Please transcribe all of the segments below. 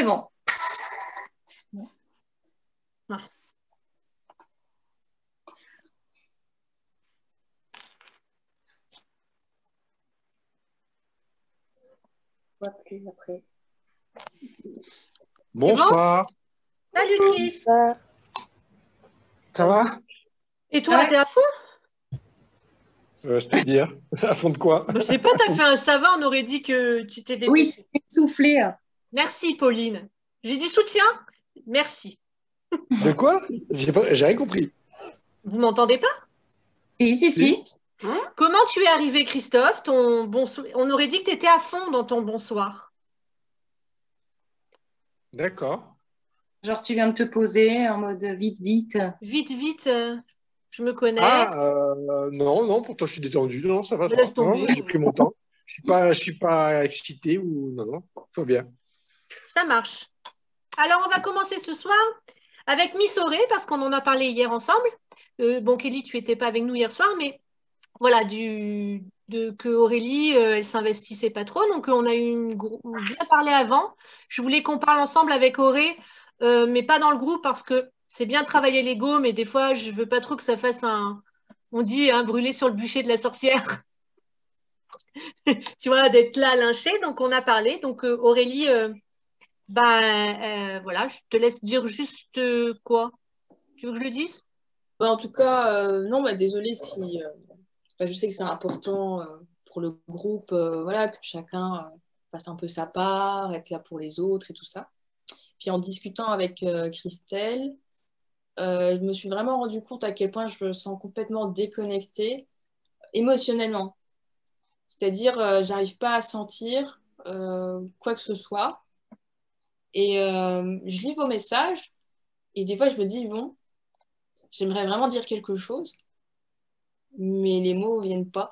c'est bon. Ah. Après. Bonsoir. Bon, salut Chris. Ça va? Et toi, t'es à fond? C'est-à-dire, à fond de quoi? Je sais pas, t'as fait un savant, on aurait dit que tu t'es dépêché. Oui, soufflé. Merci Pauline. J'ai du soutien? Merci. De quoi? J'ai rien compris. Vous m'entendez pas? Si. Comment tu es arrivé, Christophe? On aurait dit que tu étais à fond dans ton bonsoir. D'accord. Genre, tu viens de te poser en mode vite. Vite, je me connais. Non, pourtant je suis détendu. Non, ça va. Me laisse tomber. Non, j'ai pris mon temps. Je suis pas excité ou non, tout va bien. Ça marche. Alors, on va commencer ce soir avec Miss Auré, parce qu'on en a parlé hier ensemble. Bon, Kelly, tu n'étais pas avec nous hier soir, mais voilà, que Aurélie, elle s'investissait pas trop. Donc, on a bien parlé avant. Je voulais qu'on parle ensemble avec Auré, mais pas dans le groupe parce que c'est bien travailler l'ego, mais des fois, je veux pas trop que ça fasse on dit, brûler sur le bûcher de la sorcière. Tu vois, d'être là lynché. Donc, on a parlé. Donc, Aurélie, voilà, je te laisse dire juste quoi. Tu veux que je le dise? En tout cas, non, désolée si. Je sais que c'est important pour le groupe, voilà, que chacun fasse un peu sa part, être là pour les autres et tout ça. Puis en discutant avec Christelle, je me suis vraiment rendu compte à quel point je me sens complètement déconnectée émotionnellement. C'est-à-dire, j'arrive pas à sentir quoi que ce soit. Et je lis vos messages et des fois je me dis, bon, j'aimerais vraiment dire quelque chose, mais les mots viennent pas.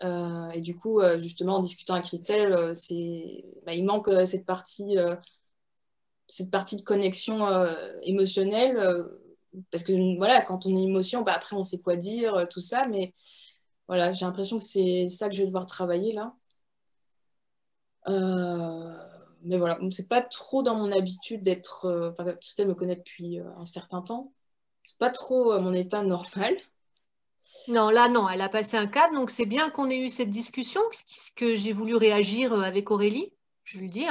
Et du coup, justement, en discutant avec Christelle, il manque cette partie de connexion émotionnelle. Parce que voilà, quand on est émotion, après on sait quoi dire, tout ça. Mais voilà, j'ai l'impression que c'est ça que je vais devoir travailler là. Mais voilà, c'est pas trop dans mon habitude d'être. Christelle me connaît depuis un certain temps. C'est pas trop mon état normal. Non, là, non, elle a passé un cap, donc c'est bien qu'on ait eu cette discussion, que j'ai voulu réagir avec Aurélie, je lui dis,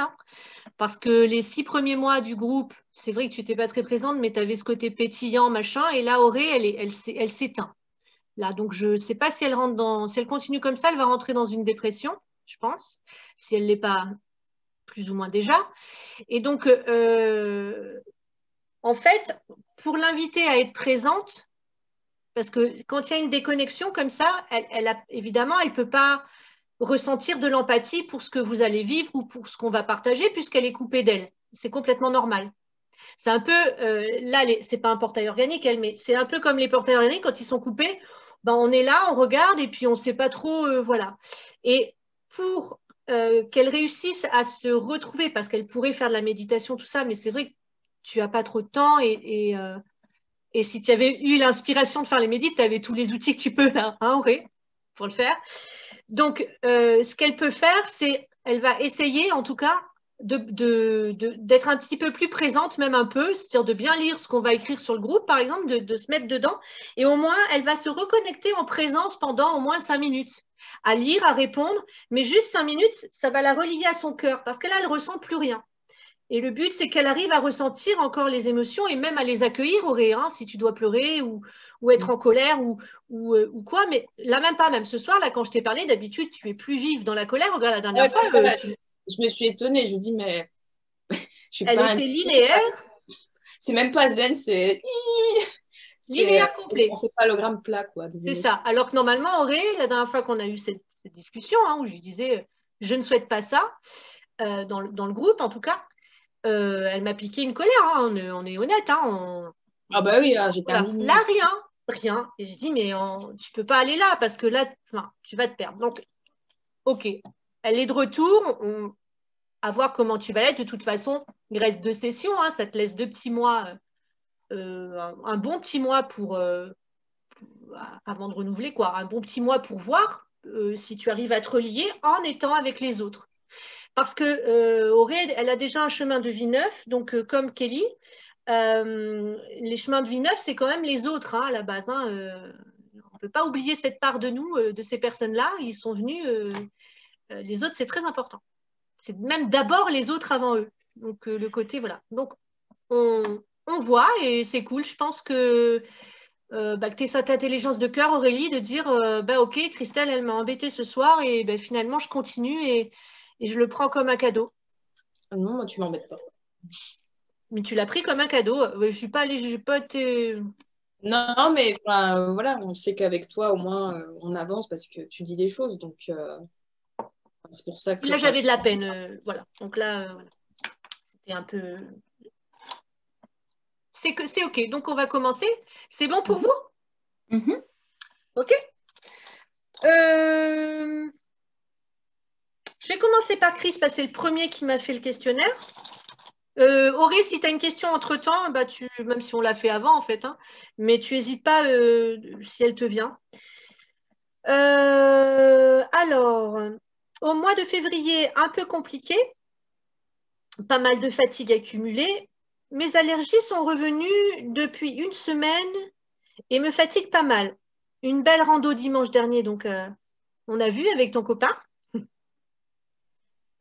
parce que les 6 premiers mois du groupe, c'est vrai que tu n'étais pas très présente, mais tu avais ce côté pétillant, machin, et là, Auré, elle s'éteint. Là, donc je ne sais pas si si elle continue comme ça, elle va rentrer dans une dépression, je pense, si elle ne l'est pas plus ou moins déjà. Et donc, en fait, pour l'inviter à être présente, parce que quand il y a une déconnexion comme ça, évidemment, elle ne peut pas ressentir de l'empathie pour ce que vous allez vivre ou pour ce qu'on va partager puisqu'elle est coupée d'elle. C'est complètement normal. C'est un peu, là, c'est pas un portail organique, mais c'est un peu comme les portails organiques, quand ils sont coupés, on est là, on regarde et puis on ne sait pas trop, voilà. Et pour qu'elle réussisse à se retrouver, parce qu'elle pourrait faire de la méditation, tout ça, mais c'est vrai que tu n'as pas trop de temps et si tu avais eu l'inspiration de faire les médites, tu avais tous les outils que tu peux là, Auré, pour le faire. Donc, ce qu'elle peut faire, c'est, elle va essayer, en tout cas, d'être un petit peu plus présente, même un peu, c'est-à-dire de bien lire ce qu'on va écrire sur le groupe, par exemple, de se mettre dedans. Et au moins, elle va se reconnecter en présence pendant au moins 5 minutes, à lire, à répondre. Mais juste 5 minutes, ça va la relier à son cœur, parce que là, elle ne ressent plus rien. Et le but, c'est qu'elle arrive à ressentir encore les émotions et même à les accueillir, Auré, si tu dois pleurer ou être en colère ou quoi. Mais là, même pas, même ce soir, là, quand je t'ai parlé, d'habitude, tu es plus vive dans la colère. Regarde, la dernière fois, je me suis étonnée. Je me dis, mais je suis elle pas était linéaire. C'est même pas zen, c'est linéaire complet. C'est pas l'hologramme plat, quoi. C'est ça. Alors que normalement, Auré, la dernière fois qu'on a eu cette discussion, où je lui disais, je ne souhaite pas ça, dans le groupe, en tout cas, elle m'a piqué une colère, on est honnête. Ah bah oui, j'étais indignée. Là, rien. Et je dis, mais tu peux pas aller là parce que là, tu vas te perdre. Donc, ok, elle est de retour. À voir comment tu vas être. De toute façon, il reste 2 sessions. Ça te laisse 2 petits mois, un bon petit mois avant de renouveler, quoi. Un bon petit mois pour voir si tu arrives à te relier en étant avec les autres. parce que Aurée, elle a déjà un chemin de vie neuf, donc comme Kelly, les chemins de vie neufs, c'est quand même les autres hein, à la base. Hein, on ne peut pas oublier cette part de nous, de ces personnes-là. Ils sont venus, les autres, c'est très important. C'est même d'abord les autres avant eux. Donc le côté, voilà. Donc on voit et c'est cool. Je pense que tu as cette intelligence de cœur, Aurélie, de dire ok, Christelle, elle m'a embêtée ce soir et finalement, je continue et je le prends comme un cadeau. Non, moi, tu m'embêtes pas. Mais tu l'as pris comme un cadeau. Je ne suis pas allée, j'ai pas été. Non, mais enfin, voilà, on sait qu'avec toi, au moins, on avance parce que tu dis les choses. Donc, c'est pour ça que. Là, j'avais de la peine. Voilà. Donc là, voilà. C'était un peu. C'est OK. Donc, on va commencer. C'est bon pour vous? OK. Je vais commencer par Chris, parce que c'est le premier qui m'a fait le questionnaire. Auré, si tu as une question entre-temps, même si on l'a fait avant, en fait, hein, mais tu n'hésites pas si elle te vient. Alors, au mois de février, un peu compliqué, pas mal de fatigue accumulée. Mes allergies sont revenues depuis une semaine et me fatiguent pas mal. Une belle rando dimanche dernier, donc on a vu avec ton copain.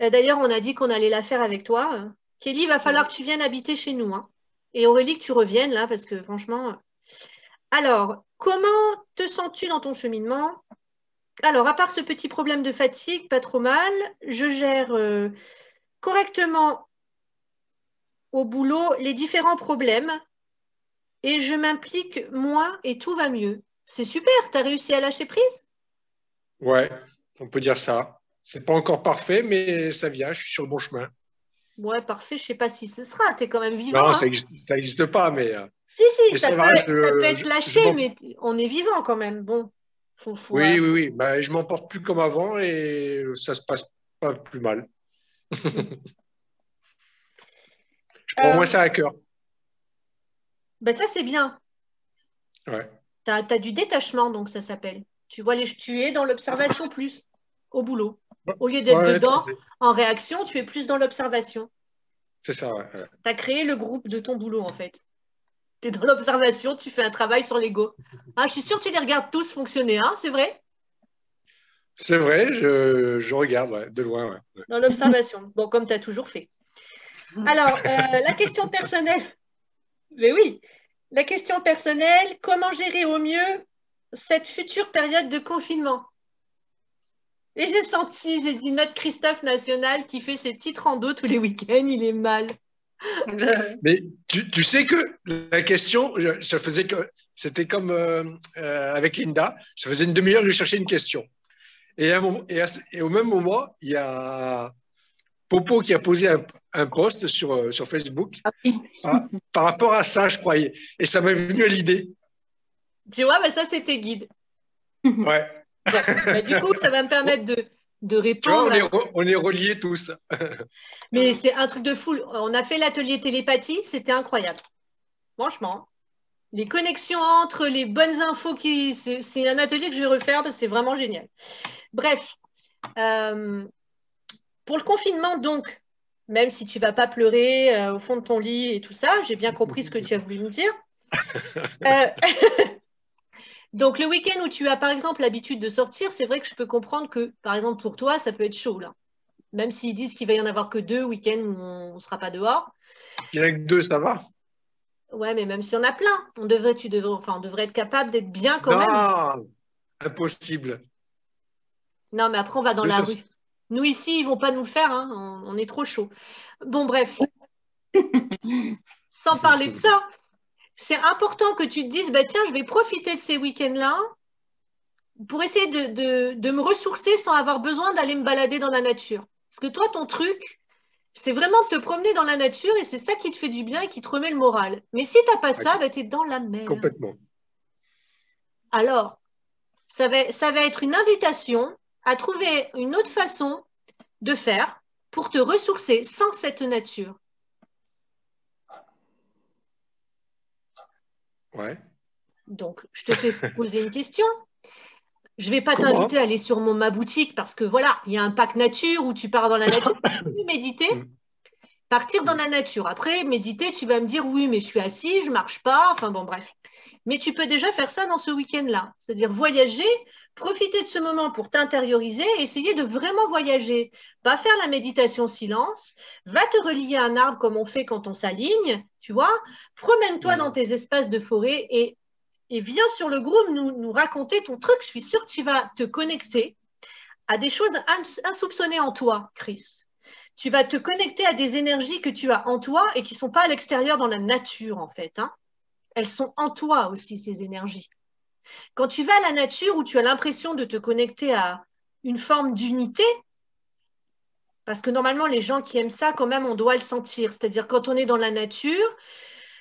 D'ailleurs, on a dit qu'on allait la faire avec toi. Kelly, il va falloir que tu viennes habiter chez nous. Hein. Et Aurélie, que tu reviennes là, parce que franchement... Alors, comment te sens-tu dans ton cheminement? Alors, à part ce petit problème de fatigue, pas trop mal. Je gère correctement au boulot les différents problèmes et je m'implique moi et tout va mieux. C'est super, tu as réussi à lâcher prise? Ouais, on peut dire ça. C'est pas encore parfait, mais ça vient, je suis sur le bon chemin. Ouais, parfait, je sais pas si ce sera, tu es quand même vivant. Non, Hein. ça n'existe pas, mais. Si, ça va, peut être lâché, mais on est vivant quand même. Bon, oui. Bah, je m'en porte plus comme avant et ça se passe pas plus mal. Je prends moins ça à cœur. Ça, c'est bien. Ouais. Tu as du détachement, donc ça s'appelle. Tu vois, tu es dans l'observation plus au boulot. Au lieu d'être dedans, en réaction, tu es plus dans l'observation. C'est ça, ouais. Tu as créé le groupe de ton boulot, en fait. Tu es dans l'observation, tu fais un travail sur l'ego. Ah, je suis sûre que tu les regardes tous fonctionner, hein, c'est vrai? C'est vrai, je regarde, ouais, de loin. Ouais. Dans l'observation. Bon, comme tu as toujours fait. Alors, la question personnelle. Mais oui, la question personnelle, comment gérer au mieux cette future période de confinement? Et j'ai dit notre Christophe National qui fait ses petites randos tous les week-ends, il est mal. Mais tu sais que la question, c'était comme avec Linda, ça faisait une demi-heure que je cherchais une question. Et au même moment, il y a Popo qui a posé un post sur Facebook par rapport à ça, je croyais. Et ça m'est venu à l'idée. Tu vois, ça, c'était guide. Ouais. Bon, du coup, ça va me permettre de répondre. Tu vois, on est reliés tous. Mais c'est un truc de fou. On a fait l'atelier télépathie, c'était incroyable. Franchement. Les connexions entre les bonnes infos, c'est un atelier que je vais refaire parce que c'est vraiment génial. Bref, pour le confinement, donc, même si tu ne vas pas pleurer au fond de ton lit et tout ça, j'ai bien compris ce que tu as voulu me dire. Donc, le week-end où tu as, par exemple, l'habitude de sortir, c'est vrai que je peux comprendre que, par exemple, pour toi, ça peut être chaud, là. Même s'ils disent qu'il va y en avoir que 2 week-ends où on ne sera pas dehors. Il n'y en a que 2, ça va. Ouais, mais même s'il y en a plein, on devrait être capable d'être bien quand même. Non, impossible. Non, mais après, on va dans la rue. Nous, ici, ils ne vont pas nous le faire. Hein. On est trop chaud. Bon, bref. Sans parler de ça, c'est important que tu te dises, tiens, je vais profiter de ces week-ends-là pour essayer de me ressourcer sans avoir besoin d'aller me balader dans la nature. Parce que toi, ton truc, c'est vraiment de te promener dans la nature et c'est ça qui te fait du bien et qui te remet le moral. Mais si tu n'as pas ça, tu es dans la mer. Complètement. Alors, ça va être une invitation à trouver une autre façon de faire pour te ressourcer sans cette nature. Ouais. Donc, je te fais poser une question. Je ne vais pas Comment? t'inviter à aller sur ma boutique parce que voilà, il y a un pack nature où tu pars dans la nature. Tu peux méditer, partir dans la nature. Après, méditer, tu vas me dire oui, mais je suis assis, je ne marche pas. Enfin bon, bref. Mais tu peux déjà faire ça dans ce week-end-là. C'est-à-dire voyager, profiter de ce moment pour t'intérioriser, essayer de vraiment voyager. Pas faire la méditation silence. Va te relier à un arbre comme on fait quand on s'aligne, tu vois. Promène-toi dans tes espaces de forêt et viens sur le groupe nous raconter ton truc. Je suis sûre que tu vas te connecter à des choses insoupçonnées en toi, Chris. Tu vas te connecter à des énergies que tu as en toi et qui ne sont pas à l'extérieur dans la nature, en fait. Hein. Elles sont en toi aussi, ces énergies. Quand tu vas à la nature où tu as l'impression de te connecter à une forme d'unité, parce que normalement, les gens qui aiment ça, quand même, on doit le sentir. C'est-à-dire, quand on est dans la nature,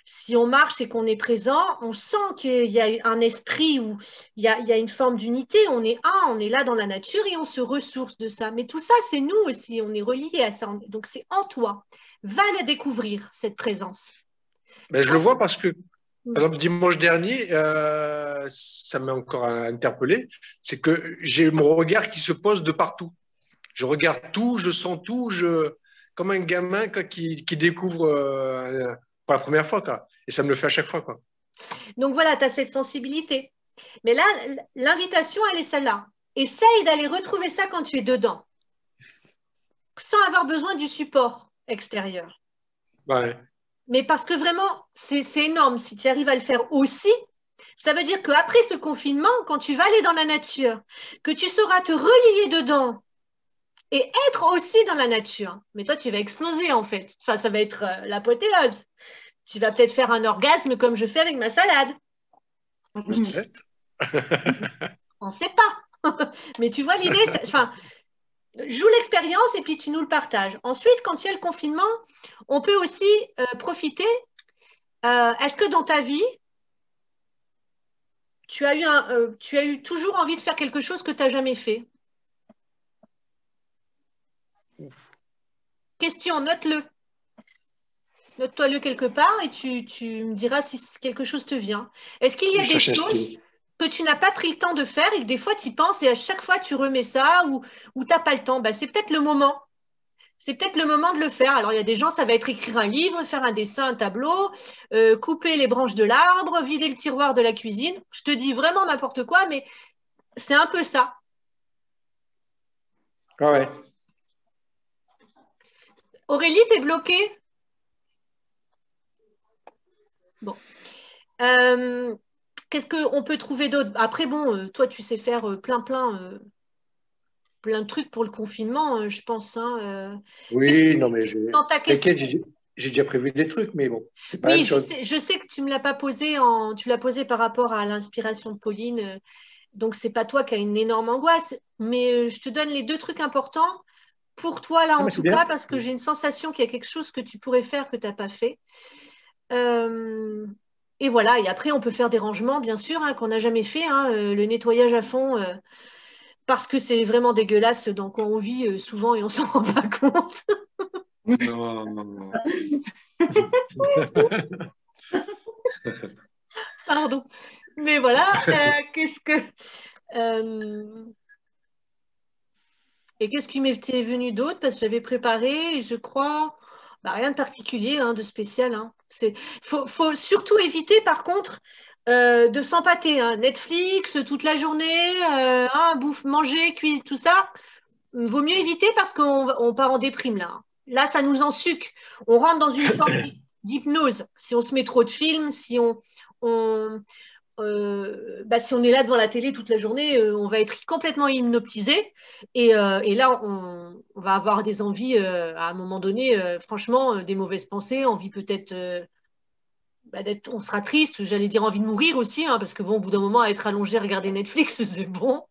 si on marche et qu'on est présent, on sent qu'il y a un esprit où il y a une forme d'unité, on est on est là dans la nature et on se ressource de ça. Mais tout ça, c'est nous aussi, on est relié à ça. Donc, c'est en toi. Va la découvrir, cette présence. Ben, je le vois parce que, par exemple, dimanche dernier, ça m'a encore interpellé, c'est que j'ai mon regard qui se pose de partout. Je regarde tout, je sens tout, comme un gamin quoi, qui découvre pour la première fois. Quoi. Et ça me le fait à chaque fois. Quoi. Donc voilà, tu as cette sensibilité. Mais là, l'invitation, elle est celle-là. Essaye d'aller retrouver ça quand tu es dedans, sans avoir besoin du support extérieur. Ouais. Mais parce que vraiment, c'est énorme. Si tu arrives à le faire aussi, ça veut dire qu'après ce confinement, quand tu vas aller dans la nature, que tu sauras te relier dedans et être aussi dans la nature. Mais toi, tu vas exploser en fait. Enfin, ça va être l'apothéose. Tu vas peut-être faire un orgasme comme je fais avec ma salade. On ne sait pas. Mais tu vois l'idée, enfin, joue l'expérience et puis tu nous le partages. Ensuite, quand il y a le confinement, on peut aussi profiter. Est-ce que dans ta vie, tu as eu toujours envie de faire quelque chose que tu n'as jamais fait? Question, note-le. Note-toi-le quelque part et tu me diras si quelque chose te vient. Est-ce qu'il y a des choses que tu n'as pas pris le temps de faire et que des fois tu y penses et à chaque fois tu remets ça ou tu n'as pas le temps? C'est peut-être le moment. C'est peut-être le moment de le faire. Alors, il y a des gens, ça va être écrire un livre, faire un dessin, un tableau, couper les branches de l'arbre, vider le tiroir de la cuisine. Je te dis vraiment n'importe quoi, mais c'est un peu ça. Ah ouais. Aurélie, t'es bloquée? Bon. Qu'est-ce qu'on peut trouver d'autre? Après, bon, toi, tu sais faire plein de trucs pour le confinement, je pense. Hein, oui, non, mais t'inquiète, j'ai déjà prévu des trucs, mais bon, c'est pas la même chose. Je sais que tu me l'as pas posé tu l'as posé par rapport à l'inspiration de Pauline, donc c'est pas toi qui as une énorme angoisse, mais je te donne les deux trucs importants pour toi là en tout cas, parce que j'ai une sensation qu'il y a quelque chose que tu pourrais faire que tu n'as pas fait. Et voilà, et après on peut faire des rangements, bien sûr, hein, qu'on n'a jamais fait, hein, le nettoyage à fond. Parce que c'est vraiment dégueulasse dans quoi on vit souvent et on s'en rend pas compte. Non. Pardon. Mais voilà, qu'est-ce que... et qu'est-ce qui m'était venu d'autre? Parce que j'avais préparé, et je crois, rien de particulier, hein, de spécial. Hein. Faut surtout éviter, par contre, de s'empâter. Hein. Netflix, toute la journée, bouffe, manger, cuisine, tout ça. Vaut mieux éviter parce qu'on part en déprime là. Là, ça nous ensucre. On rentre dans une forme d'hypnose. Si on se met trop de films, si si on est là devant la télé toute la journée, on va être complètement hypnotisé. Et là, on va avoir des envies, à un moment donné, franchement, des mauvaises pensées, envie peut-être on sera triste, j'allais dire envie de mourir aussi, hein, parce que bon, au bout d'un moment, à être allongé, regarder Netflix, c'est bon.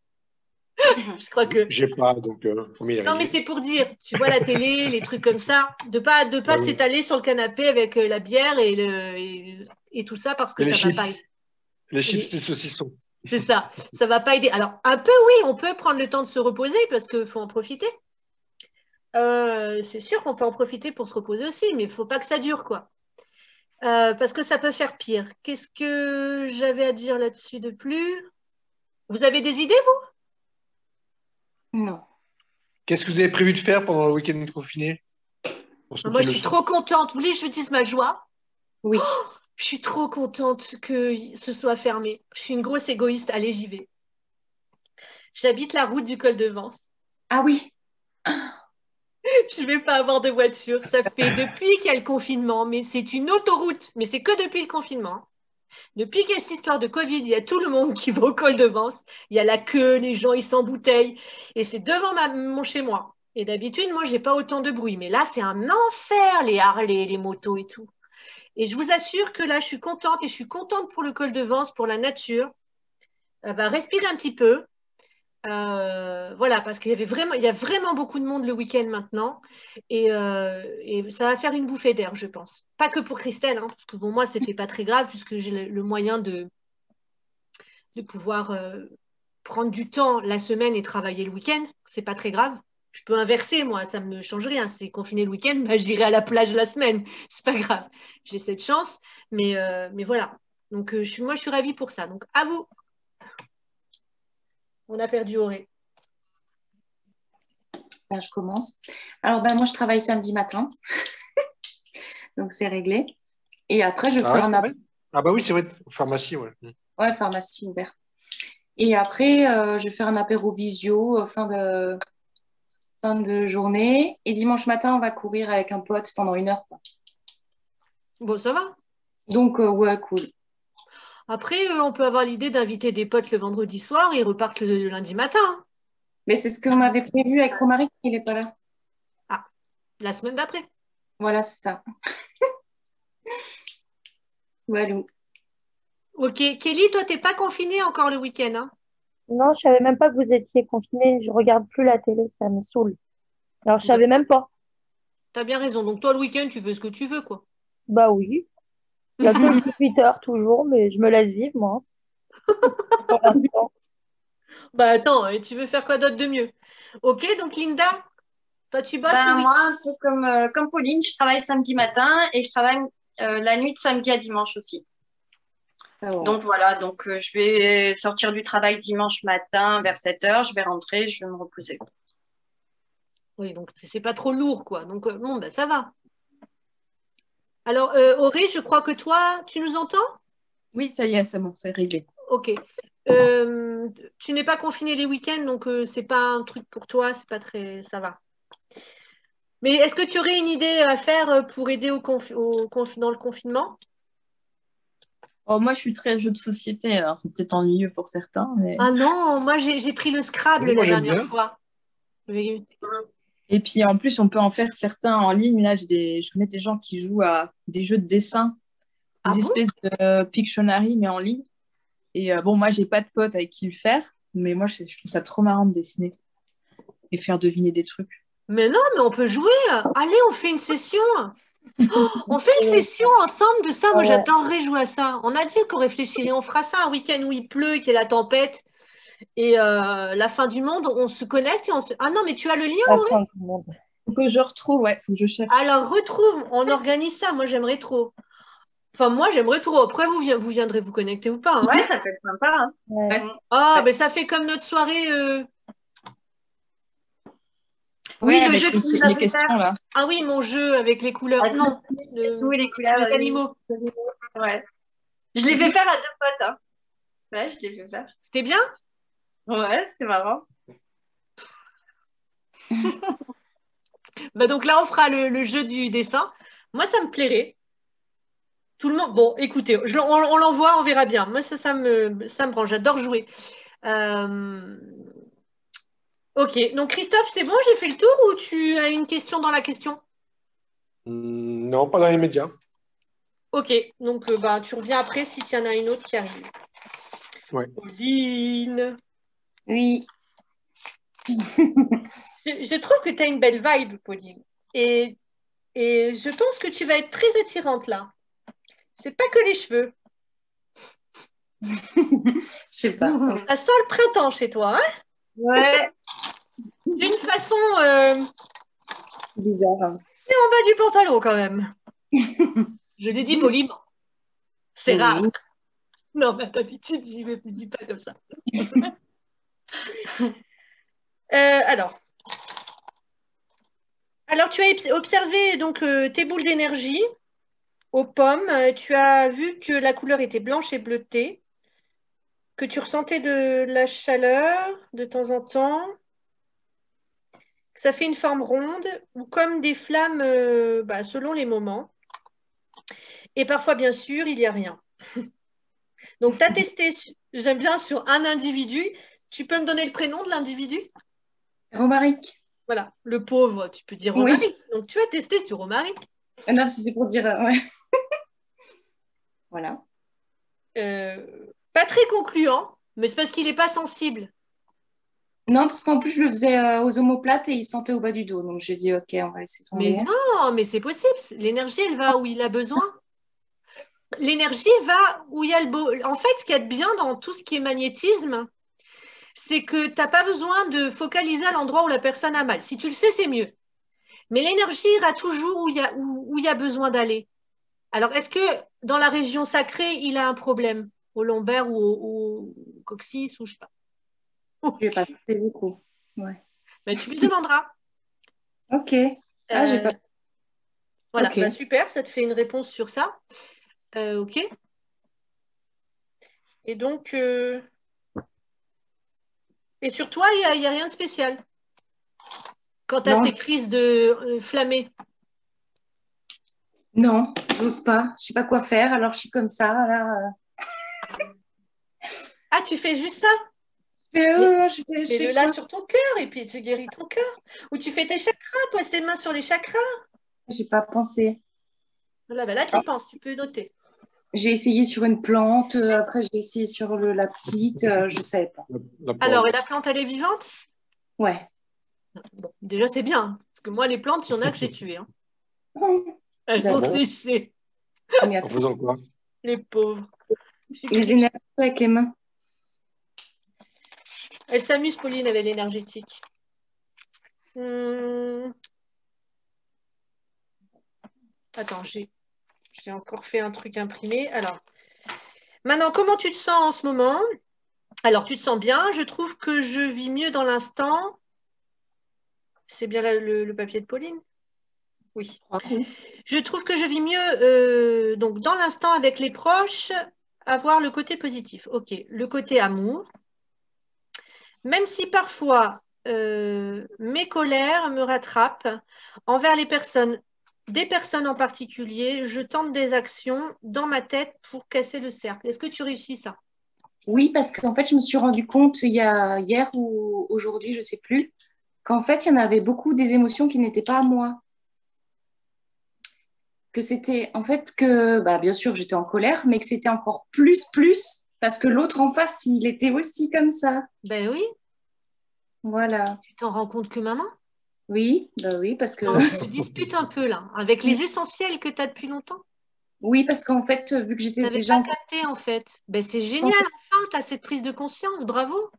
Je crois que j'ai pas, donc faut m'y arriver. Non, mais c'est pour dire, tu vois la télé, les trucs comme ça, de pas s'étaler sur le canapé avec la bière et tout ça parce que ça va pas aider. Les chips et les saucissons. C'est ça, ça va pas aider. Alors un peu oui, on peut prendre le temps de se reposer parce qu'il faut en profiter. C'est sûr qu'on peut en profiter pour se reposer aussi, mais il faut pas que ça dure quoi. Parce que ça peut faire pire. Qu'est-ce que j'avais à dire là-dessus de plus? Vous avez des idées vous? Non. Qu'est-ce que vous avez prévu de faire pendant le week-end confiné? Moi, je suis trop contente. Vous voulez que je vous dise ma joie? Oui. Je suis trop contente que ce soit fermé. Je suis une grosse égoïste. Allez, j'y vais. J'habite la route du col de Vence. Ah oui. Je ne vais pas avoir de voiture. Ça fait depuis qu'il y a le confinement, mais c'est une autoroute. Mais c'est que depuis le confinement. Depuis qu'il y a cette histoire de Covid, il y a tout le monde qui va au col de Vence. Il y a la queue, les gens, ils s'embouteillent. Et c'est devant mon chez moi. Et d'habitude, moi, je n'ai pas autant de bruit. Mais là, c'est un enfer, les Harley, les motos et tout. Et je vous assure que là, je suis contente. Et je suis contente pour le col de Vence, pour la nature. Respirer un petit peu. Voilà, parce qu'il y a vraiment beaucoup de monde le week-end maintenant. Et ça va faire une bouffée d'air, je pense. Pas que pour Christelle, hein, parce que pour moi, c'était pas très grave, puisque j'ai le moyen de pouvoir prendre du temps la semaine et travailler le week-end. C'est pas très grave. Je peux inverser, moi, ça me change rien. C'est confiné le week-end, j'irai à la plage la semaine. C'est pas grave. J'ai cette chance, mais voilà. Donc, moi, je suis ravie pour ça. Donc, à vous. On a perdu Auré. Ben, je commence. Alors, moi, je travaille samedi matin. Donc, c'est réglé. Et après, je fais un apéro. Ah bah oui, c'est vrai. Pharmacie, ouais. Ouais, pharmacie ouverte. Et après, je fais un apéro visio fin de journée. Et dimanche matin, on va courir avec un pote pendant 1 heure, quoi. Bon, ça va. Donc, ouais, cool. Après, on peut avoir l'idée d'inviter des potes le vendredi soir et ils repartent le lundi matin. Mais c'est ce qu'on avait prévu avec Romaric, il n'est pas là. Ah, la semaine d'après. Voilà, c'est ça. Walou. Ok. Kelly, toi, t'es pas confinée encore le week-end, hein? Non, je savais même pas que vous étiez confinés. Je regarde plus la télé, ça me saoule. Alors, je savais même pas. T'as bien raison. Donc, toi, le week-end, tu fais ce que tu veux, quoi. Bah oui. Il y a que le 18h toujours, mais je me laisse vivre, moi. Pour l'instant. Bah, attends, et tu veux faire quoi d'autre de mieux? Ok, donc Linda, toi, tu bosses le week-end? Moi, un peu comme Pauline, je travaille samedi matin et je travaille la nuit de samedi à dimanche aussi. Oh. Donc voilà, je vais sortir du travail dimanche matin vers 7h, je vais rentrer, je vais me reposer. Oui, donc c'est pas trop lourd, quoi. Donc, bon, bah, ça va. Alors, Auré, je crois que toi, tu nous entends? Oui, ça y est, c'est bon, c'est réglé. Ok. Tu n'es pas confiné les week-ends, donc c'est pas un truc pour toi, c'est pas très, ça va. Mais est-ce que tu aurais une idée à faire pour aider dans le confinement? Oh, moi, je suis très jeu de société, alors c'est peut-être ennuyeux pour certains. Mais... Ah non, moi j'ai pris le Scrabble Oui, moi, la j'aime dernière bien. fois. Et puis en plus, on peut en faire certains en ligne. Là, je connais des gens qui jouent à des jeux de dessin, des Ah bon? espèces de Pictionary, mais en ligne. Et bon, moi, j'ai pas de potes avec qui le faire, mais moi, je trouve ça trop marrant de dessiner et faire deviner des trucs. Mais non, mais on peut jouer. Allez, on fait une session. Oh, on fait une session ensemble de ça. Moi, Ouais. j'adorerais jouer à ça. On a dit qu'on réfléchirait. On fera ça un week-end où il pleut, qu'il y a la tempête et la fin du monde. On se connecte et on se... Ah non, mais tu as le lien, La Auré? fin du monde. Faut que je retrouve, ouais, faut que je cherche. Alors, retrouve. On organise ça. Moi, j'aimerais trop. Enfin, moi, j'aimerais trop. Après, vous viendrez vous connecter ou pas, hein? Ouais, ça peut être sympa. Hein. Ouais. Ah, mais ça fait comme notre soirée. Oui, le avec jeu que vous les avez questions, fait. là. Ah oui, mon jeu avec les couleurs. Ah, Non, Oui, les couleurs. les animaux. Ouais. Je l'ai fait faire à 2 potes. Hein. Ouais, je l'ai fait faire. C'était bien? Ouais, c'était marrant. Bah donc là, on fera le jeu du dessin. Moi, ça me plairait. Tout le monde. Bon, écoutez, on l'envoie, on verra bien. Moi, ça me branche. J'adore jouer. Ok. Donc, Christophe, c'est bon, j'ai fait le tour ou tu as une question dans la question? Non, pas dans les médias. Ok. Donc, tu reviens après si tu en as une autre qui arrive. Ouais. Pauline. Oui. Je trouve que tu as une belle vibe, Pauline. Et je pense que tu vas être très attirante là. C'est pas que les cheveux. Je sais pas. Ça sent le printemps chez toi, hein? Ouais. D'une façon Bizarre. c'est en bas du pantalon quand même. Je l'ai dit poliment. C'est Oui. rare. Non, mais d'habitude, je ne dis pas comme ça. Alors, tu as observé donc tes boules d'énergie aux pommes. Tu as vu que la couleur était blanche et bleutée, que tu ressentais de la chaleur de temps en temps, que ça fait une forme ronde ou comme des flammes selon les moments. Et parfois, bien sûr, il n'y a rien. Donc, tu as testé, j'aime bien, sur un individu. Tu peux me donner le prénom de l'individu? Romaric. Voilà, le pauvre, tu peux dire Oui. Romaric. Donc, tu as testé sur Romaric. Non, c'est pour dire, ouais. Voilà. Pas très concluant, mais c'est parce qu'il n'est pas sensible. Non, parce qu'en plus, je le faisais aux omoplates et il sentait au bas du dos. Donc, j'ai dit, OK, on va laisser Mais tomber. non, mais c'est possible. L'énergie, elle va où il a besoin. L'énergie va où il y a le beau. En fait, ce qu'il y a de bien dans tout ce qui est magnétisme, c'est que tu n'as pas besoin de focaliser à l'endroit où la personne a mal. Si tu le sais, c'est mieux. Mais l'énergie ira toujours où il y a besoin d'aller. Alors, est-ce que dans la région sacrée, il a un problème au lombaire ou au coccyx ou je sais pas. Je vais pas fait beaucoup. Ouais. Mais tu lui demanderas. OK. Ah, j'ai pas. Voilà, OK. super, ça te fait une réponse sur ça. OK. Et donc, et sur toi, il n'y a rien de spécial. Quand tu as Non, ces crises de flammées. non, j'ose pas. Je sais pas quoi faire. Alors, je suis comme ça. Là, Ah, tu fais juste ça? je Mets-le fais là quoi? sur ton cœur et puis tu guéris ton cœur. Ou tu fais tes chakras, pose tes mains sur les chakras. J'ai pas pensé. Là, tu y penses, tu peux noter. J'ai essayé sur une plante. Après, j'ai essayé sur la petite. Je savais pas. Alors, et la plante, elle est vivante? Ouais. Bon, déjà, c'est bien. Hein, parce que moi, les plantes, il y en a que j'ai tuées. Hein. Elles sont D'accord. séchées, Ah, mais En attends. faisant quoi? les pauvres. Les énergies avec les mains. Elle s'amuse, Pauline, avec l'énergétique. Attends, j'ai encore fait un truc imprimé. Alors, maintenant, comment tu te sens en ce moment? Alors, tu te sens bien. Je trouve que je vis mieux dans l'instant. C'est bien le papier de Pauline? Oui. Je trouve que je vis mieux donc dans l'instant avec les proches, avoir le côté positif. OK. Le côté amour. Même si parfois mes colères me rattrapent envers des personnes en particulier, je tente des actions dans ma tête pour casser le cercle. Est-ce que tu réussis ça? Oui, parce qu'en fait, je me suis rendu compte il y a hier ou aujourd'hui, je sais plus, qu'en fait, il y en avait beaucoup des émotions qui n'étaient pas à moi. Que c'était, en fait, que, bah, bien sûr, j'étais en colère, mais que c'était encore plus, parce que l'autre en face, il était aussi comme ça. Ben oui, Voilà. tu t'en rends compte que maintenant? Oui, bah oui, parce que, Non, tu te disputes un peu là, avec les essentiels que tu as depuis longtemps. oui, parce qu'en fait, vu que Tu j'étais n'avais déjà pas capté en fait. Ben, c'est génial, enfin, tu as cette prise de conscience, bravo.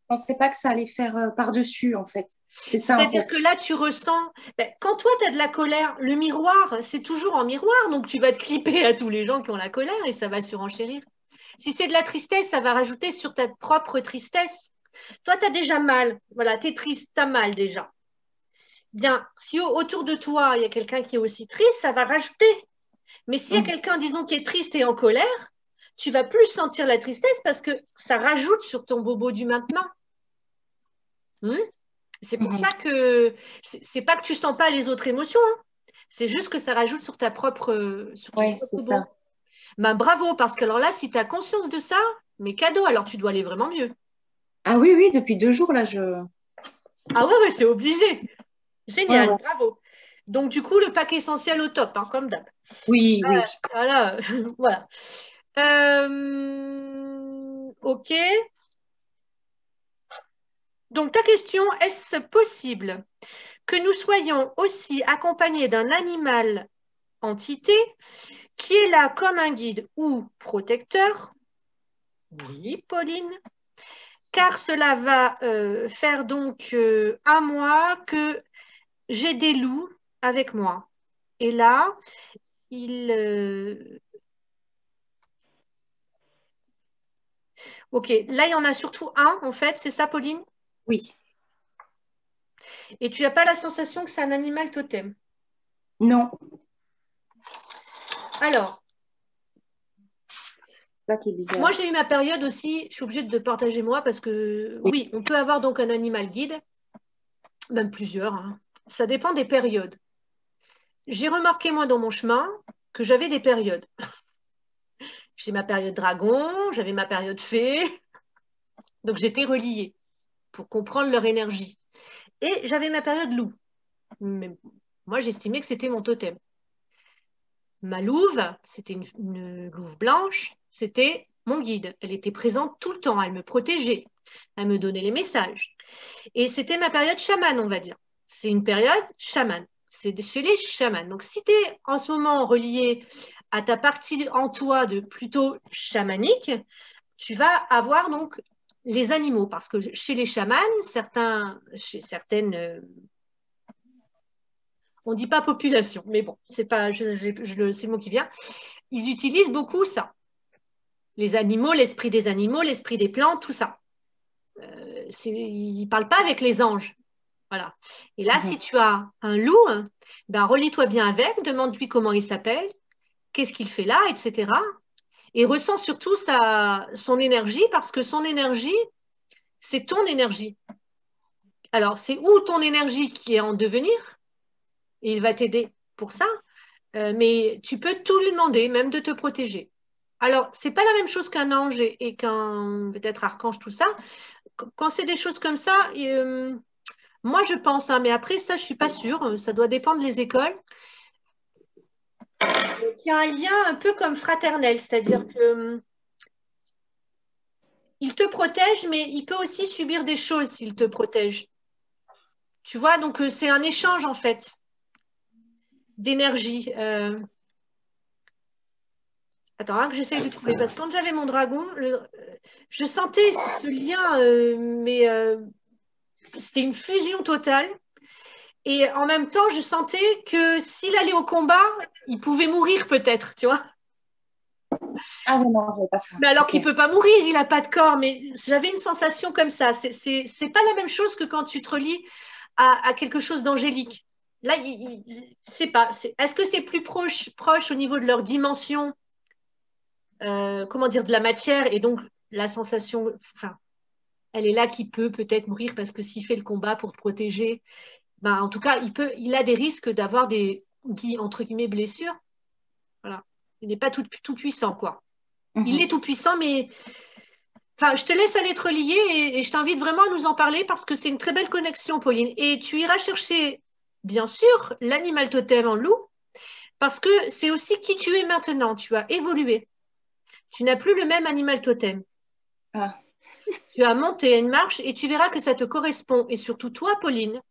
je pensais pas que ça allait faire par-dessus, en fait. C'est ça, en C'est-à-dire fait. que là, tu ressens, ben, quand toi, tu as de la colère, le miroir, c'est toujours en miroir, donc tu vas te clipper à tous les gens qui ont la colère et ça va surenchérir. Si c'est de la tristesse, ça va rajouter sur ta propre tristesse. Toi, tu as déjà mal, voilà, tu es triste, tu as mal déjà. Bien, si autour de toi, il y a quelqu'un qui est aussi triste, ça va rajouter. Mais s'il y a quelqu'un, disons, qui est triste et en colère, tu vas plus sentir la tristesse parce que ça rajoute sur ton bobo du maintenant. C'est pour ça que c'est pas que tu sens pas les autres émotions, hein. C'est juste que ça rajoute sur ta propre Ouais, c'est bobo. ça. Ben, bravo, parce que alors là, si tu as conscience de ça, mais cadeau, alors tu dois aller vraiment mieux. Ah oui, oui, depuis 2 jours, là, Ah ouais, c'est obligé. Génial, Ouais. bravo. Donc, du coup, le pack essentiel au top, hein, comme d'hab. Oui, oui. Voilà, voilà. OK. Donc, ta question, est-ce possible que nous soyons aussi accompagnés d'un animal entité qui est là comme un guide ou protecteur? Oui, Pauline. Car cela va faire donc un mois que j'ai des loups avec moi. Et là, OK, là, il y en a surtout un, en fait, c'est ça, Pauline? Oui. Et tu n'as pas la sensation que c'est un animal totem? Non, Alors, c'est ça qui est bizarre. moi, j'ai eu ma période aussi, je suis obligée de partager moi parce que oui, on peut avoir donc un animal guide, même plusieurs, hein. Ça dépend des périodes. J'ai remarqué, moi, dans mon chemin, que j'avais des périodes. J'ai ma période dragon, j'avais ma période fée, donc j'étais reliée pour comprendre leur énergie. Et j'avais ma période loup. Mais moi, j'estimais que c'était mon totem. Ma louve, c'était une louve blanche, c'était mon guide. Elle était présente tout le temps, elle me protégeait, elle me donnait les messages. Et c'était ma période chamane, on va dire. C'est une période chamane. C'est chez les chamans. Donc, si tu es en ce moment relié à ta partie en toi de plutôt chamanique, tu vas avoir donc les animaux. Parce que chez les chamans, chez certaines on ne dit pas population, mais bon, c'est pas, c'est le mot qui vient. Ils utilisent beaucoup ça. Les animaux, l'esprit des animaux, l'esprit des plantes, tout ça. Ils ne parlent pas avec les anges. Voilà. Et là, si tu as un loup, ben, relie-toi bien avec, demande-lui comment il s'appelle, qu'est-ce qu'il fait là, etc. Et ressens surtout son énergie, parce que son énergie, c'est ton énergie. Alors, c'est où ton énergie qui est en devenir, et il va t'aider pour ça, mais tu peux tout lui demander, même de te protéger. Alors, ce n'est pas la même chose qu'un ange et qu'un peut-être archange, tout ça. Quand c'est des choses comme ça, moi je pense, hein, mais après ça, je ne suis pas sûre, ça doit dépendre des écoles. Il y a un lien un peu comme fraternel, c'est-à-dire que il te protège, mais il peut aussi subir des choses s'il te protège. Tu vois, donc c'est un échange en fait d'énergie. Attends, hein, que j'essaye de trouver. Parce que quand j'avais mon dragon, je sentais ce lien, mais c'était une fusion totale. Et en même temps, je sentais que s'il allait au combat, il pouvait mourir peut-être, tu vois. Ah oui, non, je ne pas ça. Mais alors Ok. qu'il ne peut pas mourir, il n'a pas de corps. Mais j'avais une sensation comme ça. C'est pas la même chose que quand tu te relis à quelque chose d'angélique. Là, je sais pas. Est-ce que c'est plus proche au niveau de leur dimension, comment dire, de la matière, et donc la sensation, enfin, elle est là qui peut peut-être mourir parce que s'il fait le combat pour te protéger, ben, en tout cas, il a des risques d'avoir des, entre guillemets, blessures. Voilà. Il n'est pas tout puissant, quoi. Il est tout puissant, mais enfin, je te laisse aller te relier et je t'invite vraiment à nous en parler parce que c'est une très belle connexion, Pauline. Et tu iras chercher, bien sûr, l'animal totem en loup parce que c'est aussi qui tu es maintenant. Tu as évolué. Tu n'as plus le même animal totem. Ah. Tu as monté une marche et tu verras que ça te correspond. Et surtout toi, Pauline,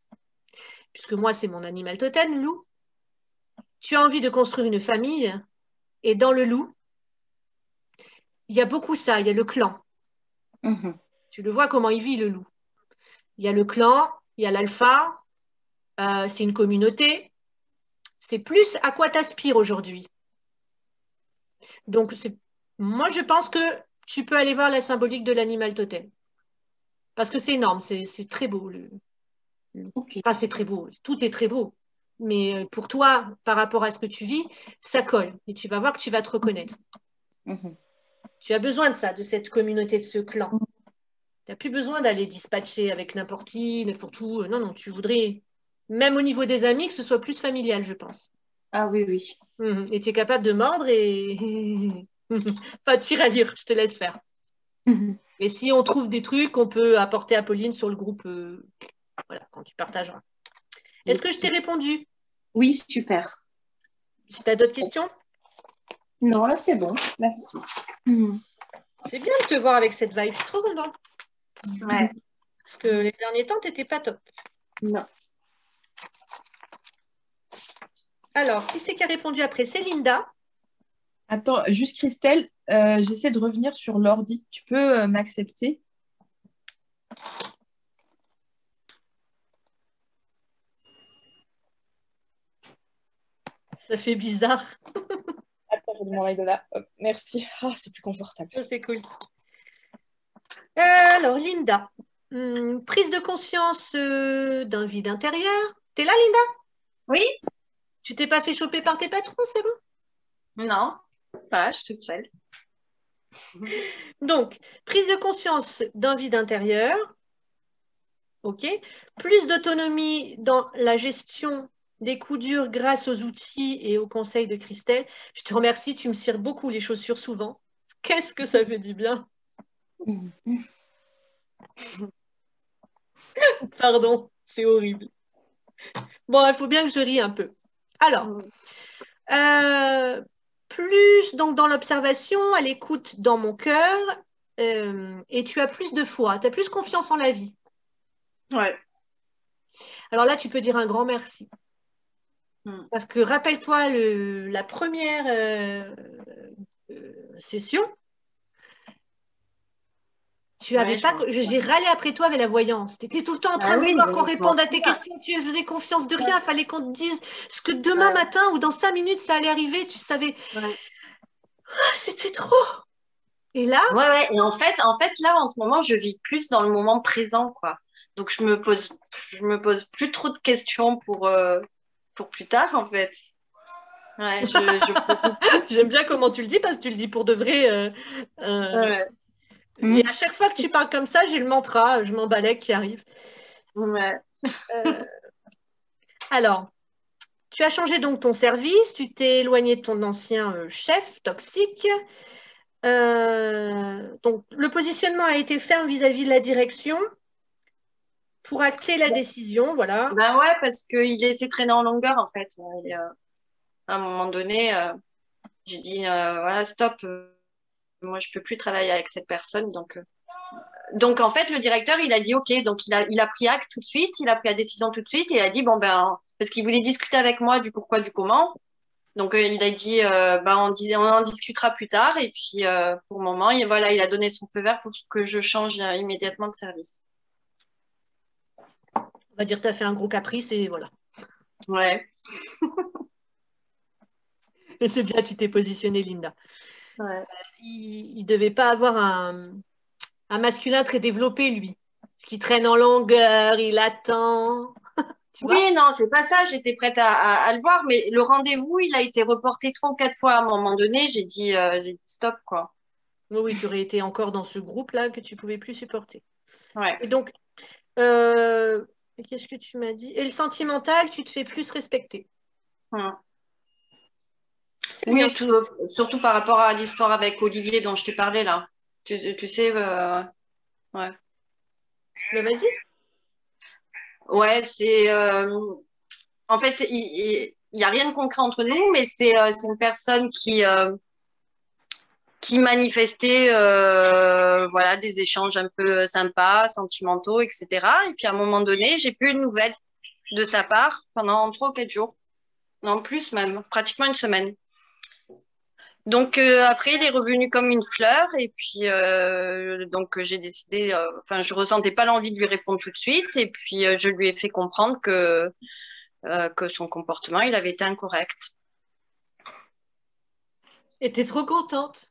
puisque moi, c'est mon animal totem, le loup, tu as envie de construire une famille. Et dans le loup, il y a beaucoup ça. Il y a le clan. Tu le vois comment il vit, le loup. Il y a le clan, il y a l'alpha. C'est une communauté. C'est plus à quoi tu aspires aujourd'hui. Donc, moi, je pense que tu peux aller voir la symbolique de l'animal totem. Parce que c'est énorme, c'est très beau. Okay. Enfin, c'est très beau, tout est très beau. Mais pour toi, par rapport à ce que tu vis, ça colle. Et tu vas voir que tu vas te reconnaître. Tu as besoin de ça, de cette communauté, de ce clan. Tu n'as plus besoin d'aller dispatcher avec n'importe qui, n'importe où. Non, non, tu voudrais, même au niveau des amis, que ce soit plus familial, je pense. Ah oui, oui. Et tu es capable de mordre et... Pas de tir à lire, je te laisse faire. Et si on trouve des trucs, on peut apporter à Pauline sur le groupe, voilà, quand tu partageras. Est-ce que je t'ai répondu? Oui, super. Si tu as d'autres questions? Non, là, c'est bon. Merci. C'est bien de te voir avec cette vibe. Je suis trop contente. Ouais. Parce que les derniers temps, tu n'étais pas top. Non. Alors, qui c'est qui a répondu après? C'est Linda. Attends, juste Christelle, j'essaie de revenir sur l'ordi. Tu peux m'accepter? Ça fait bizarre. Attends, je vais demander de là. Hop, merci. Ah, c'est plus confortable. C'est cool. Alors, Linda, Prise de conscience d'un vide intérieur. T'es là, Linda? Oui? Tu t'es pas fait choper par tes patrons, c'est bon? Non, pas, je suis toute seule. Donc, prise de conscience d'un vide intérieur. OK. Plus d'autonomie dans la gestion des coups durs grâce aux outils et aux conseils de Christelle. Je te remercie, tu me cires beaucoup les chaussures souvent. Qu'est-ce que ça fait du bien? Pardon, c'est horrible. Bon, il faut bien que je rie un peu. Alors, plus donc dans l'observation, à l'écoute dans mon cœur, et tu as plus de foi, tu as plus confiance en la vie. Ouais. Alors là, tu peux dire un grand merci. Parce que rappelle-toi la première session, tu avais pas. J'ai râlé après toi avec la voyance. Tu étais tout le temps en train de vouloir qu'on réponde à tes questions. Tu faisais confiance de rien. Il fallait qu'on te dise ce que demain matin ou dans 5 minutes ça allait arriver. Tu savais. C'était trop. Et là? Ouais. Et en fait, là, en ce moment, je vis plus dans le moment présent, quoi. Donc, je me pose plus trop de questions pour plus tard, en fait. Ouais, J'aime bien comment tu le dis parce que tu le dis pour de vrai. Et à chaque fois que tu parles comme ça, j'ai le mantra, je m'emballais qui arrive. Ouais. Alors, tu as changé donc ton service, tu t'es éloigné de ton ancien chef toxique. Donc, le positionnement a été ferme vis-à-vis de la direction pour acter la décision, voilà. Ben ouais, parce qu'il laissait traîner en longueur, en fait. Et, à un moment donné, j'ai dit, voilà, stop, moi, je peux plus travailler avec cette personne. Donc, en fait, le directeur, il a dit, OK, donc il a pris acte tout de suite, il a pris la décision tout de suite, et il a dit, bon, ben, parce qu'il voulait discuter avec moi du pourquoi, du comment. Donc, il a dit, on en discutera plus tard. Et puis, pour le moment, il a donné son feu vert pour que je change immédiatement de service. On va dire, tu as fait un gros caprice et voilà. Ouais. Et c'est bien, tu t'es positionnée, Linda. Ouais. Il ne devait pas avoir un masculin très développé, lui. Parce qu'il traîne en longueur, il attend. Oui, non, c'est pas ça. J'étais prête à le voir, mais le rendez-vous, il a été reporté 3 ou 4 fois. À un moment donné, j'ai dit stop, quoi. Oui, tu aurais été encore dans ce groupe-là que tu ne pouvais plus supporter. Ouais. Et donc, qu'est-ce que tu m'as dit? Et le sentimental, tu te fais plus respecter. Oui, surtout par rapport à l'histoire avec Olivier dont je t'ai parlé là. Tu sais, ouais. Mais vas-y. Ouais, c'est. En fait, il n'y a rien de concret entre nous, mais c'est une personne qui manifestait voilà, des échanges un peu sympas, sentimentaux, etc. Et puis à un moment donné, j'ai plus de nouvelles de sa part pendant 3 ou 4 jours. Non, plus même, pratiquement une semaine. Donc après, il est revenu comme une fleur et puis donc j'ai décidé, enfin je ressentais pas l'envie de lui répondre tout de suite et puis je lui ai fait comprendre que son comportement, il avait été incorrect. Et t'es trop contente?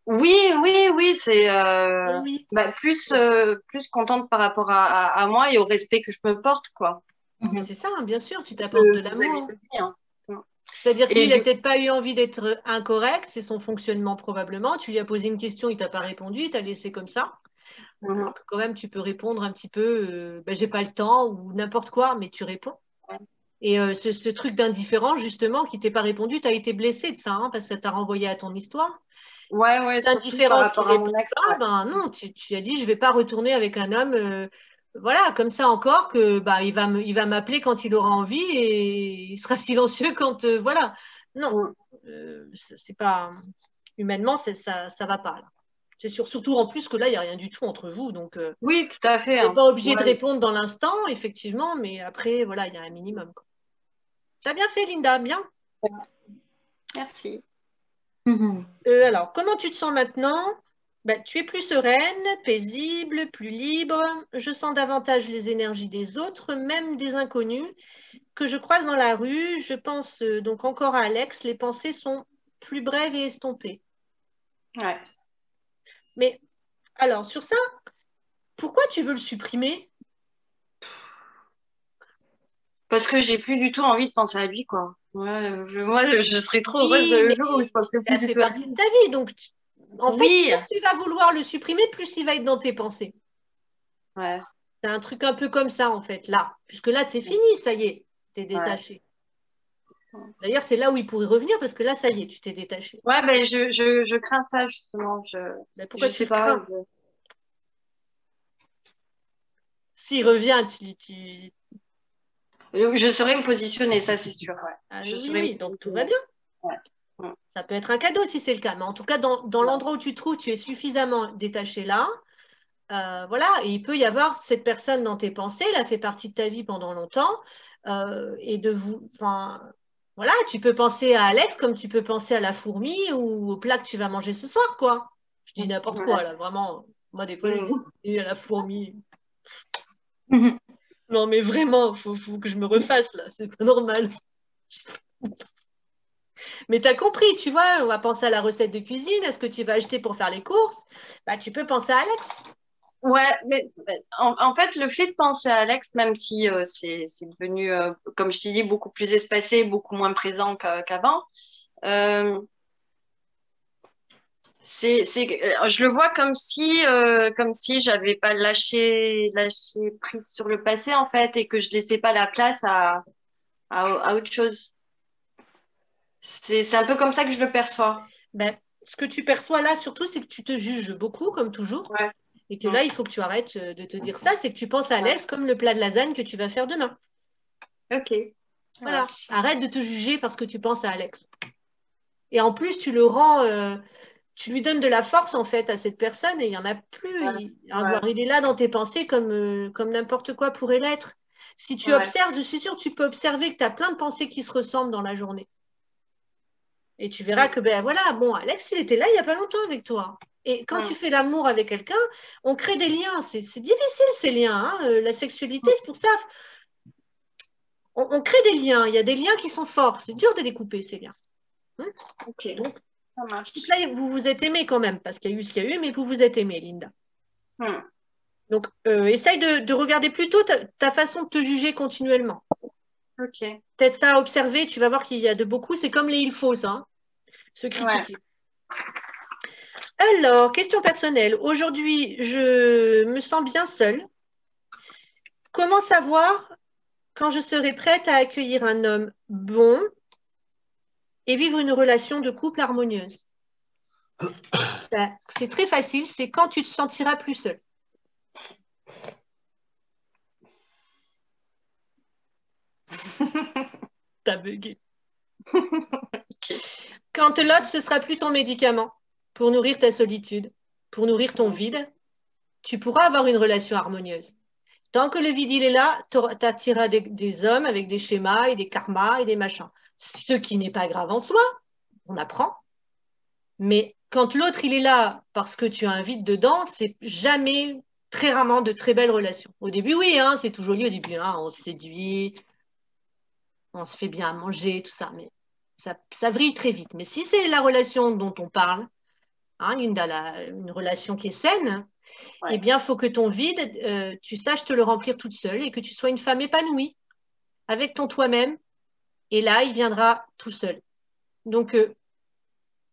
Oui, c'est Oui. plus contente par rapport à moi et au respect que je me porte, quoi. Mais c'est ça, hein, bien sûr, tu t'apportes de l'amour. Hein. C'est-à-dire qu'il n'a peut-être pas eu envie d'être incorrect, c'est son fonctionnement probablement. Tu lui as posé une question, il t'a pas répondu, il t'a laissé comme ça. Alors que quand même, tu peux répondre un petit peu, j'ai pas le temps ou n'importe quoi, mais tu réponds. Et ce truc d'indifférence, justement, qui t'est pas répondu, tu as été blessé de ça, hein, parce que ça t'a renvoyé à ton histoire. Ouais, L'indifférence qui répond pas, ben non, tu as dit, je vais pas retourner avec un homme, voilà, comme ça encore, que il va m'appeler quand il aura envie et il sera silencieux quand, voilà. Non, c'est pas, humainement, ça va pas, là. C'est surtout en plus que là, il n'y a rien du tout entre vous. Donc, oui, tout à fait. Tu n'es pas obligé de répondre dans l'instant, effectivement, mais après, voilà, il y a un minimum, quoi. Tu as bien fait, Linda, bien. Merci. Alors, comment tu te sens maintenant? Tu es plus sereine, paisible, plus libre. Je sens davantage les énergies des autres, même des inconnus, que je croise dans la rue. Je pense donc encore à Alex. Les pensées sont plus brèves et estompées. Ouais. Mais alors, sur ça, Pourquoi tu veux le supprimer? Parce que j'ai plus du tout envie de penser à lui, quoi. Moi, je serais trop heureuse Oui, le mais jour où je penserais plus ça du fait tout à partie lui. de ta vie. Donc, en fait, Oui, plus tu vas vouloir le supprimer, plus il va être dans tes pensées. ouais, C'est un truc un peu comme ça, en fait, là. Puisque là, c'est fini, ça y est, tu es ouais. détaché. D'ailleurs, c'est là où il pourrait revenir, parce que là, ça y est, tu t'es détaché. Ouais, ben je crains ça, justement. Ben, pourquoi Je tu sais le pas. crains? S'il revient, Je saurais me positionner, ça, c'est sûr. Ouais. Ah, Je oui, saurais me oui, donc tout va positionner. bien. Ouais. Ça peut être un cadeau si c'est le cas. Mais en tout cas, dans l'endroit où tu te trouves, tu es suffisamment détaché là. Voilà, et il peut y avoir cette personne dans tes pensées, elle a fait partie de ta vie pendant longtemps, et enfin, voilà, tu peux penser à Alex comme tu peux penser à la fourmi ou au plat que tu vas manger ce soir, quoi. Je dis n'importe quoi, là, vraiment. Moi, des fois, je dis à la fourmi. Non, mais vraiment, faut que je me refasse, là, c'est pas normal. Mais tu as compris, tu vois, on va penser à la recette de cuisine, à ce que tu vas acheter pour faire les courses. Bah, tu peux penser à Alex. Ouais, mais en fait, le fait de penser à Alex, même si c'est devenu, comme je t'ai dit, beaucoup plus espacé, beaucoup moins présent qu'avant, euh, je le vois comme si j'avais pas lâché prise sur le passé, en fait, et que je laissais pas la place à autre chose. C'est un peu comme ça que je le perçois. Ben, ce que tu perçois là, surtout, c'est que tu te juges beaucoup, comme toujours. Ouais. Et que là, il faut que tu arrêtes de te dire ça. C'est que tu penses à Alex comme le plat de lasagne que tu vas faire demain. Ok. Voilà. Arrête de te juger parce que tu penses à Alex. Et en plus, tu le rends, tu lui donnes de la force en fait à cette personne et il n'y en a plus. Il est là dans tes pensées comme n'importe quoi pourrait l'être. Si tu observes, je suis sûre que tu peux observer que tu as plein de pensées qui se ressemblent dans la journée. Et tu verras que, ben voilà, bon, Alex, il était là il n'y a pas longtemps avec toi. Et quand tu fais l'amour avec quelqu'un, on crée des liens. C'est difficile ces liens. Hein. La sexualité, c'est pour ça. On crée des liens. Il y a des liens qui sont forts. C'est dur de les couper, ces liens. Ok. Donc, Ça marche. là, vous vous êtes aimés quand même, parce qu'il y a eu ce qu'il y a eu, mais vous vous êtes aimés, Linda. Donc, essaye de regarder plutôt ta façon de te juger continuellement. Ok. Peut-être ça à observer. Tu vas voir qu'il y a de beaucoup. C'est comme les il faut, ça. Hein, se critiquer. Alors, question personnelle. Aujourd'hui, je me sens bien seule. Comment savoir quand je serai prête à accueillir un homme bon et vivre une relation de couple harmonieuse? C'est très facile, c'est quand tu te sentiras plus seule. T'as bugué. Okay. Quand l'autre, ce sera plus ton médicament pour nourrir ta solitude, pour nourrir ton vide, tu pourras avoir une relation harmonieuse. Tant que le vide, il est là, tu attireras des hommes avec des schémas et des karmas et des machins. Ce qui n'est pas grave en soi, on apprend. Mais quand l'autre, il est là parce que tu as un vide dedans, c'est jamais, très rarement, de très belles relations. Au début, oui, hein, c'est tout joli au début. Hein, on se séduit, on se fait bien à manger, tout ça. Mais ça vrille très vite. Mais si c'est la relation dont on parle, hein, Linda, une relation qui est saine, eh bien, il faut que ton vide, tu saches te le remplir toute seule et que tu sois une femme épanouie avec ton toi-même. Et là, il viendra tout seul. Donc,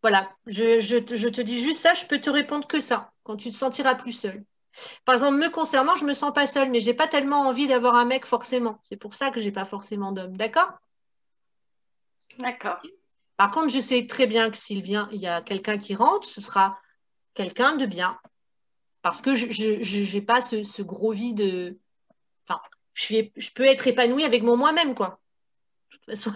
voilà, je te dis juste ça, je peux te répondre que ça, quand tu te sentiras plus seule. Par exemple, me concernant, je me sens pas seule, mais j'ai pas tellement envie d'avoir un mec forcément. C'est pour ça que j'ai pas forcément d'homme, d'accord? D'accord. Par contre, je sais très bien que s'il vient, il y a quelqu'un qui rentre, ce sera quelqu'un de bien. Parce que je n'ai pas ce gros vide. Enfin, je peux être épanouie avec mon moi-même, quoi. De toute façon,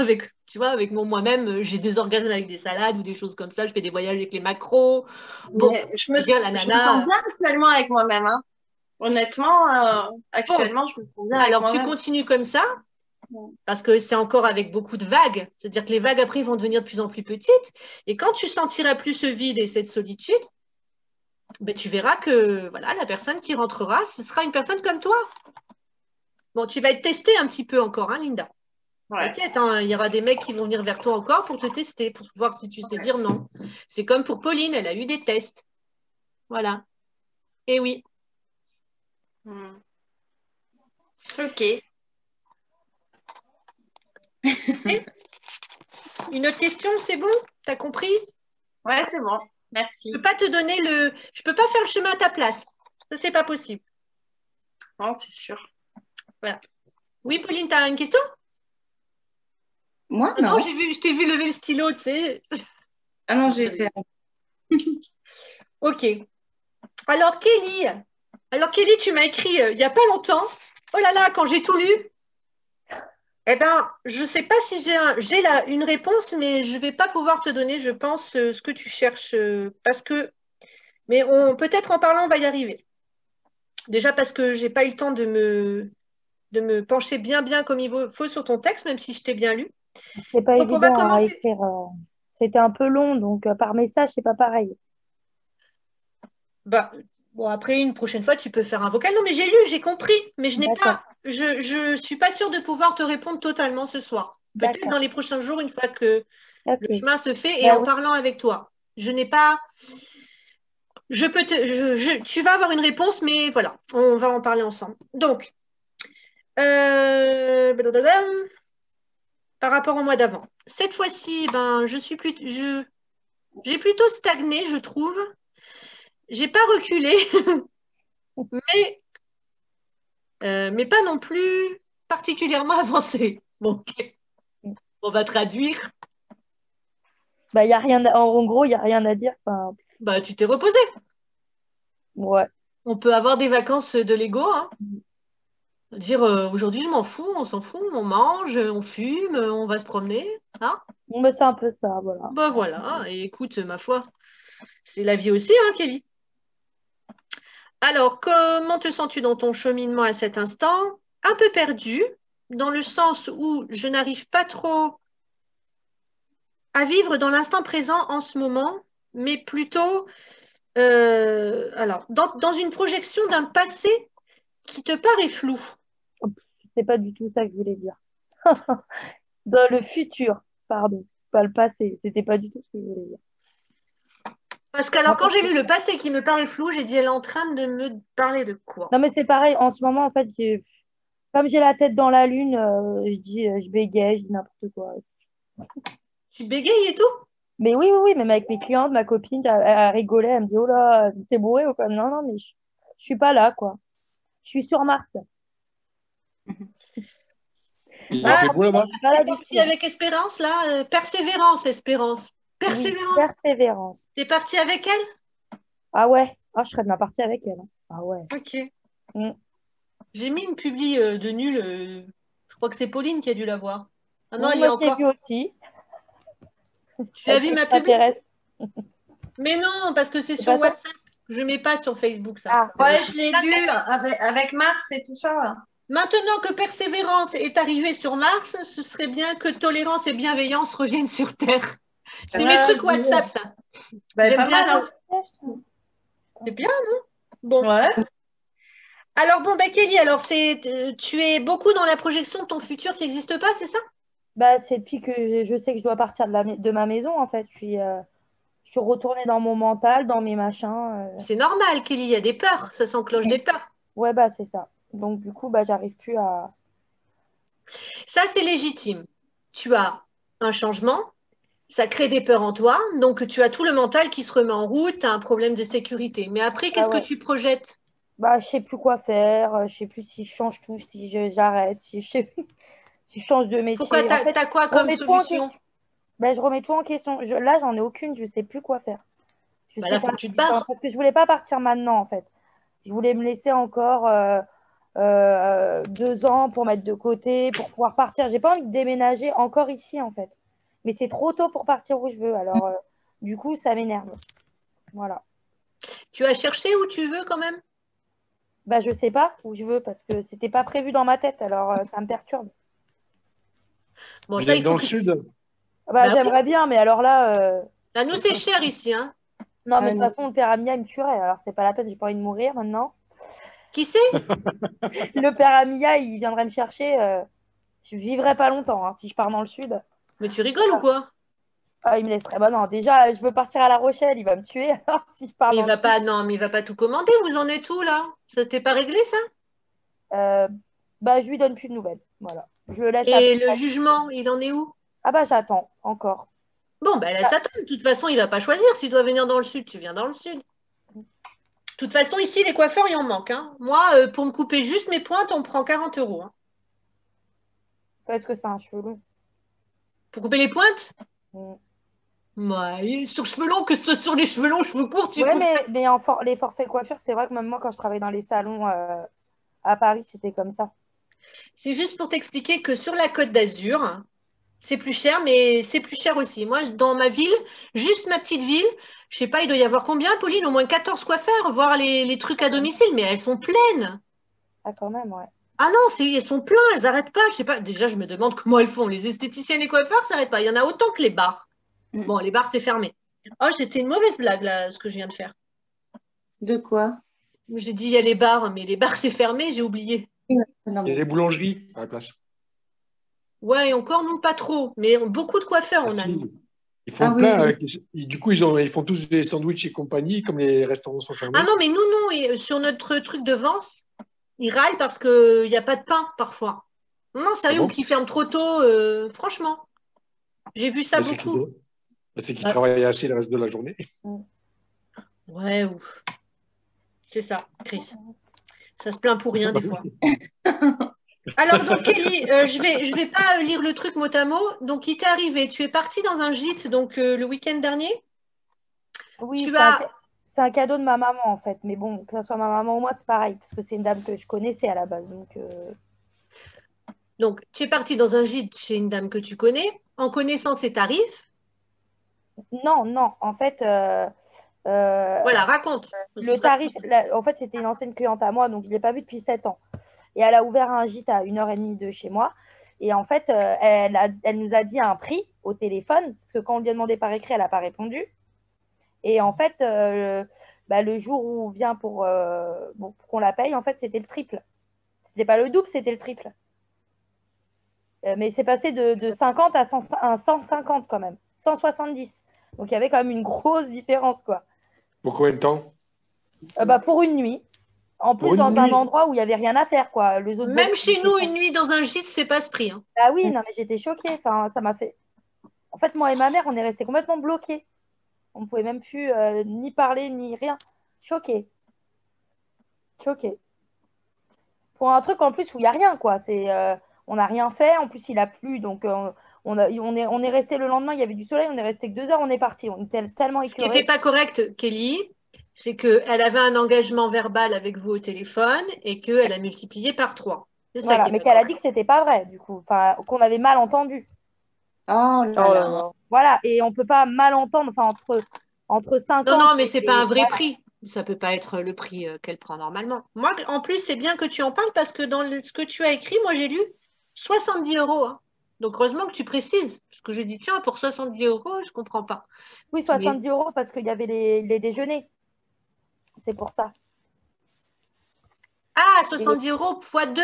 avec mon moi-même, j'ai des orgasmes avec des salades ou des choses comme ça. Je fais des voyages avec les macros. Bon, je me la sens nana. bien actuellement avec moi-même. Hein. Honnêtement, actuellement, je me sens bien avec moi-même. Alors, tu continues comme ça, parce que c'est encore avec beaucoup de vagues. C'est-à-dire que les vagues, après, vont devenir de plus en plus petites. Et quand tu sentiras plus ce vide et cette solitude, ben, tu verras que voilà, la personne qui rentrera, ce sera une personne comme toi. Bon, tu vas être testée un petit peu encore, hein, Linda. T'inquiète, hein, il y aura des mecs qui vont venir vers toi encore pour te tester, pour voir si tu sais dire non. C'est comme pour Pauline, elle a eu des tests. Voilà. Et oui. Ok. Une autre question, c'est bon? T'as compris? Ouais, c'est bon. Merci. Je peux pas te donner je peux pas faire le chemin à ta place. Ça, c'est pas possible. Non, c'est sûr. Voilà. Oui, Pauline, t'as une question? Moi, Ah non, non. je t'ai vu lever le stylo, tu sais. Ah non, j'ai fait. Ok. Alors, Kelly, tu m'as écrit il n'y a pas longtemps. Oh là là, quand j'ai tout lu, eh ben, je ne sais pas si j'ai une réponse, mais je ne vais pas pouvoir te donner, je pense, ce que tu cherches. Mais peut-être en parlant, on va y arriver. Déjà parce que je n'ai pas eu le temps de me pencher bien comme il faut sur ton texte, même si je t'ai bien lu. C'était pas Donc, on va évident à commencer. écrire. C'était un peu long, donc par message, c'est pas pareil. Bah, bon, après, une prochaine fois, tu peux faire un vocal. Non, mais j'ai lu, j'ai compris, mais D'accord. je suis pas sûre de pouvoir te répondre totalement ce soir. Peut-être D'accord. dans les prochains jours, une fois que Ok. le chemin se fait et Bah en oui. parlant avec toi. Je n'ai pas. Tu vas avoir une réponse, mais voilà, on va en parler ensemble. Donc, blablabla, par rapport au mois d'avant. Cette fois-ci, ben, j'ai plutôt stagné, je trouve. J'ai pas reculé, mais pas non plus particulièrement avancé. Bon, ok. On va traduire. Bah, y a rien en gros, il n'y a rien à dire. Enfin, Bah, tu t'es reposé. ouais. On peut avoir des vacances de Lego, hein. Dire aujourd'hui je m'en fous, on s'en fout, on mange, on fume, on va se promener. Hein. Bon, bah, c'est un peu ça, voilà. Bah voilà, et écoute, ma foi, c'est la vie aussi, hein, Kelly. Alors, comment te sens-tu dans ton cheminement à cet instant? Un peu perdu, dans le sens où je n'arrive pas trop à vivre dans l'instant présent en ce moment, mais plutôt alors, dans une projection d'un passé qui te paraît flou. C'est pas du tout ça que je voulais dire. Dans le futur, pardon, pas le passé. C'était pas du tout ce que je voulais dire. Parce que alors, quand j'ai lu le passé qui me paraît flou, j'ai dit, elle est en train de me parler de quoi? Non, mais c'est pareil. En ce moment, en fait, comme j'ai la tête dans la lune, je bégaye, je dis n'importe quoi. Tu bégayes et tout? Mais oui, oui, oui, même avec mes clientes, ma copine, elle rigolait, elle me dit, oh là, t'es bourré ou quoi? Non, non, mais je suis pas là, quoi. Je suis sur Mars. Il Ah, fait beau là-bas? pas T'es l'habitude. partie avec Espérance, là? Persévérance, Espérance. Oui, Persévérance. persévérance. T'es partie avec elle? Ah ouais, ah, je serais de ma partie avec elle. Hein. Ah ouais. Ok. Mm. J'ai mis une publi de nul. Je crois que c'est Pauline qui a dû la voir. Ah non, Oui, elle y est moi, je l'ai encore. vu aussi. Tu l'as Avec vu ma publi? l'extraterrestre. Mais non, parce que c'est C'est sur pas ça? WhatsApp. Je mets pas sur Facebook, ça. Ah, Ouais, je l'ai vu avec Mars et tout ça. Maintenant que Persévérance est arrivée sur Mars, ce serait bien que Tolérance et Bienveillance reviennent sur Terre. C'est mes trucs WhatsApp, ça. Bah, J'aime pas bien mal, ça. hein. C'est bien, non? Bon. Ouais. Alors, bon, bah, Kelly, alors tu es beaucoup dans la projection de ton futur qui n'existe pas, c'est ça? bah, c'est depuis que je sais que je dois partir de ma maison, en fait. Je suis retournée dans mon mental, dans mes machins. C'est normal, Kelly, il y a des peurs, ça s'enclenche des peurs. Ouais, bah, c'est ça. Donc, du coup, bah, j'arrive plus à. Ça, c'est légitime. Tu as un changement, ça crée des peurs en toi, donc tu as tout le mental qui se remet en route, tu as un problème de sécurité. Mais après, Ah qu'est-ce que ouais. tu projettes? Bah, je sais plus quoi faire. Je sais plus si je change tout, si j'arrête, si je sais si je change de Pourquoi métier. tu En fait, as quoi je comme remets tout en solution? question. Bah, je remets tout en question. Là, j'en ai aucune. Je sais plus quoi faire. Je Bah sais là, pas. faut que tu te Enfin, barres. parce que je voulais pas partir maintenant, en fait. Je voulais me laisser encore 2 ans pour mettre de côté, pour pouvoir partir. J'ai pas envie de déménager encore ici, en fait. Mais c'est trop tôt pour partir où je veux. Alors, du coup, ça m'énerve. Voilà. Tu as cherché où tu veux quand même? Bah, je sais pas où je veux parce que c'était pas prévu dans ma tête. Alors, ça me perturbe. Bon, ça, Viens il dans faut le que... sud. Bah, Bah oui. j'aimerais bien, mais alors là, Là, nous, c'est cher ici, hein. non, mais Ah, de toute façon, le père Amia, il me tuerait. Alors, c'est pas la peine, j'ai pas envie de mourir maintenant. Qui c'est? Le père Amia, il viendrait me chercher. Je vivrais pas longtemps hein, si je pars dans le sud. Mais tu rigoles ou quoi? Ah, il me laisserait. Bah non, déjà, je veux partir à La Rochelle, il va me tuer. Alors, si je pars Mais il dans le va sud. pas, non, mais il va pas tout commander. Vous en êtes où là? Ça t'est pas réglé ça? Bah, je lui donne plus de nouvelles. Voilà. Je le laisse Et après. le jugement, il en est où? Ah bah, j'attends encore. Bon, ben laisse attendre. De toute façon, il va pas choisir. S'il doit venir dans le sud, tu viens dans le sud. De toute façon, ici, les coiffeurs, il en manque, hein. Moi, pour me couper juste mes pointes, on me prend 40 euros, hein. Est-ce que c'est un cheveu long? Pour couper les pointes? Mm. Ouais, sur cheveux longs, que ce soit sur les cheveux longs, cheveux courts, tu Ouais, coupes. mais les forfaits coiffure, c'est vrai que même moi, quand je travaillais dans les salons à Paris, c'était comme ça. C'est juste pour t'expliquer que sur la Côte d'Azur, c'est plus cher, mais c'est plus cher aussi. Moi, dans ma ville, juste ma petite ville, je sais pas, il doit y avoir combien, Pauline? Au moins 14 coiffeurs, voir les trucs à domicile, mais elles sont pleines. Ah, quand même, ouais. Ah non, elles sont pleines, elles n'arrêtent pas. Je sais pas, déjà, je me demande comment elles font. Les esthéticiennes et coiffeurs, ça n'arrête pas. Il y en a autant que les bars. Bon, les bars, c'est fermé. Oh, c'était une mauvaise blague, là, ce que je viens de faire. De quoi? J'ai dit, il y a les bars, mais les bars, c'est fermé, j'ai oublié. Non, Il y a mais- des boulangeries à la place. Ouais, et encore, non, pas trop. Mais beaucoup de coiffeurs, on a, Merci. nous. Ils font Ah oui, plein. oui. Du coup, ils font tous des sandwichs et compagnie, comme les restaurants sont Ah fermés. non, mais nous, non. Et sur notre truc de Vence, ils râlent parce qu'il n'y a pas de pain, parfois. Non, Ah sérieux, ou bon? qu'ils ferment trop tôt. Franchement, j'ai vu ça Mais beaucoup. c'est qu'ils Bah, travaillent assez le reste de la journée. ouais, c'est ça, Chris. Ça se plaint pour rien, des fois. Alors, donc, Kelly, je vais pas lire le truc mot à mot. Donc, il t'est arrivé, tu es partie dans un gîte donc, le week-end dernier. Oui, Tu vas, c'est un cadeau de ma maman, en fait. Mais bon, que ce soit ma maman ou moi, c'est pareil, parce que c'est une dame que je connaissais à la base. donc, tu es partie dans un gîte chez une dame que tu connais, en connaissant ses tarifs. Non, non, en fait, Voilà, raconte. Ce le sera tarif, plus- en fait, c'était une ancienne cliente à moi, donc je ne l'ai pas vue depuis 7 ans. Et elle a ouvert un gîte à 1h30 de chez moi. Et en fait, elle nous a dit un prix au téléphone, parce que quand on lui a demandé par écrit, elle n'a pas répondu. Et en fait, bah, le jour où on vient pour qu'on la paye, en fait, c'était le triple. C'était pas le double, c'était le triple. Mais c'est passé de 50 à 150 quand même, 170. Donc il y avait quand même une grosse différence, quoi. Pour combien de temps? Bah, pour une nuit. En Pour plus, une dans un nuit? endroit où il n'y avait rien à faire, quoi. Les autres boîtes. Même chez nous, une nuit dans un gîte, c'est pas ce prix, hein. Ah oui, non, mais j'étais choquée. Enfin, ça m'a fait. En fait, moi et ma mère, on est restés complètement bloqués. On ne pouvait même plus ni parler, ni rien. Choquée. Choquée. Pour un truc en plus où il n'y a rien, quoi. On n'a rien fait. En plus, il a plu. Donc, on est resté le lendemain. Il y avait du soleil. On est resté que 2 heures. On est parti. On était tellement Ce qui n'était écœurés. pas correct, Kelly, c'est qu'elle avait un engagement verbal avec vous au téléphone et qu'elle a multiplié par 3. C'est ça Voilà. qui est Mais pas qu'elle a correct. dit que c'était pas vrai, du coup. Enfin, qu'on avait mal entendu. Oh là là. Voilà. Et on ne peut pas mal entendre. Enfin, entre Non, 50 non, mais c'est pas un vrai voilà. prix. Ça peut pas être le prix qu'elle prend normalement. Moi, en plus, c'est bien que tu en parles parce que dans ce que tu as écrit, moi, j'ai lu 70 euros, hein. Donc, heureusement que tu précises. Parce que je dis, tiens, pour 70 euros, je comprends pas. Oui, Mais 70 euros parce qu'il y avait les déjeuners. C'est pour ça. ah, Et 70 euros fois 2.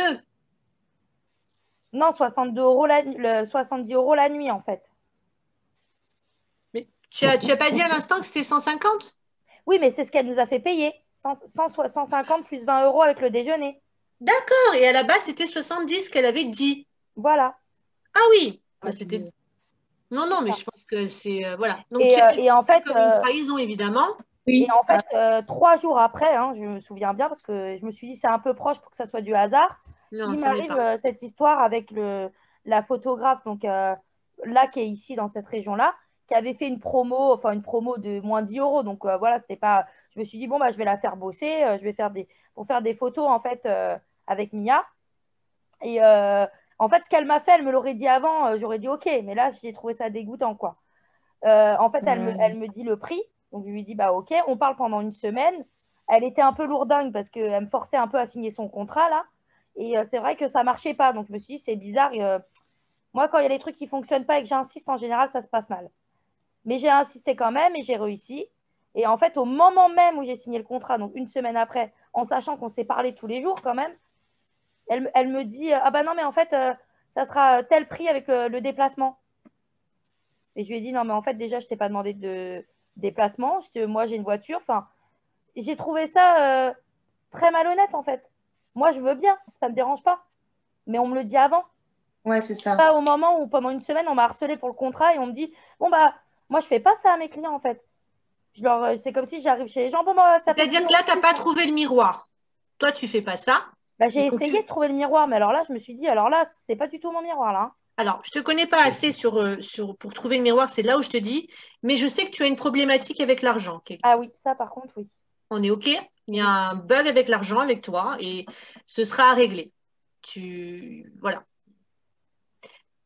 non, 62 euros 70 euros la nuit, en fait. Mais tu as pas dit à l'instant que c'était 150? Oui, mais c'est ce qu'elle nous a fait payer. 150 plus 20 euros avec le déjeuner. D'accord. Et à la base, c'était 70 qu'elle avait dit. Voilà. Ah oui. Bah, c'était. Non, non, mais je pense que c'est. Voilà. Donc, tu as Et en fait, comme une trahison, évidemment. Oui. 3 jours après, hein, je me souviens bien parce que je me suis dit c'est un peu proche pour que ça soit du hasard. Non, Il ça n'est m'arrive pas. cette histoire avec la photographe, donc là qui est ici dans cette région-là, qui avait fait une promo de moins 10 euros. Donc voilà, c'est pas. Je me suis dit bon bah je vais la faire bosser, je vais pour faire des photos en fait avec Mia. Et en fait, ce qu'elle m'a fait, elle me l'aurait dit avant, j'aurais dit ok, mais là j'ai trouvé ça dégoûtant quoi. En fait, elle me dit le prix. Donc, je lui dis, bah, ok, on parle pendant une semaine. Elle était un peu lourdingue parce qu'elle me forçait un peu à signer son contrat, là. Et c'est vrai que ça ne marchait pas. Donc, je me suis dit, c'est bizarre. Moi, quand il y a des trucs qui ne fonctionnent pas et que j'insiste, en général, ça se passe mal. Mais j'ai insisté quand même et j'ai réussi. Et en fait, au moment même où j'ai signé le contrat, donc une semaine après, en sachant qu'on s'est parlé tous les jours quand même, elle me dit, ah bah non, mais en fait, ça sera tel prix avec le déplacement. Et je lui ai dit, non, mais en fait, déjà, je ne t'ai pas demandé de déplacement. Moi, j'ai une voiture. Enfin, j'ai trouvé ça très malhonnête, en fait. moi, je veux bien, ça ne me dérange pas. Mais on me le dit avant. Ouais, c'est ça. Pas au moment où pendant une semaine, on m'a harcelé pour le contrat et on me dit, bon, bah, moi, je fais pas ça à mes clients, en fait. C'est comme si j'arrive chez les gens, bon, bah, ça fait C'est-à-dire 10 que là, euros tu n'as de pas plus. trouvé le miroir. Toi, tu fais pas ça. Bah, j'ai Il faut que essayé de trouver le miroir, mais alors là, je me suis dit, alors là, c'est pas du tout mon miroir, là. Hein. Alors, je ne te connais pas assez pour trouver le miroir, c'est là où je te dis, mais je sais que tu as une problématique avec l'argent, Kelly. Ah oui, ça, par contre, oui. On est OK? Il y a un bug avec l'argent avec toi et ce sera à régler. Voilà.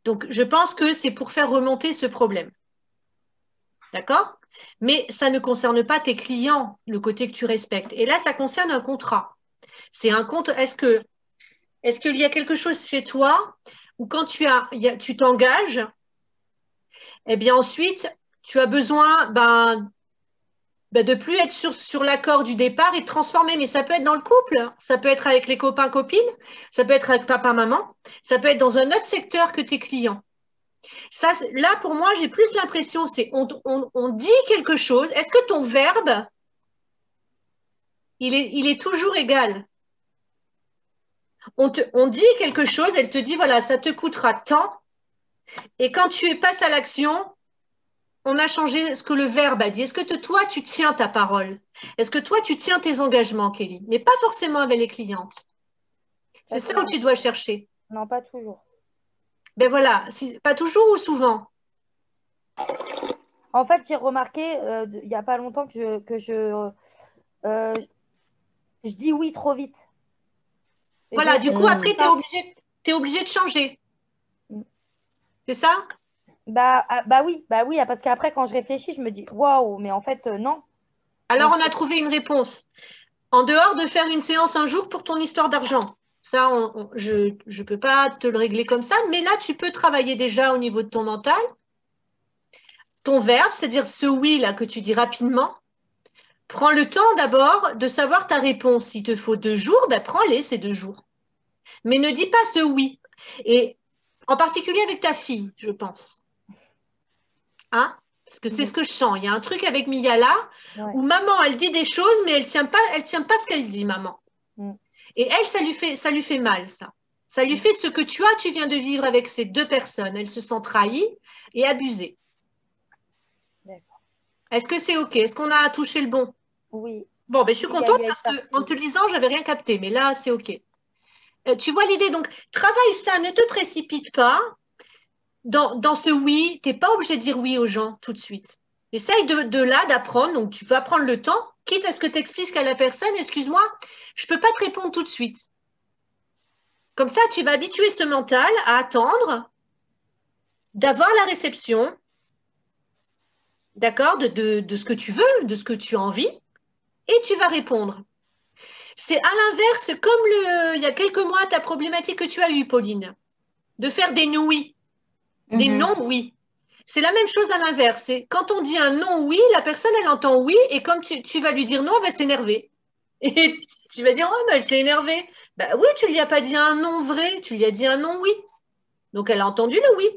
Donc, je pense que c'est pour faire remonter ce problème. D'accord? Mais ça ne concerne pas tes clients, le côté que tu respectes. Et là, ça concerne un contrat. C'est un compte. Est-ce qu'il y a quelque chose chez toi où quand tu t'engages, eh bien ensuite, tu as besoin de plus être sur l'accord du départ et de transformer. Mais ça peut être dans le couple, ça peut être avec les copains, copines, ça peut être avec papa, maman, ça peut être dans un autre secteur que tes clients. Ça, là, pour moi, j'ai plus l'impression, c'est on dit quelque chose. Est-ce que ton verbe, il est toujours égal? On dit quelque chose, elle te dit, voilà, ça te coûtera tant. Et quand tu passes à l'action, on a changé ce que le verbe a dit. Est-ce que toi, tu tiens ta parole? Est-ce que toi, tu tiens tes engagements, Kelly? Mais pas forcément avec les clientes. C'est ça où tu dois chercher. Non, pas toujours. Ben voilà, pas toujours ou souvent? En fait, j'ai remarqué il n'y a pas longtemps que je dis oui trop vite. Voilà, du coup, après, tu es obligé de changer. C'est ça? Bah oui, parce qu'après, quand je réfléchis, je me dis waouh, mais en fait, non. Alors, on a trouvé une réponse. En dehors de faire une séance un jour pour ton histoire d'argent. Ça, je ne peux pas te le régler comme ça, mais là, tu peux travailler déjà au niveau de ton mental. Ton verbe, c'est-à-dire ce oui là que tu dis rapidement, prends le temps d'abord de savoir ta réponse. S'il te faut 2 jours, ben prends-les ces 2 jours. Mais ne dis pas ce oui. Et en particulier avec ta fille, je pense. Hein? Parce que c'est ce que je sens. Il y a un truc avec Miyala où maman, elle dit des choses, mais elle tient pas ce qu'elle dit, maman. Et elle, ça lui fait mal, ça. Ça lui fait ce que tu viens de vivre avec ces 2 personnes. Elle se sent trahie et abusée. Est-ce que c'est OK? Est-ce qu'on a touché le bon? Oui. Bon, ben, je suis contente parce qu'en te lisant, je n'avais rien capté, mais là, c'est OK. Tu vois l'idée, donc travaille ça, ne te précipite pas dans ce oui. Tu n'es pas obligé de dire oui aux gens tout de suite. Essaye de là d'apprendre, donc tu vas prendre le temps, quitte à ce que tu expliques à la personne, excuse-moi, je ne peux pas te répondre tout de suite. Comme ça, tu vas habituer ce mental à attendre, d'avoir la réception, d'accord, de ce que tu veux, de ce que tu as envie, et tu vas répondre. C'est à l'inverse, comme il y a quelques mois, ta problématique que tu as eue, Pauline, de faire des non-oui, des non-oui. C'est la même chose à l'inverse. C'est quand on dit un non-oui, la personne, elle entend oui, et comme tu vas lui dire non, elle va s'énerver. Et tu vas dire, oh, mais elle s'est énervée. Ben oui, tu ne lui as pas dit un non vrai, tu lui as dit un non-oui. Donc, elle a entendu le oui.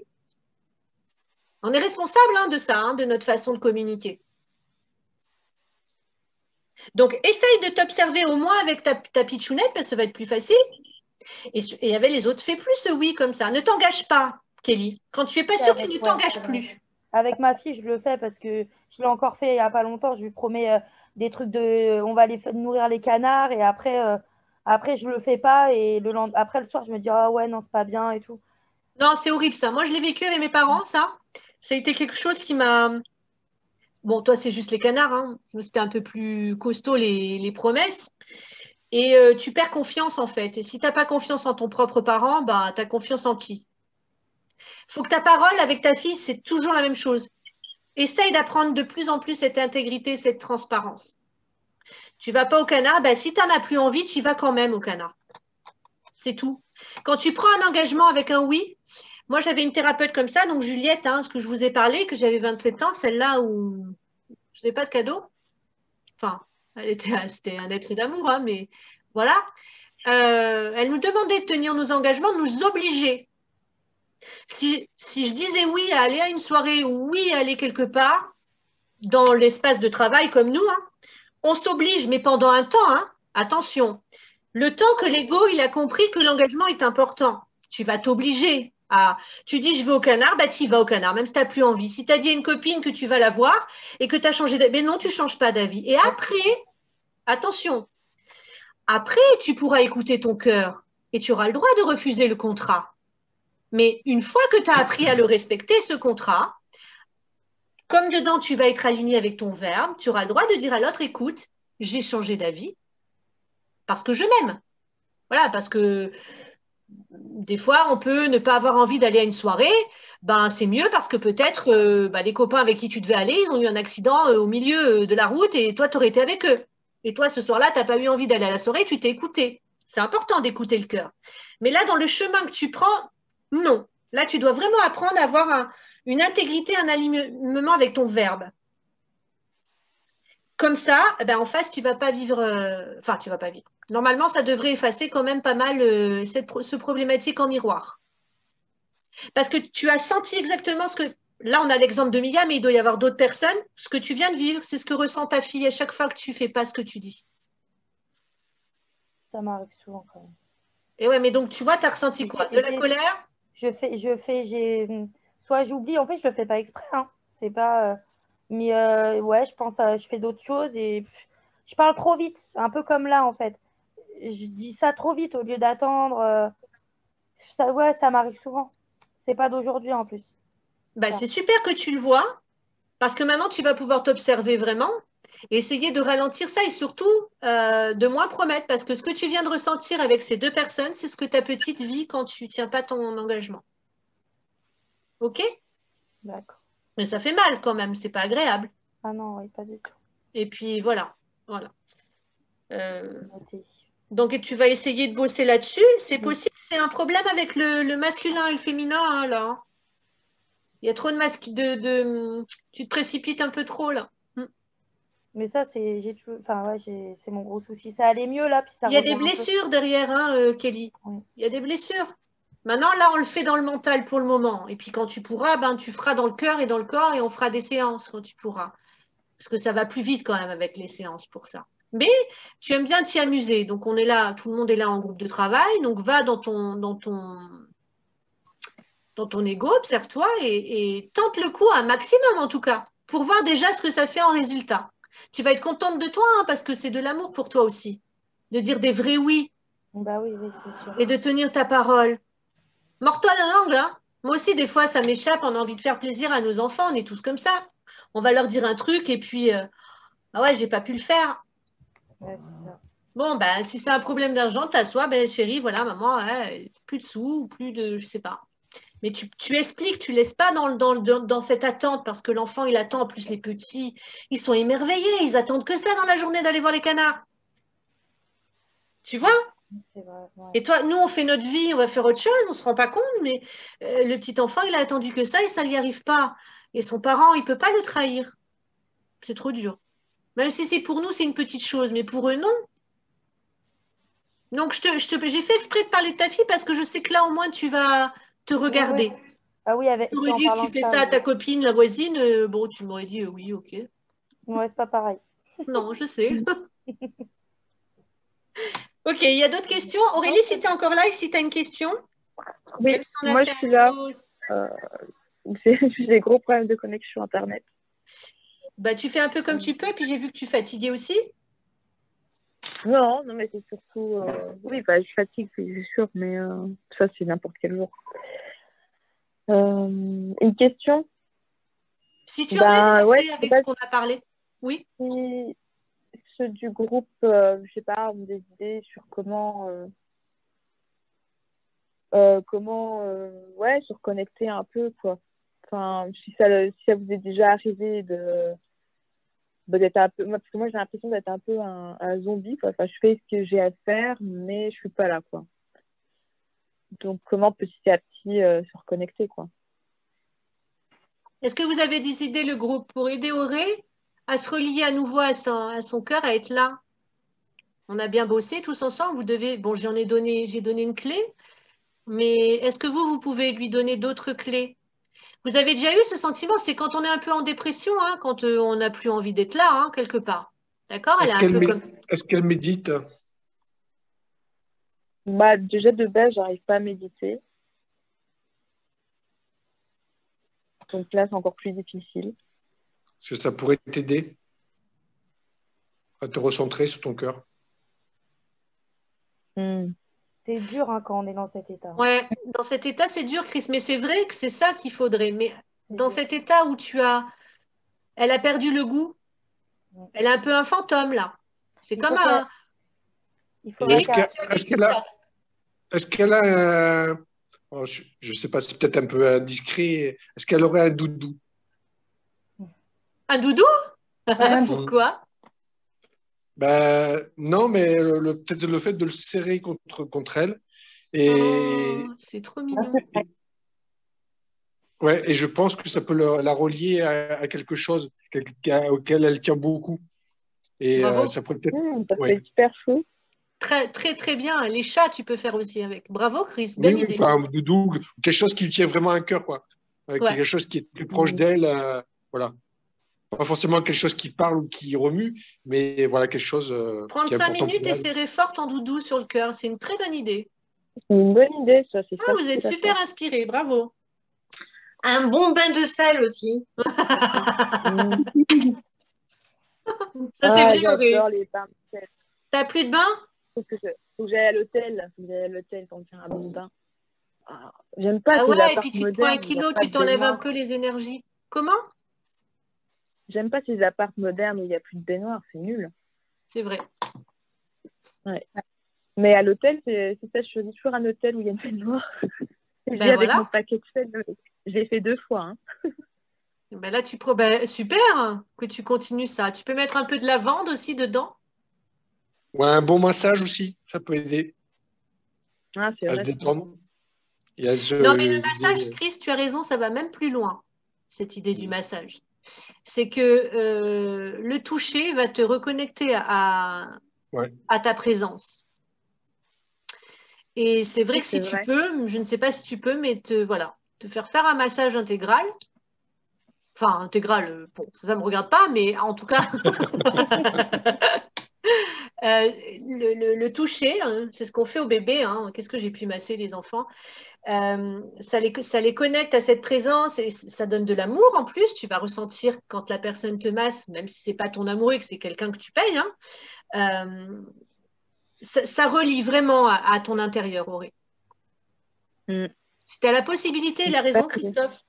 On est responsable de ça, de notre façon de communiquer. Donc, essaye de t'observer au moins avec ta pitchounette, parce que ça va être plus facile. Et avec les autres, fais plus ce oui comme ça. Ne t'engage pas, Kelly. Quand tu n'es pas sûre, tu ne t'engages plus. Avec ma fille, je le fais parce que je l'ai encore fait il n'y a pas longtemps. Je lui promets des trucs on va aller nourrir les canards et après, je ne le fais pas. Et après, le soir, je me dis, ah ouais, non, c'est pas bien et tout. Non, c'est horrible ça. Moi, je l'ai vécu avec mes parents, ça. Ça a été quelque chose qui m'a... Bon, toi, c'est juste les canards. Hein. C'était un peu plus costaud, les promesses. Et tu perds confiance, en fait. Et si tu n'as pas confiance en ton propre parent, bah, tu as confiance en qui? Il faut que ta parole avec ta fille, c'est toujours la même chose. Essaye d'apprendre de plus en plus cette intégrité, cette transparence. Tu ne vas pas au canard, bah, si tu n'en as plus envie, tu y vas quand même au canard. C'est tout. Quand tu prends un engagement avec un oui, moi j'avais une thérapeute comme ça, donc Juliette, ce que je vous ai parlé, que j'avais 27 ans, celle-là où je n'ai pas de cadeau. Enfin, c'était un être d'amour, mais voilà. Elle nous demandait de tenir nos engagements, de nous obliger. Si je disais oui à aller à une soirée ou oui à aller quelque part, dans l'espace de travail comme nous, on s'oblige, mais pendant un temps, attention, Le temps que l'ego, il a compris que l'engagement est important, tu vas t'obliger à… Tu dis, je vais au canard, bah tu y vas au canard, même si tu n'as plus envie. Si tu as dit à une copine que tu vas la voir et que tu as changé d'avis, mais non, tu ne changes pas d'avis. Et après, attention, après, tu pourras écouter ton cœur et tu auras le droit de refuser le contrat. Mais une fois que tu as appris à le respecter, ce contrat, comme dedans, tu vas être aligné avec ton verbe, tu auras le droit de dire à l'autre, écoute, j'ai changé d'avis parce que je m'aime. Voilà, parce que des fois, on peut ne pas avoir envie d'aller à une soirée. Ben, c'est mieux parce que peut-être les copains avec qui tu devais aller, ils ont eu un accident au milieu de la route et toi, tu aurais été avec eux. Et toi, ce soir-là, tu n'as pas eu envie d'aller à la soirée, tu t'es écouté. C'est important d'écouter le cœur. Mais là, dans le chemin que tu prends, non. Là, tu dois vraiment apprendre à avoir une intégrité, un alignement avec ton verbe. Comme ça, en face, tu ne vas pas vivre… Enfin, tu ne vas pas vivre. Normalement, ça devrait effacer quand même pas mal ce problématique en miroir. Parce que tu as senti exactement ce que… Là, on a l'exemple de Mia, mais il doit y avoir d'autres personnes. Ce que tu viens de vivre, c'est ce que ressent ta fille à chaque fois que tu ne fais pas ce que tu dis. Ça m'arrive souvent quand même. Et ouais, mais donc, tu vois, tu as ressenti quoi? De la colère? Soit j'oublie, en fait, je le fais pas exprès, hein. C'est pas… Mais ouais, je fais d'autres choses et je parle trop vite, un peu comme là, en fait. Je dis ça trop vite au lieu d'attendre. Ouais, ça m'arrive souvent. C'est pas d'aujourd'hui en plus. C'est super que tu le vois, parce que maintenant, tu vas pouvoir t'observer vraiment et essayer de ralentir ça et surtout de moins promettre, parce que ce que tu viens de ressentir avec ces deux personnes, c'est ce que ta petite vit quand tu ne tiens pas ton engagement. OK? D'accord. Mais ça fait mal quand même, c'est pas agréable. Ah non, oui, pas du tout. Et puis voilà. Donc tu vas essayer de bosser là-dessus. C'est possible, c'est un problème avec le masculin et le féminin, hein, là. Il y a trop de tu te précipites un peu trop là. Mais ça, c'est mon gros souci. Ça allait mieux là, puis ça Il y a des blessures derrière, hein, Kelly. Oui. Il y a des blessures. Maintenant, là, on le fait dans le mental pour le moment. Et puis quand tu pourras, tu feras dans le cœur et dans le corps et on fera des séances quand tu pourras. Parce que ça va plus vite quand même avec les séances pour ça. Mais tu aimes bien t'y amuser. Donc on est là, tout le monde est là en groupe de travail. Donc va dans ton ego, observe-toi et tente le coup un maximum en tout cas, pour voir déjà ce que ça fait en résultat. Tu vas être contente de toi, hein, parce que c'est de l'amour pour toi aussi. De dire des vrais oui. Bah oui, c'est sûr. Et de tenir ta parole. Mords-toi la langue, hein. Moi aussi, des fois, ça m'échappe. On a envie de faire plaisir à nos enfants. On est tous comme ça. On va leur dire un truc et puis, ah ouais, j'ai pas pu le faire. Ouais, c'est ça. Bon, si c'est un problème d'argent, t'assois, chérie, voilà, maman, plus de sous, plus de, je sais pas. Mais tu expliques, tu laisses pas dans cette attente, parce que l'enfant, il attend, en plus les petits, ils sont émerveillés, ils attendent que ça dans la journée d'aller voir les canards. Tu vois? C'est vrai, ouais. Et toi, nous, on fait notre vie, on va faire autre chose, on se rend pas compte, mais le petit enfant, il a attendu que ça et ça n'y arrive pas. Et son parent, il peut pas le trahir. C'est trop dur. Même si c'est pour nous, c'est une petite chose, mais pour eux, non. Donc, j'ai fait exprès de parler de ta fille parce que je sais que là, au moins, tu vas te regarder. Ouais. Ah oui, Tu m'aurais dit que tu fais ça à ta copine, la voisine, bon, tu m'aurais dit oui, ok. Ouais, c'est pas pareil. Non, je sais. Ok, il y a d'autres questions? Aurélie, si tu es encore là et si tu as une question? Oui, moi je suis là. J'ai des gros problèmes de connexion Internet. Tu fais un peu comme tu peux, puis j'ai vu que tu fatiguais aussi. Non, mais c'est surtout… oui, je fatigue, c'est sûr, mais ça, c'est n'importe quel jour. Une question? Si tu aurais avec ce qu'on a parlé. Oui. Si ceux du groupe, je sais pas, ont des idées sur comment se reconnecter un peu, quoi. Enfin, si ça vous est déjà arrivé d'être un peu… Parce que moi, j'ai l'impression d'être un peu un zombie, quoi. Enfin, je fais ce que j'ai à faire, mais je suis pas là, quoi. Donc, comment petit à petit se reconnecter, quoi. Est-ce que vous avez des idées, le groupe, pour aider Auré à se relier à nouveau à son cœur, à être là? On a bien bossé tous ensemble. Vous devez… Bon, j'ai donné une clé, mais est-ce que vous pouvez lui donner d'autres clés? Vous avez déjà eu ce sentiment, c'est quand on est un peu en dépression, hein, quand on n'a plus envie d'être là, hein, quelque part. D'accord? Est-ce qu'elle médite? Bah, déjà, de base, j'arrive pas à méditer. Donc là, c'est encore plus difficile. Parce que ça pourrait t'aider à te recentrer sur ton cœur. Hmm. C'est dur hein, quand on est dans cet état. Ouais, dans cet état, c'est dur, Chris, mais c'est vrai que c'est ça qu'il faudrait. Mais C'est dans dur. cet état où elle a perdu le goût, Ouais. elle est un peu un fantôme, là. C'est Il comme faut qu'elle- un... il Et faudrait est-ce qu'elle- qu'elle a oh, je sais pas, c'est peut-être un peu indiscret. Est-ce qu'elle aurait un doudou? Un doudou? un Pourquoi? Ben, non, mais peut-être le fait de le serrer contre elle. Oh, Et, c'est trop Ah, mignon. c'est vrai. ouais, et je pense que ça peut la relier à quelque chose auquel elle tient beaucoup. Et Bravo. ça pourrait peut-être. Ça Ouais. serait super chou. Très, très, très bien. Les chats, tu peux faire aussi avec. Bravo, Chris. Oui, Belle oui, idée. enfin, un doudou, quelque chose qui lui tient vraiment à cœur, quoi. Ouais. Quelque chose qui est plus proche d'elle. Voilà. Pas forcément quelque chose qui parle ou qui remue, mais voilà, quelque chose Prendre qui est 5 important minutes pour et elle. serrer fort en doudou sur le cœur. C'est une très bonne idée. C'est une bonne idée, ça. C'est Ah, vous êtes facile à super faire. inspiré. Bravo. Un bon bain de sel aussi. Hmm. Ça, c'est Ah, vrai, Auré. j'adore les bains de sel. T'as plus de bain? Faut que j'aille à l'hôtel. Faut que j'aille à l'hôtel pour me faire un bon bain. Ah, j'aime pas Ah ces ouais, et apparts puis tu te prends un modernes où il n'y a kilo, pas tu de t'enlèves un baignoire. peu les énergies. Comment? J'aime pas ces apparts modernes où il n'y a plus de baignoire. C'est nul. C'est vrai. Ouais. Mais à l'hôtel, c'est ça. Je choisis toujours un hôtel où il y a une baignoire. Et j'y Ben vais avec mon voilà. paquet de sel. Je l'ai fait 2 fois. Hein. Ben là, ben, super que tu continues ça. Tu peux mettre un peu de lavande aussi dedans. Ouais, un bon massage aussi, ça peut aider Ah, c'est à se vrai. détendre et à se Non, mais le massage, vider. Chris, tu as raison, ça va même plus loin, cette idée du Mm. massage. C'est que le toucher va te reconnecter Ouais. à ta présence. Et c'est vrai Oui, que si c'est tu vrai. peux, je ne sais pas si tu peux, mais voilà, te faire un massage intégral. Enfin, intégral, bon, ça ne me regarde pas, mais en tout cas, le toucher, hein, c'est ce qu'on fait au bébé. Hein. Qu'est-ce que j'ai pu masser les enfants? Ça les connecte à cette présence et ça donne de l'amour en plus. Tu vas ressentir quand la personne te masse, même si c'est pas ton amoureux et que c'est quelqu'un que tu payes, hein, ça relie vraiment à ton intérieur, Auré. Mm. Si tu as la possibilité, il a raison, Christophe.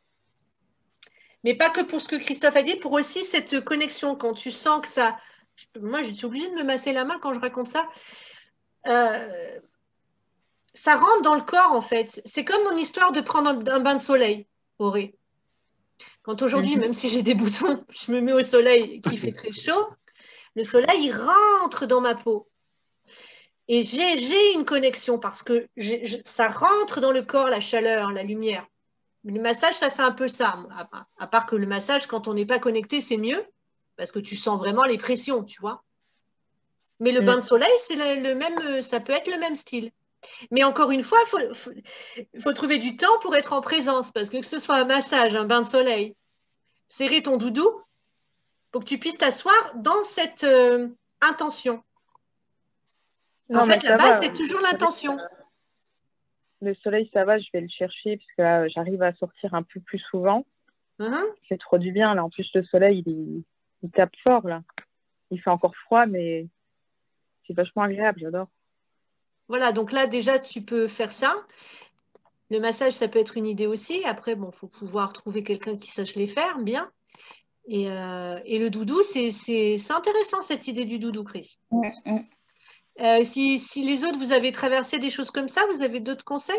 Mais pas que pour ce que Christophe a dit, pour aussi cette connexion, quand tu sens que ça... Moi, je suis obligée de me masser la main quand je raconte ça. Ça rentre dans le corps, en fait. C'est comme mon histoire de prendre un bain de soleil, Auré. Quand aujourd'hui, même si j'ai des boutons, je me mets au soleil qui fait très chaud, le soleil, il rentre dans ma peau. Et j'ai une connexion parce que ça rentre dans le corps, la chaleur, la lumière. Le massage, ça fait un peu ça. À part que le massage, quand on n'est pas connecté, c'est mieux parce que tu sens vraiment les pressions, tu vois. Mais le bain de soleil, c'est le même, ça peut être le même style. Mais encore une fois, il faut trouver du temps pour être en présence parce que ce soit un massage, un bain de soleil, serrer ton doudou pour que tu puisses t'asseoir dans cette intention. Non, En fait, mais la ça base, va. c'est toujours l'intention. Le soleil, ça va, je vais le chercher parce que là, j'arrive à sortir un peu plus souvent. C'est trop du bien. Là, en plus, le soleil, il tape fort. Là. Il fait encore froid, mais c'est vachement agréable. J'adore. Voilà, donc là, déjà, tu peux faire ça. Le massage, ça peut être une idée aussi. Après, bon, il faut pouvoir trouver quelqu'un qui sache les faire bien. Et le doudou, c'est intéressant, cette idée du doudou, Chris. Si les autres, vous avez traversé des choses comme ça, vous avez d'autres conseils?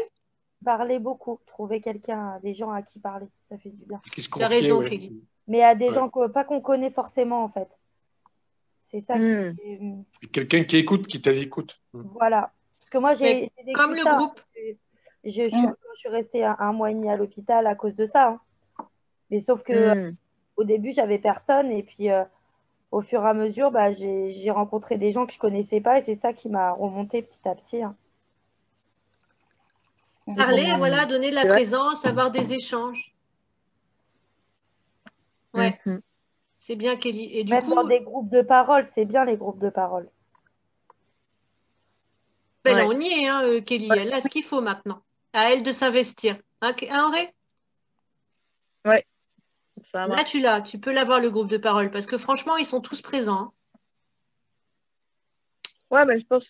Parler beaucoup, trouver quelqu'un, des gens à qui parler, ça fait du bien. Tu as raison, ouais. Kelly. Mais à des gens pas qu'on connaît forcément, en fait. C'est ça Quelqu'un qui écoute, qui t'écoute. Voilà. Parce que moi, j'ai vécu comme le ça. groupe. Je suis restée un mois et demi à l'hôpital à cause de ça. Hein. Mais sauf que au début, j'avais personne. Et puis, au fur et à mesure, j'ai rencontré des gens que je ne connaissais pas. Et c'est ça qui m'a remonté petit à petit. Hein. Parler, voilà, donner de la présence, avoir des échanges. Ouais, c'est bien, Kelly. Et du Même coup, dans des groupes de parole, c'est bien les groupes de parole. Ben là, Ouais. on y est, hein, Kelly. Elle a ce qu'il faut maintenant. À elle de s'investir. Hein, Auré? Ouais, ça Là, marche. tu peux l'avoir, le groupe de parole, parce que franchement, ils sont tous présents. Hein. Ouais, mais je pense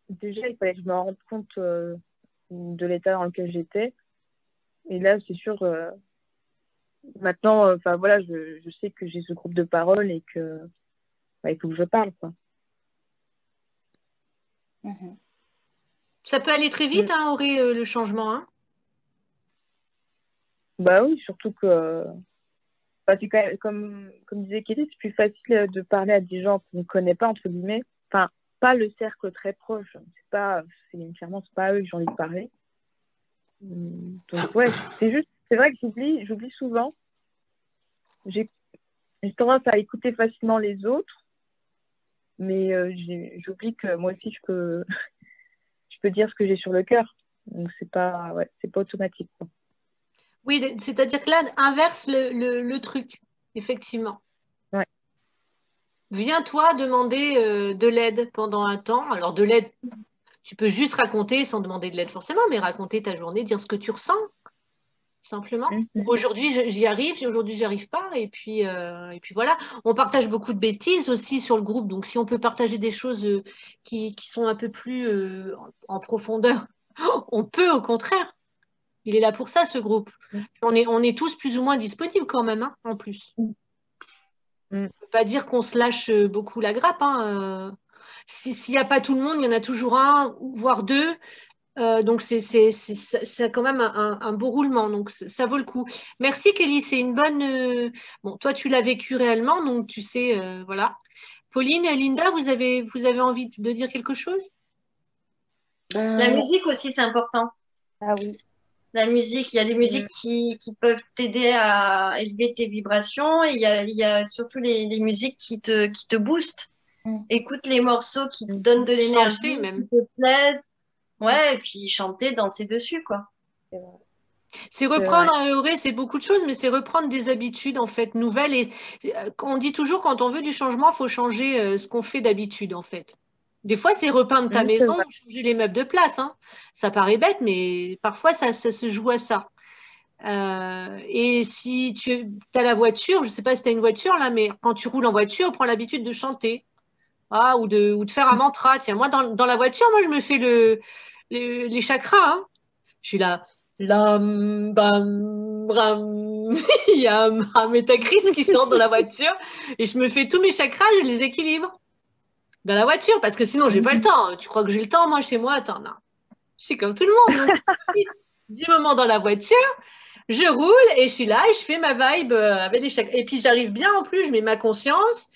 déjà, il fallait que je me rende compte de l'état dans lequel j'étais. Et là, c'est sûr, maintenant, enfin voilà, je sais que j'ai ce groupe de parole et que il faut que je parle, quoi. Mhm. Ça peut aller très vite, hein, Auré, le changement. Hein. Bah oui, surtout que enfin, c'est quand même, comme disait Kelly, c'est plus facile de parler à des gens qu'on ne connaît pas, entre guillemets. Enfin, pas le cercle très proche. Clairement, c'est pas à eux que j'ai envie de parler. Donc ouais, c'est vrai que j'oublie souvent. J'ai tendance à écouter facilement les autres, mais j'oublie que moi aussi je peux dire ce que j'ai sur le cœur. Donc c'est pas automatique, quoi. Oui, c'est-à-dire que là, inverse le truc, effectivement. Ouais. Viens, toi, demander de l'aide pendant un temps. Alors, de l'aide, tu peux juste raconter sans demander de l'aide forcément, mais raconter ta journée, dire ce que tu ressens, simplement. Aujourd'hui, j'y arrive, aujourd'hui, j'y arrive pas. Et puis voilà. On partage beaucoup de bêtises aussi sur le groupe. Donc, si on peut partager des choses qui sont un peu plus en profondeur, on peut au contraire. Il est là pour ça, ce groupe. On est tous plus ou moins disponibles quand même, hein, en plus. On ne peut pas dire qu'on se lâche beaucoup la grappe. Hein. S'il n'y a pas tout le monde, il y en a toujours un, voire deux. Donc, c'est quand même un beau roulement. Donc, ça vaut le coup. Merci, Kelly. C'est une bonne... Bon, toi, tu l'as vécu réellement, donc tu sais, voilà. Pauline, Linda, vous avez envie de dire quelque chose? La musique aussi, c'est important. Ah oui. La musique, il y a des musiques qui peuvent t'aider à élever tes vibrations et il y a surtout les musiques qui te boostent. Écoute les morceaux qui te donnent de l'énergie, qui te plaisent. Ouais, et puis chanter, danser dessus, quoi. C'est reprendre, Auré, c'est beaucoup de choses, mais c'est reprendre des habitudes en fait nouvelles. Et on dit toujours quand on veut du changement, il faut changer ce qu'on fait d'habitude en fait. Des fois, c'est repeindre ta maison, changer les meubles de place. Hein. Ça paraît bête, mais parfois ça se joue à ça. Et si tu as la voiture, je ne sais pas si tu as une voiture là, mais quand tu roules en voiture, prends l'habitude de chanter ou de faire un mantra. Tiens, moi dans la voiture, moi je me fais les chakras. Hein. Je suis là. Lam, bam, ram, yam, ram, et t'as Chris qui sort dans la voiture et je me fais tous mes chakras, je les équilibre dans la voiture parce que sinon j'ai pas le temps. Tu crois que j'ai le temps moi chez moi? Attends, non. Je suis comme tout le monde. Donc, 10 moments dans la voiture, je roule et je suis là et je fais ma vibe avec les chakras. Et puis j'arrive bien en plus, je mets ma conscience,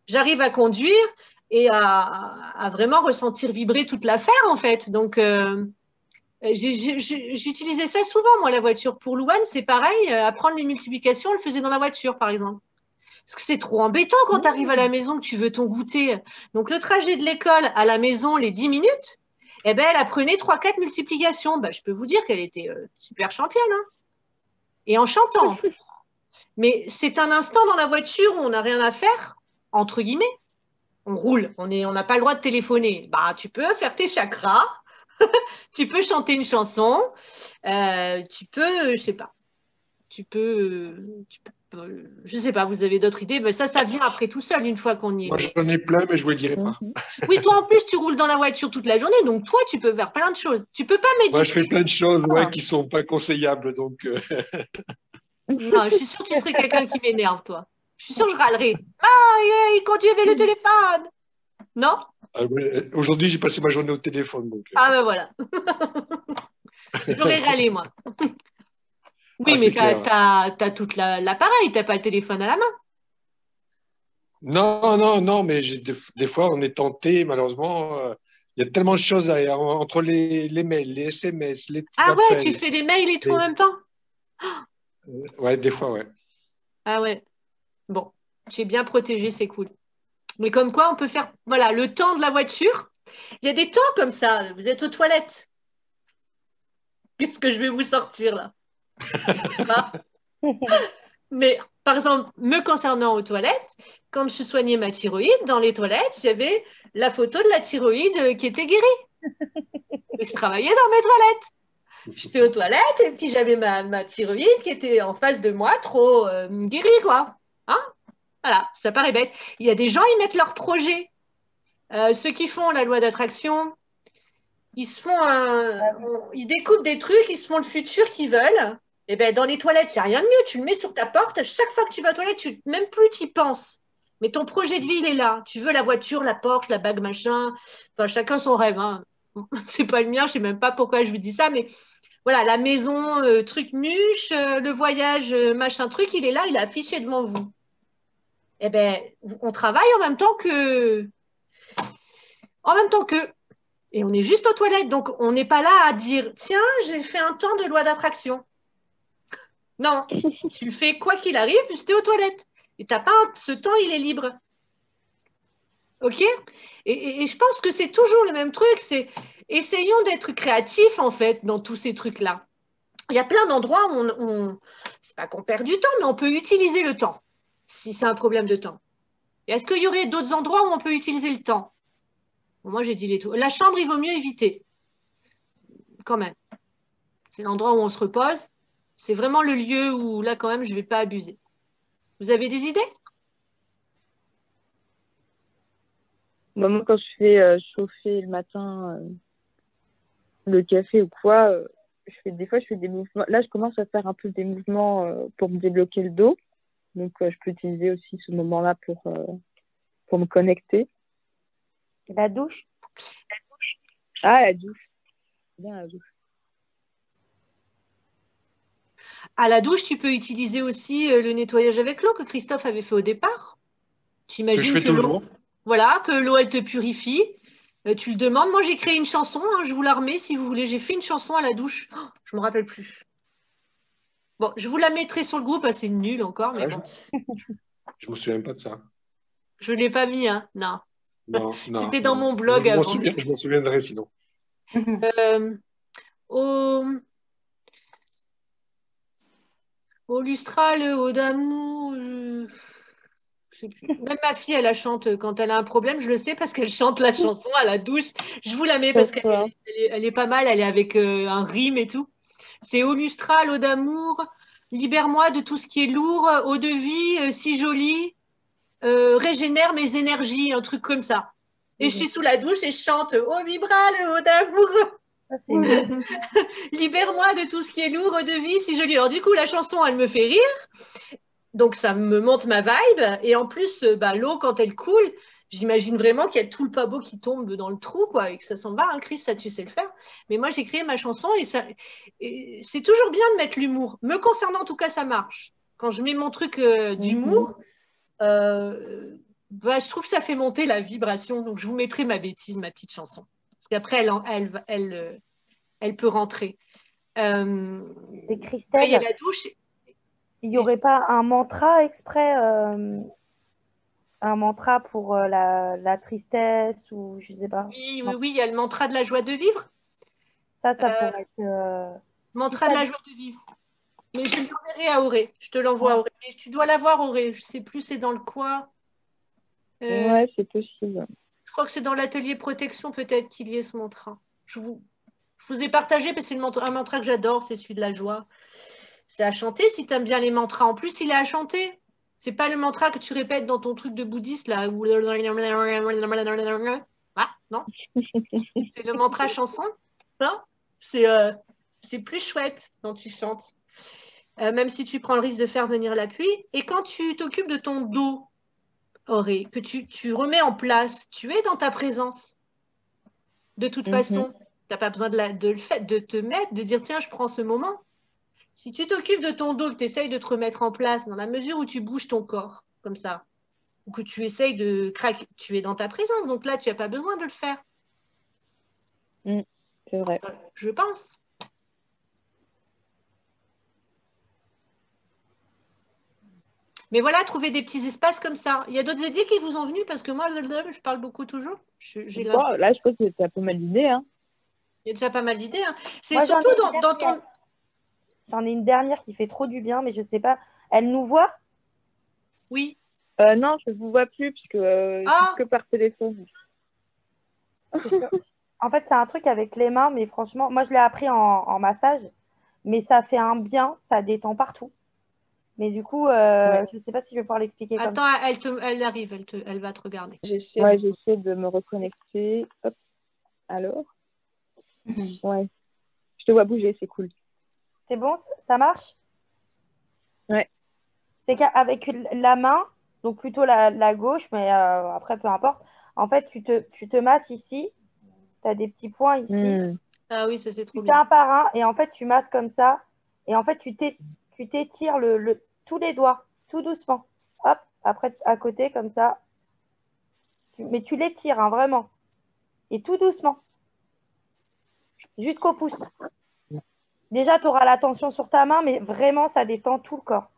j'arrive à conduire et à vraiment ressentir vibrer toute l'affaire en fait. Donc j'utilisais ça souvent, moi, la voiture. Pour Louane, c'est pareil. Apprendre les multiplications, on le faisait dans la voiture, par exemple. Parce que c'est trop embêtant quand tu arrives à la maison, que tu veux ton goûter. Donc, le trajet de l'école à la maison, les 10 minutes, eh ben, elle apprenait 3-4 multiplications. Ben, je peux vous dire qu'elle était super championne. Hein. Et en chantant, en plus. Mais c'est un instant dans la voiture où on n'a rien à faire, entre guillemets. On roule, on n'a pas le droit de téléphoner. Bah, tu peux faire tes chakras. Tu peux chanter une chanson, tu peux, je sais pas, je sais pas, vous avez d'autres idées, mais ça vient après tout seul une fois qu'on y est. Moi, j'en ai plein, mais je ne vous le dirai pas. Oui, toi en plus, tu roules dans la voiture toute la journée, donc toi, tu peux faire plein de choses. Tu peux pas méditer. Moi, je fais plein de choses qui ne sont pas conseillables. Donc, Non, je suis sûre que tu serais quelqu'un qui m'énerve, toi. Je suis sûre que je râlerais. Ah, il conduit avec le téléphone. Non? Aujourd'hui, j'ai passé ma journée au téléphone. Donc, ben voilà. J'aurais râlé, moi. Oui, mais tu as tout l'appareil, tu n'as pas le téléphone à la main. Non, mais des fois, on est tenté, malheureusement. Il y a tellement de choses entre les mails, les SMS, les appels. Ah ouais, tu fais des mails et tout en même temps? Ouais, des fois, ouais. Ah ouais. Bon, j'ai bien protégé, c'est cool. Mais comme quoi, on peut faire, voilà, le temps de la voiture. Il y a des temps comme ça. Vous êtes aux toilettes. Qu'est-ce que je vais vous sortir là? Mais par exemple, me concernant aux toilettes, quand je soignais ma thyroïde, dans les toilettes, j'avais la photo de la thyroïde qui était guérie. Et je travaillais dans mes toilettes. J'étais aux toilettes et puis j'avais ma thyroïde qui était en face de moi, trop guérie, quoi. Hein, voilà, ça paraît bête. Il y a des gens, ils mettent leur projet. Ceux qui font la loi d'attraction, ils découpent des trucs, ils se font le futur qu'ils veulent. Et ben dans les toilettes, il n'y a rien de mieux. Tu le mets sur ta porte. Chaque fois que tu vas aux toilettes, même plus tu y penses. Mais ton projet de vie, il est là. Tu veux la voiture, la Porsche, la bague, machin. Enfin, chacun son rêve. Hein. C'est pas le mien. Je sais même pas pourquoi je vous dis ça. Mais voilà, la maison, truc muche, le voyage, machin truc, il est là. Il est affiché devant vous. Eh ben, on travaille en même temps que. Et on est juste aux toilettes. Donc, on n'est pas là à dire, tiens, j'ai fait un temps de loi d'attraction. Non, tu le fais quoi qu'il arrive, tu es aux toilettes. Et t'as pas ce temps, il est libre. OK? Et je pense que c'est toujours le même truc. C'est essayons d'être créatifs, en fait, dans tous ces trucs-là. Il y a plein d'endroits où c'est pas qu'on perd du temps, mais on peut utiliser le temps, si c'est un problème de temps. Et est-ce qu'il y aurait d'autres endroits où on peut utiliser le temps? Moi, j'ai dit les tout. La chambre, il vaut mieux éviter. Quand même. C'est l'endroit où on se repose. C'est vraiment le lieu où, là, quand même, je ne vais pas abuser. Vous avez des idées? Moi, quand je fais chauffer le matin le café ou quoi, des fois, je fais des mouvements. Là, je commence à faire un peu des mouvements pour me débloquer le dos. Donc, je peux utiliser aussi ce moment-là pour me connecter. La douche? Ah, la douche. Bien la douche. À la douche, tu peux utiliser aussi le nettoyage avec l'eau que Christophe avait fait au départ. Tu imagines Que je fais toujours. Voilà, que l'eau, elle te purifie. Tu le demandes. Moi, j'ai créé une chanson. Hein, je vous la remets si vous voulez. J'ai fait une chanson à la douche. Oh, je ne me rappelle plus. Bon, je vous la mettrai sur le groupe. C'est nul encore, mais bon. Je ne me souviens pas de ça. Je ne l'ai pas mis, hein. Non. Non. C'était dans mon blog avant. Je m'en souviendrai sinon. Au lustral, au d'amour, je sais plus. Même ma fille, elle la chante quand elle a un problème, je le sais parce qu'elle chante la chanson à la douche. Je vous la mets parce qu'elle est pas mal, elle est avec un rime et tout. C'est au lustral, au d'amour, libère-moi de tout ce qui est lourd, eau de vie, si jolie, régénère mes énergies, un truc comme ça. Et je suis sous la douche et je chante au vibral, au d'amour. Libère-moi de tout ce qui est lourd de vie, si jolie. Alors du coup, la chanson, elle me fait rire. Donc ça me monte ma vibe. Et en plus, l'eau, quand elle coule, j'imagine vraiment qu'il y a tout le pas beau qui tombe dans le trou, quoi, et que ça s'en va. Hein, Chris, ça tu sais le faire. Mais moi, j'ai créé ma chanson et c'est toujours bien de mettre l'humour. Me concernant, en tout cas, ça marche. Quand je mets mon truc d'humour, je trouve que ça fait monter la vibration. Donc je vous mettrai ma bêtise, ma petite chanson. Parce qu'après, elle peut rentrer. Et Christelle, il y a la douche. Il n'y aurait pas un mantra exprès, un mantra pour la tristesse ou je ne sais pas. Oui, il y a le mantra de la joie de vivre. Ça pourrait être… mantra de la joie de vivre. Mais je l'enverrai à Auré. Je te l'envoie à Auré. Mais tu dois l'avoir, Auré. Je ne sais plus, c'est dans le quoi. Ouais, c'est possible. Je crois que c'est dans l'atelier protection peut-être qu'il y ait ce mantra. Je vous ai partagé, parce que c'est un mantra que j'adore, c'est celui de la joie. C'est à chanter si tu aimes bien les mantras. En plus, il est à chanter. C'est pas le mantra que tu répètes dans ton truc de bouddhiste là. Ah, non. C'est le mantra chanson. Non, c'est plus chouette quand tu chantes. Même si tu prends le risque de faire venir la pluie. Et quand tu t'occupes de ton dos, Auré, que tu remets en place, tu es dans ta présence. De toute façon, tu n'as pas besoin de te mettre, de dire tiens, je prends ce moment. Si tu t'occupes de ton dos, que tu essayes de te remettre en place dans la mesure où tu bouges ton corps, comme ça, ou que tu essayes de craquer, tu es dans ta présence. Donc là, tu n'as pas besoin de le faire. C'est vrai. Je pense. Mais voilà, trouver des petits espaces comme ça. Il y a d'autres idées qui vous ont venu parce que moi, je parle beaucoup toujours. Là, je pense que tu as pas mal d'idées. Hein. Il y a déjà pas mal d'idées. Hein. C'est moi, surtout dans ton… J'en ai une dernière qui fait trop du bien, mais je ne sais pas. Elle nous voit? Oui. Non, je ne vous vois plus puisque je Ah, suis que par téléphone. En fait, c'est un truc avec les mains, mais franchement, moi, je l'ai appris en massage, mais ça fait un bien, ça détend partout. Mais du coup, Ouais. je ne sais pas si je vais pouvoir l'expliquer comme attends, ça. elle arrive, elle va te regarder. J'essaie. Ouais, j'essaie de me reconnecter. Hop. Alors? Ouais. Je te vois bouger, c'est cool. C'est bon, ça marche? Ouais. C'est qu'avec la main, donc plutôt la gauche, mais après, peu importe, en fait, tu te masses ici, tu as des petits points ici, Hmm. Ah oui, ça c'est trop tu fais bien. un par un, et en fait, tu masses comme ça, et en fait, tu t'étires tous les doigts, tout doucement. Hop, après, à côté, comme ça. Mais tu l'étires, hein, vraiment. Et tout doucement, jusqu'au pouce. Déjà, tu auras la tension sur ta main, mais vraiment, ça détend tout le corps.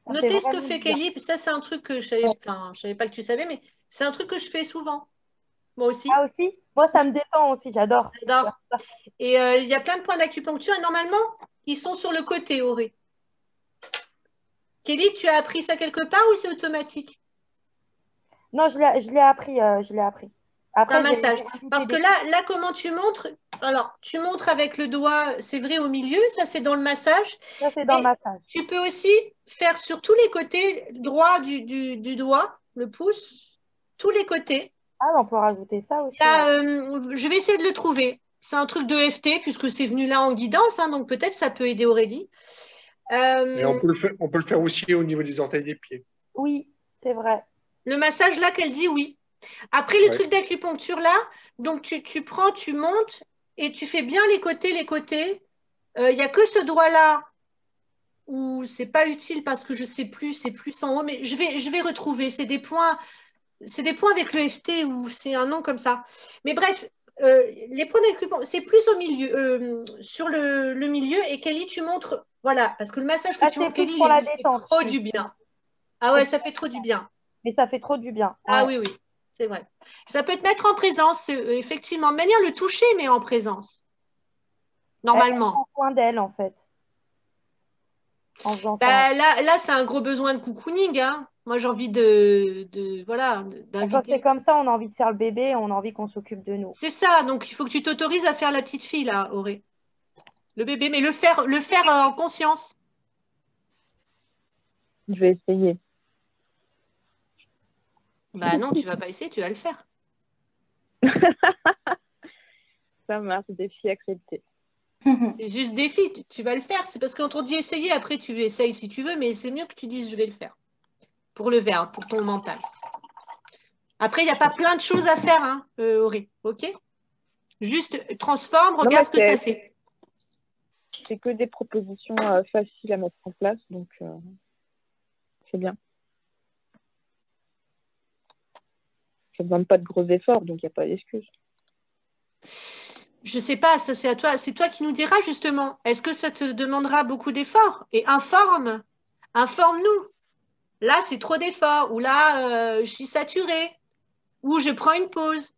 Ça fait Notez ce que vraiment fait du bien. Kelly. Ça, c'est un truc que je savais pas que tu savais, mais c'est un truc que je fais souvent. Moi aussi. Ah aussi? Moi, ça me détend aussi, j'adore. J'adore. Et il y a plein de points d'acupuncture et normalement, ils sont sur le côté, Auré. Kelly, tu as appris ça quelque part ou c'est automatique? Non, je l'ai appris, je l'ai appris. Un Après, massage. j'ai rajouté Parce que des... là, comment tu montres? Alors, tu montres avec le doigt, c'est vrai, au milieu, ça c'est dans le massage. Ça, c'est dans le Mais massage. tu peux aussi faire sur tous les côtés droit du doigt, le pouce, tous les côtés. Ah, on peut rajouter ça aussi. Là, Ouais. je vais essayer de le trouver. C'est un truc de FT puisque c'est venu là en guidance, hein, donc peut-être ça peut aider Aurélie. Et on peut le faire aussi au niveau des orteils des pieds. Oui, c'est vrai. Le massage là qu'elle dit, oui. Après, le Ouais. truc d'acupuncture là, donc tu prends, tu montes et tu fais bien les côtés, les côtés. Il n'y a que ce doigt-là où c'est pas utile parce que je sais plus, c'est plus en haut, mais je vais retrouver. C'est des points avec le FT ou c'est un nom comme ça. Mais bref, les points d'acupuncture, c'est plus au milieu, sur le milieu. Et Kelly, tu montres, voilà, parce que le massage que Là, tu c'est montres, plus Kelly, pour il la lui fait détente. trop du bien. Ah ouais, ça fait trop du bien. Mais ça fait trop du bien. Ah Ouais. oui, oui, c'est vrai. Ça peut te mettre en présence, effectivement. De manière le toucher, mais en présence, Elle normalement. prend soin d'elle, en fait, en faisant ça. Bah, là c'est un gros besoin de cocooning, hein. Moi, j'ai envie voilà, Quand c'est d'inviter. comme ça, on a envie de faire le bébé, on a envie qu'on s'occupe de nous. C'est ça, donc il faut que tu t'autorises à faire la petite fille, là, Auré. Le bébé, mais le faire en conscience. Je vais essayer. Bah non, tu vas pas essayer, tu vas le faire. Ça marche, défi accepté. C'est juste défi, tu vas le faire. C'est parce que quand on dit essayer, après tu essayes si tu veux, mais c'est mieux que tu dises je vais le faire. Pour le verbe, pour ton mental. Après, il n'y a pas plein de choses à faire, hein, Auré, ok? Juste transforme, Non, regarde mais ce que ça fait. c'est que des propositions faciles à mettre en place, donc c'est bien. Ça ne demande pas de gros efforts, donc il n'y a pas d'excuse. Je sais pas, ça c'est à toi. C'est toi qui nous diras justement. Est-ce que ça te demandera beaucoup d'efforts? Et informe-nous. Là, c'est trop d'efforts. Ou là, je suis saturée. Ou je prends une pause.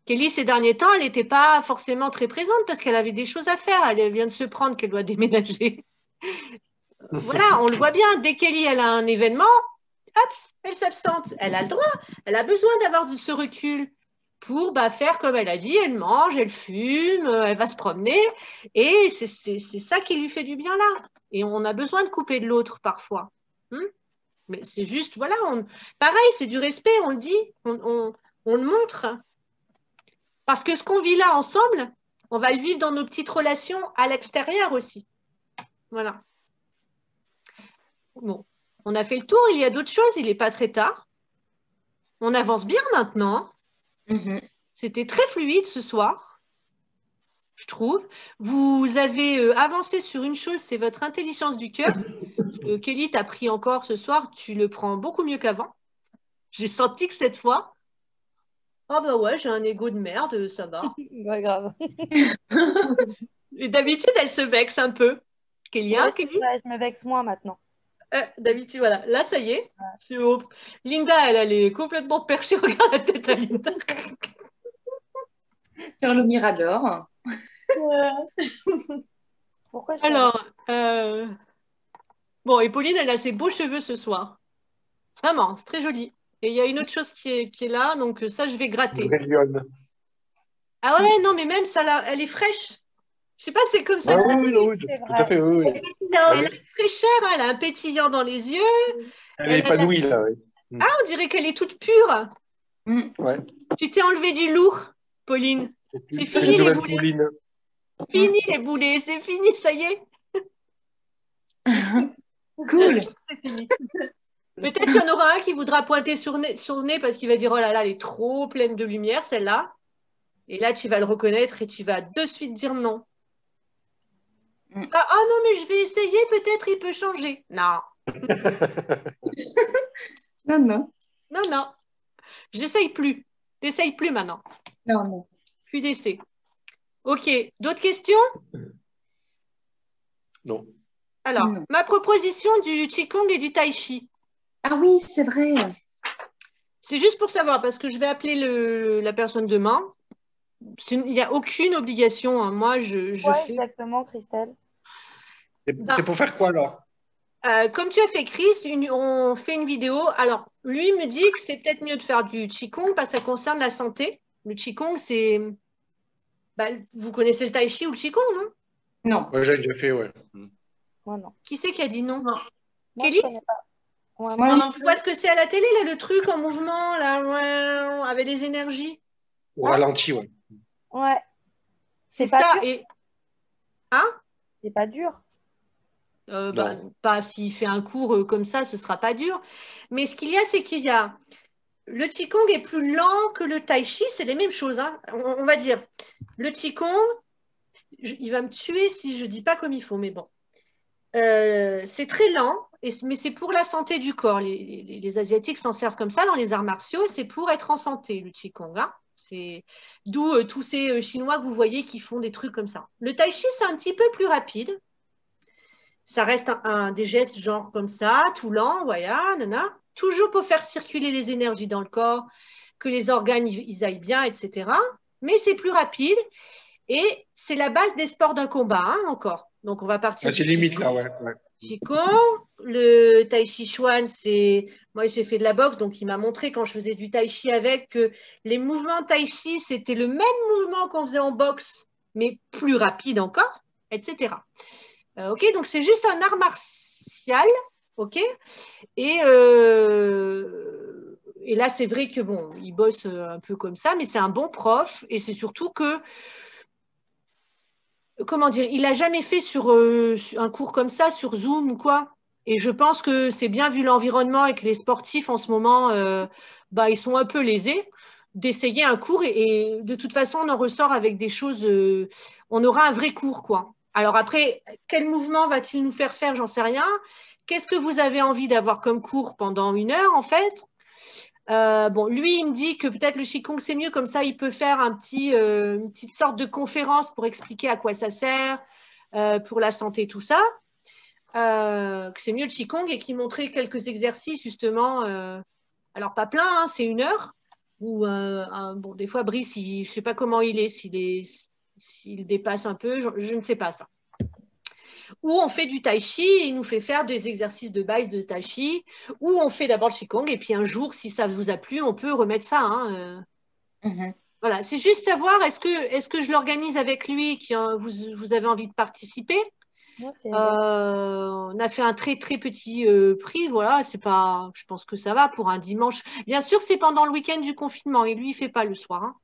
Kelly, ces derniers temps, elle n'était pas forcément très présente parce qu'elle avait des choses à faire. Elle vient de se prendre qu'elle doit déménager. Voilà, on le voit bien. Dès Kelly, elle a un événement, hop, elle s'absente. Elle a le droit. Elle a besoin d'avoir ce recul pour faire comme elle a dit. Elle mange, elle fume, elle va se promener. Et c'est ça qui lui fait du bien là. Et on a besoin de couper de l'autre parfois. Mais c'est juste, voilà, pareil, c'est du respect, on le dit, on le montre. Parce que ce qu'on vit là ensemble, on va le vivre dans nos petites relations à l'extérieur aussi. Voilà. Bon, on a fait le tour, il y a d'autres choses, il n'est pas très tard. On avance bien maintenant. C'était très fluide ce soir, je trouve. Vous avez avancé sur une chose, c'est votre intelligence du cœur. Kelly, t'as pris encore ce soir, tu le prends beaucoup mieux qu'avant. J'ai senti que cette fois, ah bah ouais, j'ai un ego de merde, ça va. Pas grave. Et d'habitude, elle se vexe un peu. Kelly, hein, Kelly? Je me vexe moins maintenant. D'habitude, voilà. Là, ça y est. Linda, elle est complètement perchée. Regarde la tête à Linda. Sur le mirador. Pourquoi je Alors, bon, et Pauline, elle a ses beaux cheveux ce soir. Vraiment, c'est très joli. Et il y a une autre chose qui est là, donc ça, je vais gratter. Une vraie lionne. Ah ouais, non, mais même ça, là, elle est fraîche. Je sais pas, c'est comme ça. Ah oui, oui, oui, C'est tout à vrai. fait, oui, oui. Elle a une fraîcheur, hein, elle a un pétillant dans les yeux. Elle est épanouie, là, oui. Ah, on dirait qu'elle est toute pure. Ouais. Tu t'es enlevé du lourd, Pauline. C'est C'est fini une les nouvelle boulets. Pauline. Fini les boulets, c'est fini, ça y est. Cool. C'est fini. Peut-être qu'il y en aura un qui voudra pointer sur le nez parce qu'il va dire, oh là là, elle est trop pleine de lumière, celle-là. Et là, tu vas le reconnaître et tu vas de suite dire non. Ah non, mais je vais essayer, peut-être il peut changer. Non, Non, non. non, non. J'essaye plus. T'essayes plus maintenant. Non, non. Plus d'essai. Ok, d'autres questions? Non. Alors, Non. ma proposition du Qigong et du Tai Chi. Ah oui, c'est vrai. C'est juste pour savoir, parce que je vais appeler la personne demain. Il n'y a aucune obligation, hein. Moi, je Ouais, fais. exactement, Christelle. C'est pour faire quoi, alors? Comme tu as fait, Chris, on fait une vidéo. Alors, lui me dit que c'est peut-être mieux de faire du Qigong parce que ça concerne la santé. Le Qigong, c'est. Bah, vous connaissez le Tai Chi ou le Qigong, non? Non. Ouais, j'ai déjà fait, ouais. Moi, non. Qui c'est qui a dit non? Non. Moi, Kelly? je connais pas. Ouais, Moi, Non, non. non Tu plus. vois ce que c'est à la télé, là, le truc en mouvement, là, avec les énergies? Au ralenti, ouais. ouais. C'est C'est pas ça. dur. Et. Hein? C'est pas dur. Bah, Non. pas s'il fait un cours comme ça, ce sera pas dur. Mais ce qu'il y a, c'est qu'il y a. Le Qigong est plus lent que le Tai Chi, c'est les mêmes choses, hein. On va dire. Le Qigong, il va me tuer si je dis pas comme il faut, mais bon. C'est très lent, mais c'est pour la santé du corps. Les Asiatiques s'en servent comme ça dans les arts martiaux, c'est pour être en santé, le Qigong, hein. C'est d'où tous ces Chinois que vous voyez qui font des trucs comme ça. Le Tai Chi, c'est un petit peu plus rapide. Ça reste des gestes genre comme ça, tout lent, voilà, nana. Toujours pour faire circuler les énergies dans le corps, que les organes ils aillent bien, etc. Mais c'est plus rapide et c'est la base des sports d'un combat, hein, encore. Donc on va partir. Ah, c'est limite, là, ouais. Qigong, le Tai Chi Chuan, c'est. Moi j'ai fait de la boxe, donc il m'a montré quand je faisais du Tai Chi avec que les mouvements Tai Chi, c'était le même mouvement qu'on faisait en boxe, mais plus rapide encore, etc. Ok, donc c'est juste un art martial, ok. Et là, c'est vrai que bon, il bosse un peu comme ça, mais c'est un bon prof. Et c'est surtout que, comment dire, il n'a jamais fait sur un cours comme ça, sur Zoom ou quoi. Et je pense que c'est bien vu l'environnement et que les sportifs en ce moment, ils sont un peu lésés d'essayer un cours. Et de toute façon, on en ressort avec des choses. On aura un vrai cours, quoi. Alors après, quel mouvement va-t-il nous faire faire? J'en sais rien. Qu'est-ce que vous avez envie d'avoir comme cours pendant 1 heure, en fait? Bon, lui, il me dit que peut-être le Qigong, c'est mieux. Comme ça, il peut faire une petite sorte de conférence pour expliquer à quoi ça sert, pour la santé, tout ça. Que c'est mieux le Qigong et qu'il montrait quelques exercices, justement. Alors, pas plein, hein, c'est 1 heure. Ou, bon, des fois, Brice, je ne sais pas comment il est, s'il dépasse un peu, je ne sais pas ça. Ou on fait du tai chi et il nous fait faire des exercices de base de tai chi, ou on fait d'abord le qigong et puis un jour, si ça vous a plu, on peut remettre ça, hein. Voilà, c'est juste savoir, est-ce que je l'organise avec lui, vous avez envie de participer? Moi, c'est On a fait un très très petit prix, voilà, c'est pas, je pense que ça va pour un dimanche. Bien sûr, c'est pendant le week-end du confinement et lui, il fait pas le soir,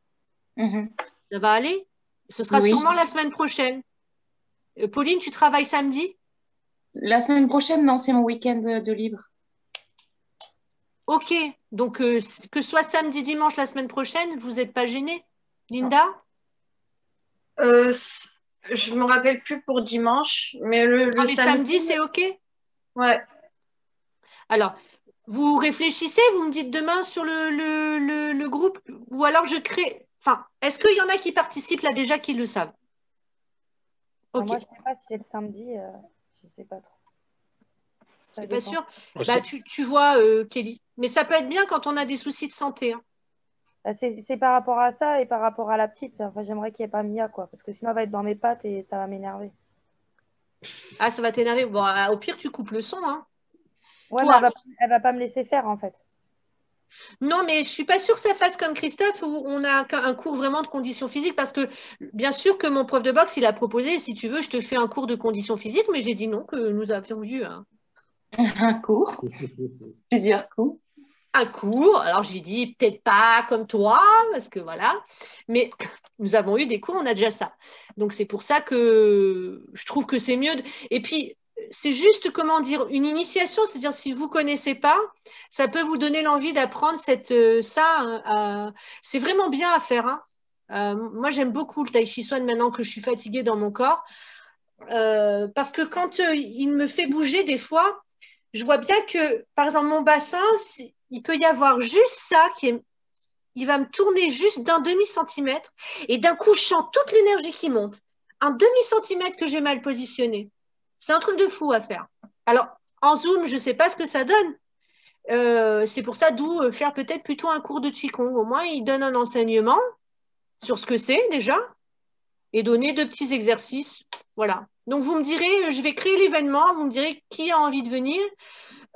hein. Ça va aller? Ce sera Oui. sûrement la semaine prochaine. Pauline, tu travailles samedi? La semaine prochaine, non, c'est mon week-end de libre. Ok, donc que ce soit samedi, dimanche la semaine prochaine, vous n'êtes pas gênée, Linda? Je me rappelle plus pour dimanche, mais le Non, mais samedi, samedi, c'est ok? ouais. Alors, vous réfléchissez, vous me dites demain sur le groupe, ou alors je crée. Enfin, est-ce qu'il y en a qui participent là déjà qui le savent? Ok, Moi, je sais pas si c'est le samedi. Je sais pas trop. Ça c'est pas dépend. sûr. Ouais, Bah, tu vois, Kelly. Mais ça peut être bien quand on a des soucis de santé, hein. Bah, c'est par rapport à ça et par rapport à la petite. Enfin, j'aimerais qu'il n'y ait pas Mia, quoi. Parce que sinon, elle va être dans mes pattes et ça va m'énerver. Ah, ça va t'énerver. Bon, au pire, tu coupes le son, hein. Ouais, Toi, mais elle va pas me laisser faire, en fait. non, mais je suis pas sûre que ça fasse comme Christophe où on a un cours vraiment de conditions physiques parce que bien sûr que mon prof de boxe, il a proposé, si tu veux, je te fais un cours de conditions physiques, mais j'ai dit non, que nous avions eu Un cours, plusieurs cours. un cours. Alors j'ai dit peut-être pas comme toi, parce que voilà, mais nous avons eu des cours, on a déjà ça. Donc c'est pour ça que je trouve que c'est mieux. Et puis c'est juste, comment dire, une initiation, c'est-à-dire si vous connaissez pas, ça peut vous donner l'envie d'apprendre ça. C'est vraiment bien à faire, hein. Moi j'aime beaucoup le tai chi chuan maintenant que je suis fatiguée dans mon corps, parce que quand il me fait bouger des fois, je vois bien que, par exemple, mon bassin, il peut y avoir juste ça il va me tourner juste d'un demi-centimètre et d'un coup, je sens toute l'énergie qui monte. Un demi-centimètre que j'ai mal positionné. C'est un truc de fou à faire. Alors, en Zoom, je ne sais pas ce que ça donne. C'est pour ça d'où faire peut-être plutôt un cours de Qigong. Au moins, il donne un enseignement sur ce que c'est déjà et donner de petits exercices. Voilà. Donc, vous me direz, je vais créer l'événement, vous me direz qui a envie de venir.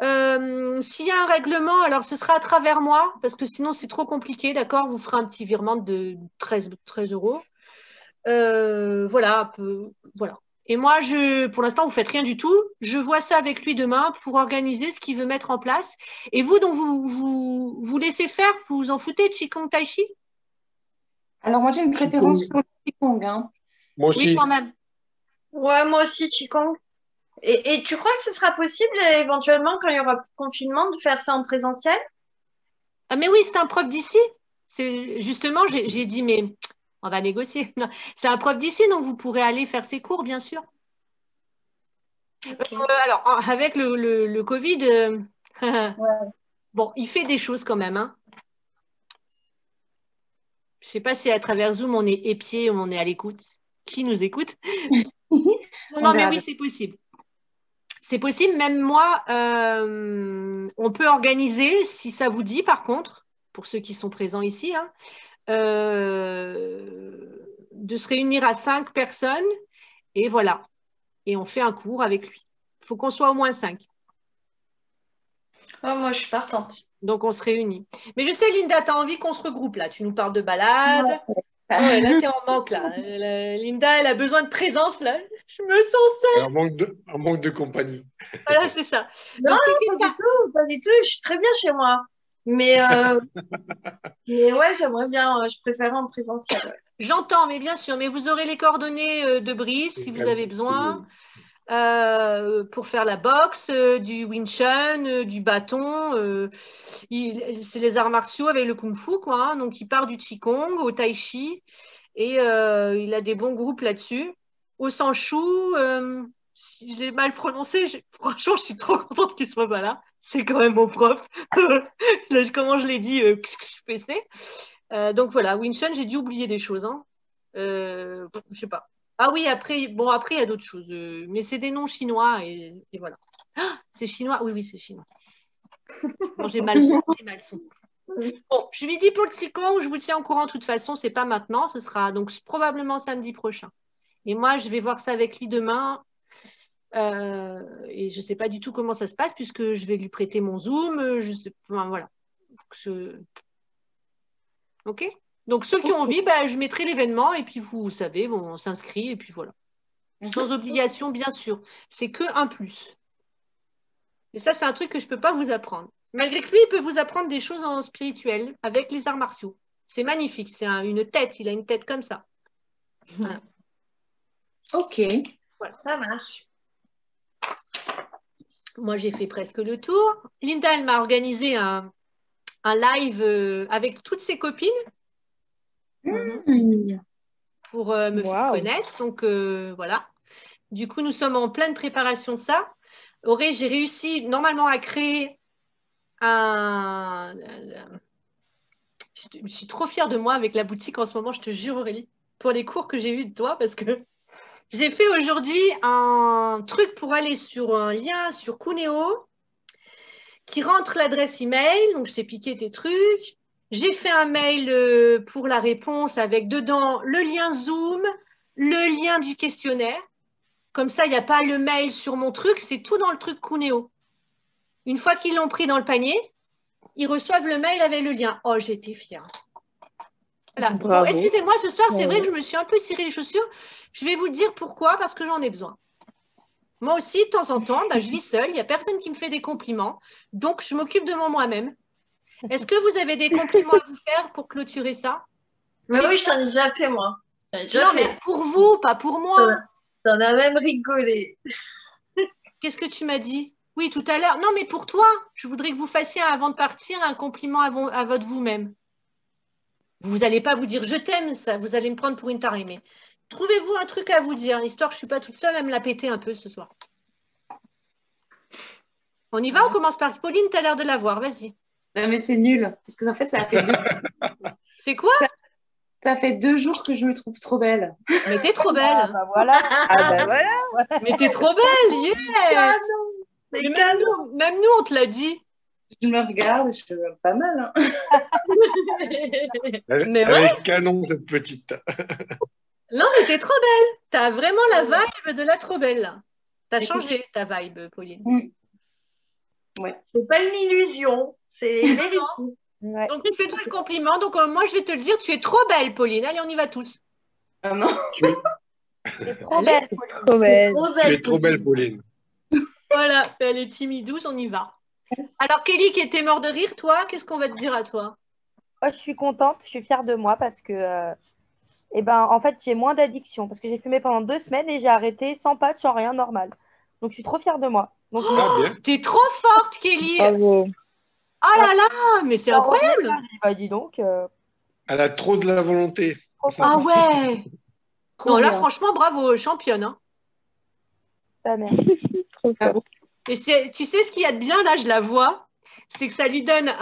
S'il y a un règlement, alors ce sera à travers moi, parce que sinon c'est trop compliqué, d'accord? Vous ferez un petit virement de 13 euros. Voilà, voilà. Et moi, pour l'instant, vous ne faites rien du tout. Je vois ça avec lui demain pour organiser ce qu'il veut mettre en place. Et vous, donc, vous laissez faire, vous vous en foutez de Qigong Tai Chi? Alors, moi, j'ai une préférence pour le Qigong, hein. Moi Oui, aussi. quand même. Ouais, moi aussi, Qigong. Et tu crois que ce sera possible éventuellement, quand il y aura plus de confinement, de faire ça en présentiel? Ah, mais oui, c'est un prof d'ici. C'est justement, j'ai dit, mais on va négocier. Non, c'est un prof d'ici, donc vous pourrez aller faire ses cours, bien sûr. Ok. Alors, avec le Covid, Ouais. bon, il fait des choses quand même, hein. Je ne sais pas si à travers Zoom, on est épié ou on est à l'écoute. Qui nous écoute? Non, On mais verra oui, bien. c'est possible. C'est possible, même moi, on peut organiser, si ça vous dit, par contre, pour ceux qui sont présents ici, hein, de se réunir à 5 personnes et voilà. Et on fait un cours avec lui. Il faut qu'on soit au moins 5. Oh, moi, je suis partante. Donc, on se réunit. Mais je sais, Linda, tu as envie qu'on se regroupe là. Tu nous parles de balade. Ouais. Ouais, là, tu es en manque là. Linda, elle a besoin de présence là. Je me sens seule. Un manque de compagnie. Voilà, c'est ça. Non, Donc, pas du tout, pas du tout. Je suis très bien chez moi. Mais, mais ouais, j'aimerais bien, je préfère en présentiel. Ouais. j'entends, mais bien sûr. Mais vous aurez les coordonnées de Brice si vous avez besoin. Pour faire la boxe, du Wing Chun, du bâton. C'est les arts martiaux avec le Kung Fu, quoi, hein. Donc, il part du Qigong au Tai Chi et il a des bons groupes là-dessus. Au Sanchu, si je l'ai mal prononcé, franchement, je suis trop contente qu'il soit pas là. C'est quand même mon prof. Comment je l'ai dit, PC. Donc voilà, Wing Chun, j'ai dû oublier des choses, hein. Je sais pas. Ah oui, après, il y a d'autres choses. Mais c'est des noms chinois et voilà. Ah, c'est chinois? Oui, oui, c'est chinois. Bon, j'ai mal son. Bon, je lui dis pour le Qigong, je vous tiens au courant de toute façon, c'est pas maintenant, ce sera donc probablement samedi prochain. Et moi, je vais voir ça avec lui demain. Et je sais pas du tout comment ça se passe puisque je vais lui prêter mon Zoom. Je sais, enfin, voilà. Ok? Donc, ceux qui ont envie, bah, je mettrai l'événement et puis vous savez, bon, on s'inscrit et puis voilà. Sans obligation, bien sûr. C'est que un plus. Et ça, c'est un truc que je ne peux pas vous apprendre. Malgré que lui, il peut vous apprendre des choses en spirituel avec les arts martiaux. C'est magnifique. C'est une tête. Il a une tête comme ça. Voilà. Ok. Voilà. Ça marche. Moi, j'ai fait presque le tour. Linda, elle m'a organisé un live avec toutes ses copines pour me faire connaître. Donc, voilà. Du coup, nous sommes en pleine préparation de ça. Auré, j'ai réussi normalement à créer un... Je suis trop fière de moi avec la boutique en ce moment, je te jure Aurélie, pour les cours que j'ai eus de toi, parce que j'ai fait aujourd'hui un truc pour aller sur un lien sur Cuneo qui rentre l'adresse email, donc je t'ai piqué tes trucs. J'ai fait un mail pour la réponse avec dedans le lien Zoom, le lien du questionnaire. Comme ça, il n'y a pas le mail sur mon truc, c'est tout dans le truc Cuneo. Une fois qu'ils l'ont pris dans le panier, ils reçoivent le mail avec le lien. Oh, j'étais fière. Voilà. Bon, excusez-moi, ce soir, c'est vrai que je me suis un peu ciré les chaussures. Je vais vous dire pourquoi, parce que j'en ai besoin. Moi aussi, de temps en temps, je vis seule, il n'y a personne qui me fait des compliments, donc je m'occupe de moi-même. Est-ce que vous avez des compliments à vous faire pour clôturer ça? Mais oui, je t'en ai déjà fait, moi. Non, mais pour vous, pas pour moi. T'en as même rigolé. Qu'est-ce que tu m'as dit? Oui, tout à l'heure. Non, mais pour toi, je voudrais que vous fassiez, avant de partir, un compliment à votre vous-même. Vous n'allez pas vous dire « je t'aime », ça, vous allez me prendre pour une tarée, mais trouvez-vous un truc à vous dire, histoire que je ne suis pas toute seule à me la péter un peu ce soir. On y va, on commence par Pauline, tu as l'air de l'avoir, vas-y. Non, mais c'est nul, parce que en fait, ça fait 2 C'est quoi? Ça fait 2 jours que je me trouve trop belle. Mais t'es trop belle. Ah bah voilà. Ah bah voilà. Mais t'es trop belle, yeah. C'est Mais canon. même nous, on te l'a dit. Je me regarde, je fais pas mal. Hein. Mais elle est canon, cette petite. Non, mais t'es trop belle. T'as vraiment la vibe de la trop belle, là. T'as changé ta vibe, Pauline. Ouais. C'est pas une illusion, c'est vérité. Ouais. Donc, tu fais-toi le compliment. Donc, moi, je vais te le dire, tu es trop belle, Pauline. Allez, on y va tous. Ah non. C'est trop belle, Pauline. Trop belle. Tu es trop belle, Pauline. Voilà, elle est timidouce, on y va. Alors, Kelly, qui était mort de rire, toi, qu'est-ce qu'on va te dire à toi? Moi, je suis contente, je suis fière de moi parce que, en fait, j'ai moins d'addiction parce que j'ai fumé pendant 2 semaines et j'ai arrêté sans patch, sans rien, normal. Donc, je suis trop fière de moi. Donc, bien. T'es trop forte, Kelly. Bravo. Oh là là, mais c'est incroyable. bah, dis donc. Elle a trop de la volonté. Ah ouais. Trop Non, là, bien. franchement, bravo, championne. Hein. Ta mère. Trop fort. Et tu sais ce qu'il y a de bien, là, je la vois, c'est que ça lui donne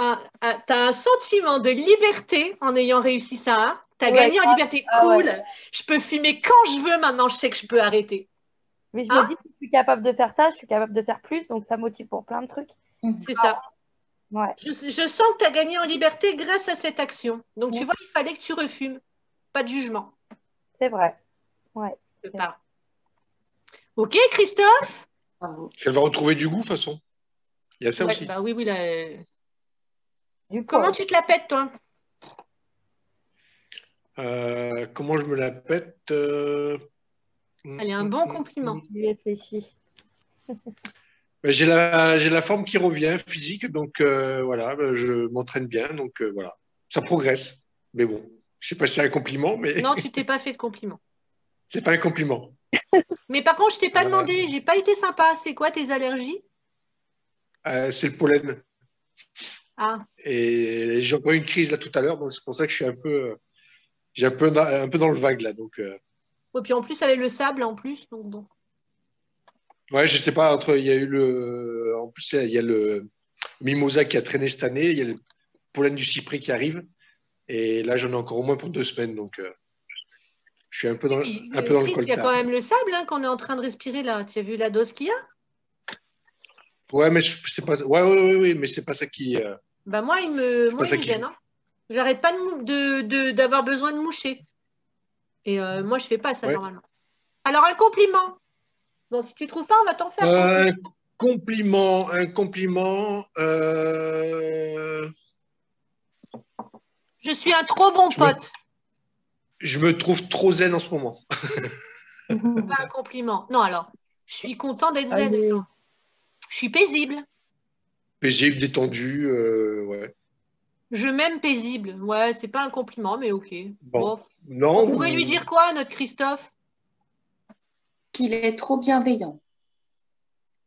t'as un sentiment de liberté en ayant réussi ça. Hein. T'as gagné en liberté. Cool. Ouais. Je peux fumer quand je veux maintenant, je sais que je peux arrêter. Mais je me dis que je suis capable de faire ça, je suis capable de faire plus, donc ça motive pour plein de trucs. C'est ça. Ouais. Je sens que tu as gagné en liberté grâce à cette action. Donc, tu vois, il fallait que tu refumes. Pas de jugement. C'est vrai. Ouais. Pas. Ok, Christophe? Elle va retrouver du goût, de toute façon. Il y a ça aussi. Bah oui, là... Du coup, Comment tu te la pètes, toi? Comment je me la pète Allez, un bon compliment. j'y réfléchis. J'ai la forme qui revient, physique, donc voilà, je m'entraîne bien, donc voilà. Ça progresse. Mais bon, je sais pas si c'est un compliment, mais Non, tu t'es pas fait de compliment. c'est pas un compliment. Mais par contre, je t'ai pas demandé, j'ai pas été sympa. C'est quoi tes allergies? C'est le pollen. Ah. Et j'ai encore eu une crise là tout à l'heure, donc c'est pour ça que je suis un peu dans le vague là. Donc, Et puis en plus, avec le sable en plus, donc bon. ouais, je sais pas, il y a eu en plus, il y a le mimosa qui a traîné cette année, il y a le pollen du cyprès qui arrive, et là j'en ai encore au moins pour 2 semaines, donc je suis un peu dans le coltard. Il y a quand même le sable hein, qu'on est en train de respirer là. Tu as vu la dose qu'il y a? Ouais, mais c'est pas, ouais, mais c'est pas ça qui. Bah moi, il me gêne. Hein. J'arrête pas d'avoir besoin de moucher. Et moi, je fais pas ça normalement. Alors un compliment. Bon, si tu trouves pas, on va t'en faire. Un compliment. Je suis un trop bon pote. Je me trouve trop zen en ce moment. Pas un compliment. Non, alors, je suis content d'être zen. Je suis paisible. Paisible, détendu, ouais. Je m'aime paisible. Ouais, c'est pas un compliment, mais ok. Bon. Non. On pourrait lui dire quoi, notre Christophe? Qu'il est trop bienveillant.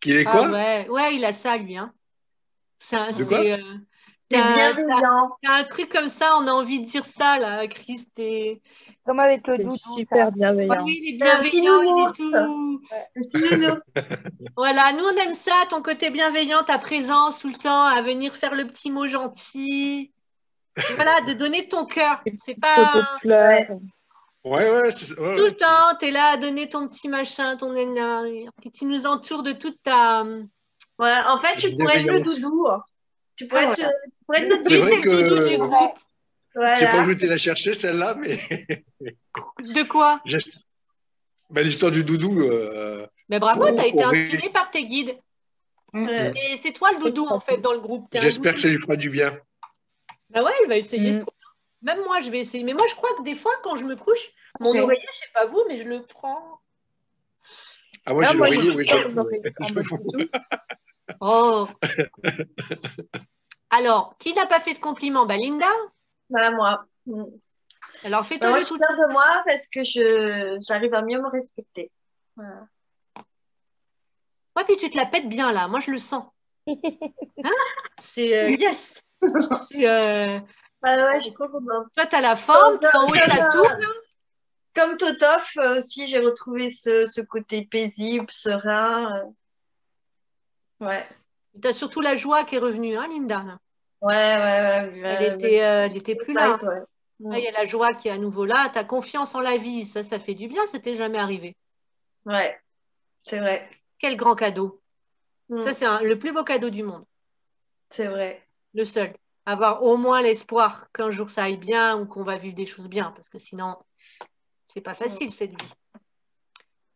Qu'il est quoi? Ouais, il a ça, lui. Hein. De quoi? T'es bienveillant. T'as un truc comme ça, on a envie de dire ça, là, Chris. Comme avec le doudou. Super bienveillant. Oui, il est bienveillant, il est tout. Ouais. Voilà, nous, on aime ça, ton côté bienveillant, ta présence tout le temps, à venir faire le petit mot gentil. Voilà, de donner de ton cœur. C'est pas... Ouais. Tout le temps, tu es là à donner ton petit machin, ton énergie. Et tu nous entoures de toute ta... Ouais, en fait, tu pourrais être le doudou. Tu pourrais être notre doudou du groupe. Voilà. J'ai pas voulu la chercher, celle-là, mais... De quoi? L'histoire du doudou... Mais bravo, tu as été inspiré par tes guides. Et c'est toi le doudou, en fait, dans le groupe. T'es un J'espère que doudou. ça lui fera du bien. Bah ouais, il va essayer. C'est trop bien. Même moi, je vais essayer. Mais moi, je crois que des fois, quand je me couche, mon oreiller, je sais pas vous, mais je le prends. Ah, moi, j'ai moi, l'oreiller, j'ai oui, tout le temps mon oreiller en je mode fous. doudou. Oh. Alors, qui n'a pas fait de compliment? Bah, Linda. Bah, moi. Alors, fais-toi Moi, le je suis tout. fière de moi parce que j'arrive à mieux me respecter. Voilà. Ouais, puis tu te la pètes bien, là. Moi, je le sens. Hein, c'est yes. Bah ouais, je suis trop contente. Toi, tu as la forme, tu es en haut de ta tour. Comme Totof aussi, j'ai retrouvé ce côté paisible, serein. Ouais. Tu as surtout la joie qui est revenue, hein, Linda? Ouais. Elle était plus là. Ouais. Là, il y a la joie qui est à nouveau là. Tu as confiance en la vie. Ça fait du bien. Ça t'est jamais arrivé. Ouais, c'est vrai. Quel grand cadeau. Ça, c'est le plus beau cadeau du monde. C'est vrai. Le seul. Avoir au moins l'espoir qu'un jour ça aille bien ou qu'on va vivre des choses bien. Parce que sinon, c'est pas facile cette vie.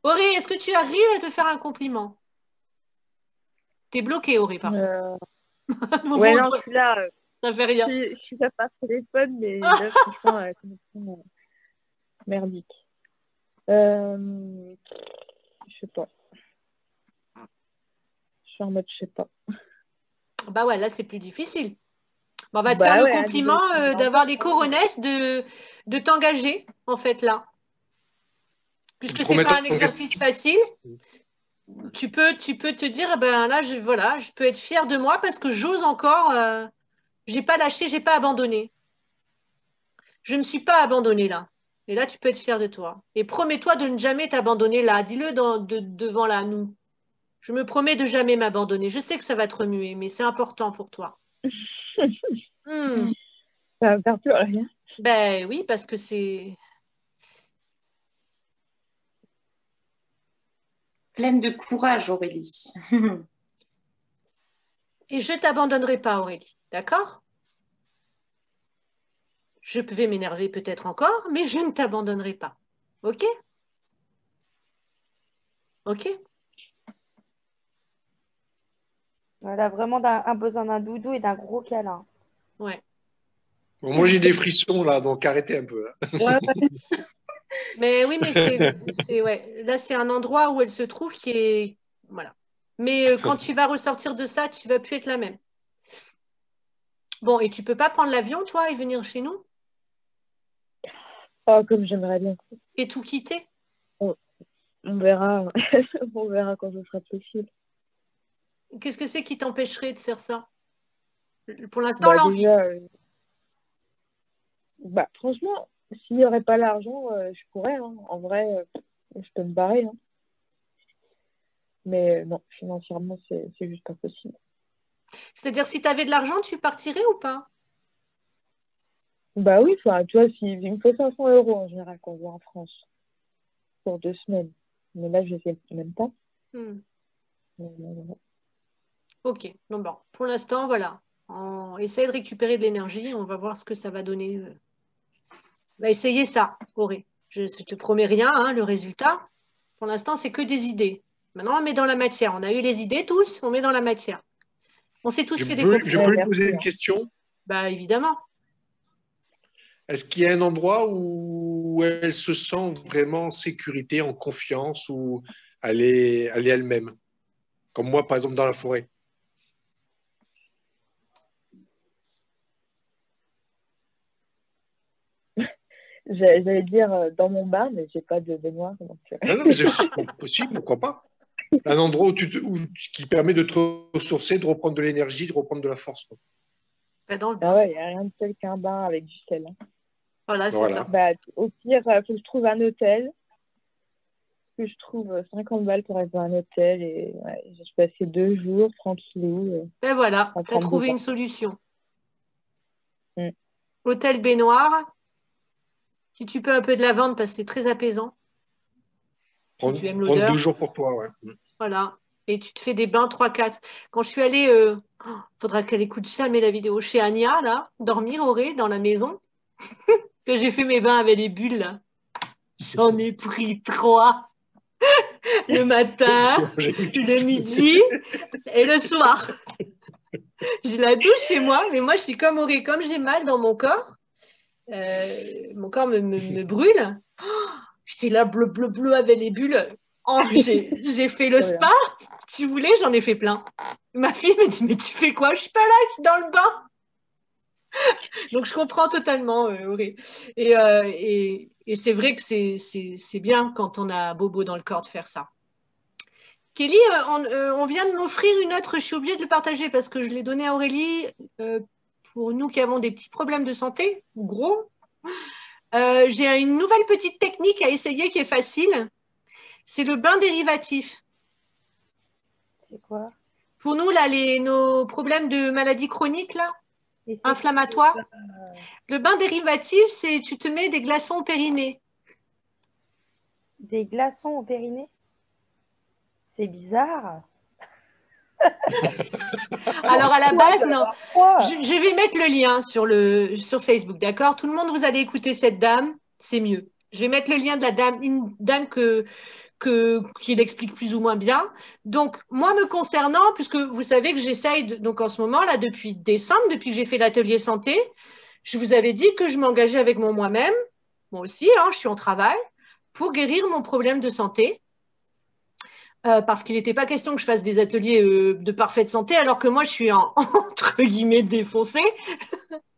Auré, est-ce que tu arrives à te faire un compliment? T'es bloqué, Auré, par contre. Ouais, non, je suis là. Ça fait rien. Je suis là par téléphone, mais là, franchement, la connexion merdique. Je sais pas. Je suis en mode je sais pas. Bah ouais, là, c'est plus difficile. Bon, on va te faire le compliment d'avoir les coronesses de t'engager, en fait, là. Puisque c'est pas un exercice facile, tu peux te dire, ben là, je peux être fière de moi parce que j'ose encore, j'ai pas lâché, j'ai pas abandonné. Je ne suis pas abandonnée là. Et là, tu peux être fière de toi. Et promets-toi de ne jamais t'abandonner là. Dis-le devant là, nous. Je me promets de jamais m'abandonner. Je sais que ça va te remuer, mais c'est important pour toi. Ça va faire plus rien. Ben oui, parce que c'est... Pleine de courage, Aurélie. Et je ne t'abandonnerai pas, Aurélie. D'accord? Je vais m'énerver peut-être encore, mais je ne t'abandonnerai pas. OK? OK? Elle a vraiment un besoin d'un doudou et d'un gros câlin. Ouais. Bon, moi, j'ai des frissons, là, donc arrêtez un peu. Ouais. Mais oui, mais ouais. Là, c'est un endroit où elle se trouve qui est... Voilà. Mais quand tu vas ressortir de ça, tu ne vas plus être la même. Bon, et tu peux pas prendre l'avion, toi, et venir chez nous? Oh, comme j'aimerais bien. Et tout quitter? On verra. On verra quand ce sera possible. Qu'est-ce que c'est qui t'empêcherait de faire ça? Pour l'instant, l'envie. Franchement, s'il n'y aurait pas l'argent, je pourrais. Hein. En vrai, je peux me barrer. Hein. Mais non, financièrement, c'est juste pas possible. C'est-à-dire, si tu avais de l'argent, tu partirais ou pas? Bah oui, tu vois, il me faut 500 € en général quand on va en France pour 2 semaines. Mais là, je ne sais même pas. Ok, bon, pour l'instant, voilà. On essaye de récupérer de l'énergie. On va voir ce que ça va donner. On va essayer ça, Auré. Je ne te promets rien, hein, le résultat. Pour l'instant, c'est que des idées. Maintenant, on met dans la matière. On a eu les idées tous, on met dans la matière. On s'est tous fait des compliments. Je peux lui poser une question? Bah, évidemment. Est-ce qu'il y a un endroit où elle se sent vraiment en sécurité, en confiance, où elle est elle-même? Comme moi, par exemple, dans la forêt. J'allais dire dans mon bar, mais j'ai pas de baignoire. Donc... Non, mais c'est possible, pourquoi pas? Un endroit qui permet de te ressourcer, de reprendre de l'énergie, de reprendre de la force. Dans le ah ouais, il n'y a rien de tel qu'un bain avec du sel. Hein. Voilà, c'est ça. Bah, au pire, il faut que je trouve un hôtel. Que je trouve 50 balles pour être dans un hôtel. Et je suis passée 2 jours tranquillou. Ben voilà, tu as trouvé une solution. Hôtel baignoire. Si tu peux un peu de lavande parce que c'est très apaisant. Prendre, si tu aimes l'odeur. 2 jours pour toi, ouais. Voilà. Et tu te fais des bains 3-4. Quand je suis allée, faudra qu'elle écoute jamais la vidéo chez Anya, là, dormir Auré dans la maison. Que j'ai fait mes bains avec les bulles, là. J'en ai pris 3. Le matin, le midi et le soir. J'ai la douche chez moi, mais moi, je suis comme Auré. Comme j'ai mal dans mon corps me brûle. Oh, j'étais là, bleu, bleu, bleu, avec les bulles. Oh, j'ai fait le spa. Si vous voulez, j'en ai fait plein. Ma fille me dit, mais tu fais quoi? Je suis pas là, je suis dans le bain. Donc, je comprends totalement, Auré. Et c'est vrai que c'est bien quand on a bobo dans le corps de faire ça. Kelly, on vient de m'offrir une autre, je suis obligée de le partager parce que je l'ai donné à Aurélie pour nous qui avons des petits problèmes de santé, ou gros. J'ai une nouvelle petite technique à essayer qui est facile. C'est le bain dérivatif. C'est quoi? Pour nous, là, nos problèmes de maladies chroniques, là, inflammatoires, le bain dérivatif, c'est tu te mets des glaçons au périnée. Des glaçons au périnée? C'est bizarre. Alors, à la base, non. Je vais mettre le lien sur Facebook, d'accord? Tout le monde, vous allez écouter cette dame, c'est mieux. Je vais mettre le lien de la dame, une dame qui l'explique plus ou moins bien. Donc, moi, me concernant, puisque vous savez que j'essaye, donc en ce moment, là, depuis décembre, depuis que j'ai fait l'atelier santé, je vous avais dit que je m'engageais avec moi-même, moi aussi, hein, je suis en travail, pour guérir mon problème de santé. Parce qu'il n'était pas question que je fasse des ateliers de parfaite santé, alors que moi, je suis entre guillemets défoncée.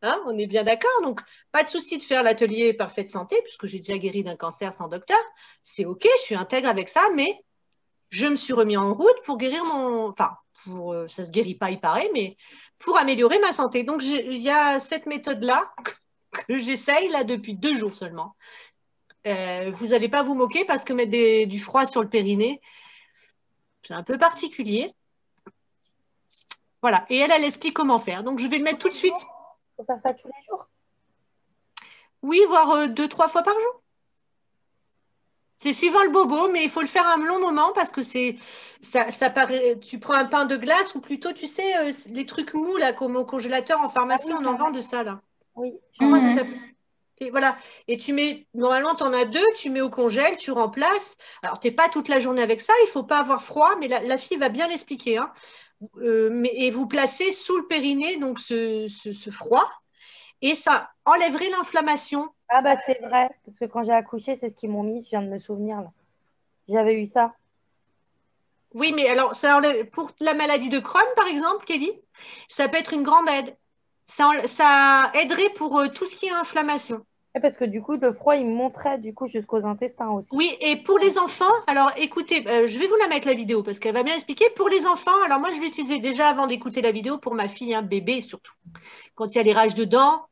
Hein, on est bien d'accord. Donc, pas de souci de faire l'atelier parfaite santé, puisque j'ai déjà guéri d'un cancer sans docteur. C'est OK, je suis intègre avec ça, mais je me suis remis en route pour guérir Enfin, ça ne se guérit pas, il paraît, mais pour améliorer ma santé. Donc, il y a cette méthode-là que j'essaye là depuis 2 jours seulement. Vous n'allez pas vous moquer parce que mettre du froid sur le périnée, c'est un peu particulier. Voilà. Et elle explique comment faire. Donc, je vais le mettre tout de suite. Il faut faire ça tous les jours? Oui, voire 2-3 fois par jour. C'est suivant le bobo, mais il faut le faire un long moment parce que ça paraît. Tu prends un pain de glace ou plutôt, tu sais, les trucs mous là, comme au congélateur en pharmacie, on en vend de ça là. Oui. Et voilà. Et normalement, tu en as 2, tu mets au congèle, tu remplaces. Alors, tu n'es pas toute la journée avec ça, il ne faut pas avoir froid, mais la fille va bien l'expliquer. Hein. Et vous placez sous le périnée, donc ce froid, et ça enlèverait l'inflammation. Ah bah c'est vrai, parce que quand j'ai accouché, c'est ce qu'ils m'ont mis, je viens de me souvenir là. J'avais eu ça. Oui, mais alors, ça enlève, pour la maladie de Crohn, par exemple, Kelly, ça peut être une grande aide. Ça aiderait pour tout ce qui est inflammation. Et parce que du coup, le froid, il monterait du coup jusqu'aux intestins aussi. Oui, et pour les enfants, alors écoutez, je vais vous la mettre la vidéo parce qu'elle va bien expliquer. Pour les enfants, alors moi, je l'utilisais déjà avant d'écouter la vidéo pour ma fille, bébé surtout. Quand il y a les rages de dents,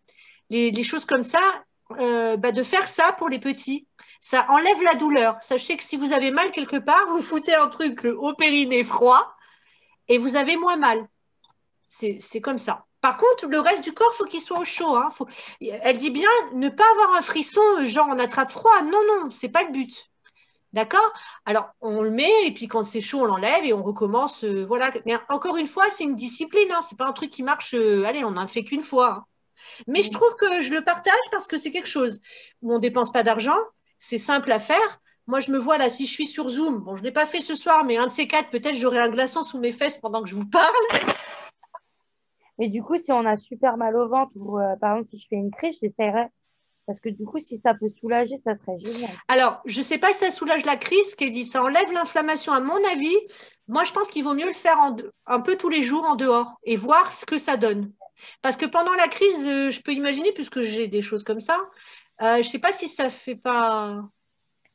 les choses comme ça, de faire ça pour les petits, ça enlève la douleur. Sachez que si vous avez mal quelque part, vous foutez un truc au périnée froid et vous avez moins mal. C'est comme ça. Par contre, le reste du corps, il faut qu'il soit au chaud. Hein. Elle dit bien ne pas avoir un frisson, genre on attrape froid. Non, non, c'est pas le but. D'accord? Alors, on le met et puis quand c'est chaud, on l'enlève et on recommence. Voilà. Mais encore une fois, c'est une discipline. Hein. C'est pas un truc qui marche. Allez, on n'en fait qu'une fois. Hein. Mais je trouve que je le partage parce que c'est quelque chose où on ne dépense pas d'argent. C'est simple à faire. Moi, je me vois là, si je suis sur Zoom, bon, je ne l'ai pas fait ce soir, mais un de ces 4, peut-être j'aurai un glaçon sous mes fesses pendant que je vous parle. Mais du coup, si on a super mal au ventre ou par exemple, si je fais une crise, j'essaierai. Parce que du coup, si ça peut soulager, ça serait génial. Alors, je ne sais pas si ça soulage la crise, Kelly. Ça enlève l'inflammation, à mon avis. Moi, je pense qu'il vaut mieux le faire un peu tous les jours en dehors et voir ce que ça donne. Parce que pendant la crise, je peux imaginer, puisque j'ai des choses comme ça, je ne sais pas si ça ne fait pas…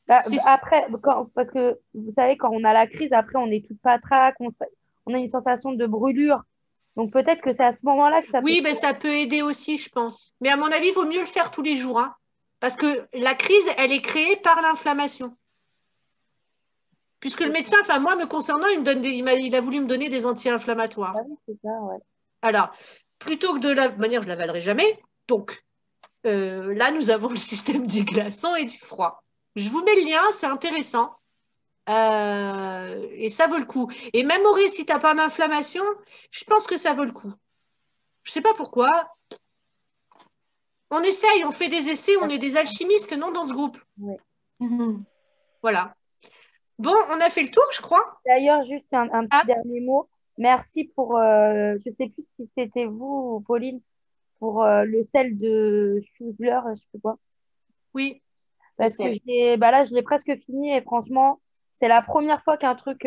Après, parce que vous savez, quand on a la crise, après, on est toute patraque, on a une sensation de brûlure. Donc peut-être que c'est à ce moment-là que ça peut… Oui, ben, ça peut aider aussi, je pense. Mais à mon avis, il vaut mieux le faire tous les jours. Hein, parce que la crise, elle est créée par l'inflammation. Puisque le médecin, enfin moi, me concernant, il a voulu me donner des anti-inflammatoires. Ah oui, c'est ça, ouais. Alors, plutôt que de la manière, je ne l'avalerai jamais. Donc, là, nous avons le système du glaçon et du froid. Je vous mets le lien, c'est intéressant. Et ça vaut le coup. Et même Auré, si tu n'as pas d'inflammation, je pense que ça vaut le coup. Je ne sais pas pourquoi. On essaye, on fait des essais, on est des alchimistes, non, dans ce groupe. Oui. Voilà. Bon, on a fait le tour, je crois. D'ailleurs, juste un petit Ah. dernier mot. Merci pour, je ne sais plus si c'était vous ou Pauline, pour le sel de Schussler, je sais pas quoi. Oui. Parce que là, je l'ai presque fini et franchement, c'est la première fois qu'un truc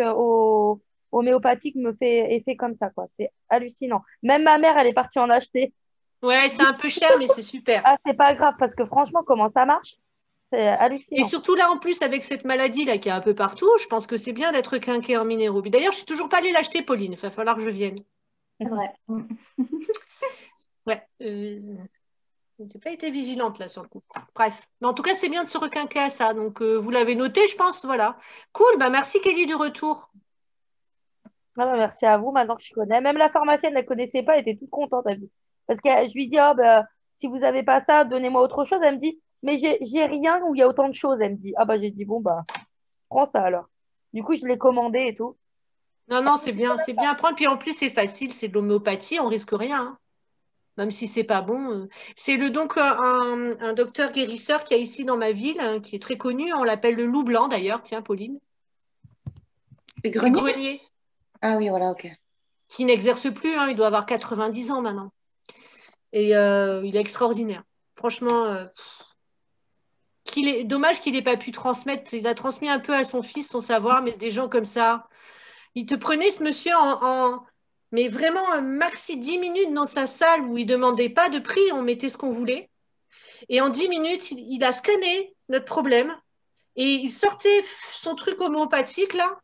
homéopathique me fait effet comme ça, quoi. C'est hallucinant. Même ma mère, elle est partie en acheter. Ouais, c'est un peu cher, mais c'est super. Ah, c'est pas grave parce que franchement, comment ça marche? C'est Et hallucinant. surtout là, en plus, avec cette maladie-là qui est un peu partout, je pense que c'est bien d'être quinqué en minéraux. D'ailleurs, je suis toujours pas allée l'acheter, Pauline. Il va falloir que je vienne. C'est vrai. Ouais. J'ai pas été vigilante là sur le coup. Bref. Mais en tout cas, c'est bien de se requinquer à ça. Donc, vous l'avez noté, je pense. Voilà. Cool. Bah, merci, Kelly, du retour. Ah bah, merci à vous, maintenant que je connais. Même la pharmacienne ne la connaissait pas, elle était toute contente, elle dit. Parce que je lui dis, oh, bah, si vous n'avez pas ça, donnez-moi autre chose. Elle me dit, mais j'ai rien où il y a autant de choses. Elle me dit, ah bah j'ai dit, bon, bah, prends ça alors. Du coup, je l'ai commandé et tout. Non, non, c'est bien à prendre. Puis en plus, c'est facile, c'est de l'homéopathie, on risque rien, hein. Même si c'est pas bon. C'est donc un docteur guérisseur qui est ici dans ma ville, hein, qui est très connu. On l'appelle le loup blanc d'ailleurs. Tiens, Pauline. C'est Grenier? Grenier. Ah oui, voilà, ok. Qui n'exerce plus, hein, il doit avoir 90 ans maintenant. Et il est extraordinaire. Franchement, dommage qu'il n'ait pas pu transmettre. Il a transmis un peu à son fils son savoir, mais des gens comme ça. Il te prenait ce monsieur mais vraiment un maxi 10 minutes dans sa salle où il ne demandait pas de prix, on mettait ce qu'on voulait. Et en 10 minutes, il a scanné notre problème et il sortait son truc homéopathique là,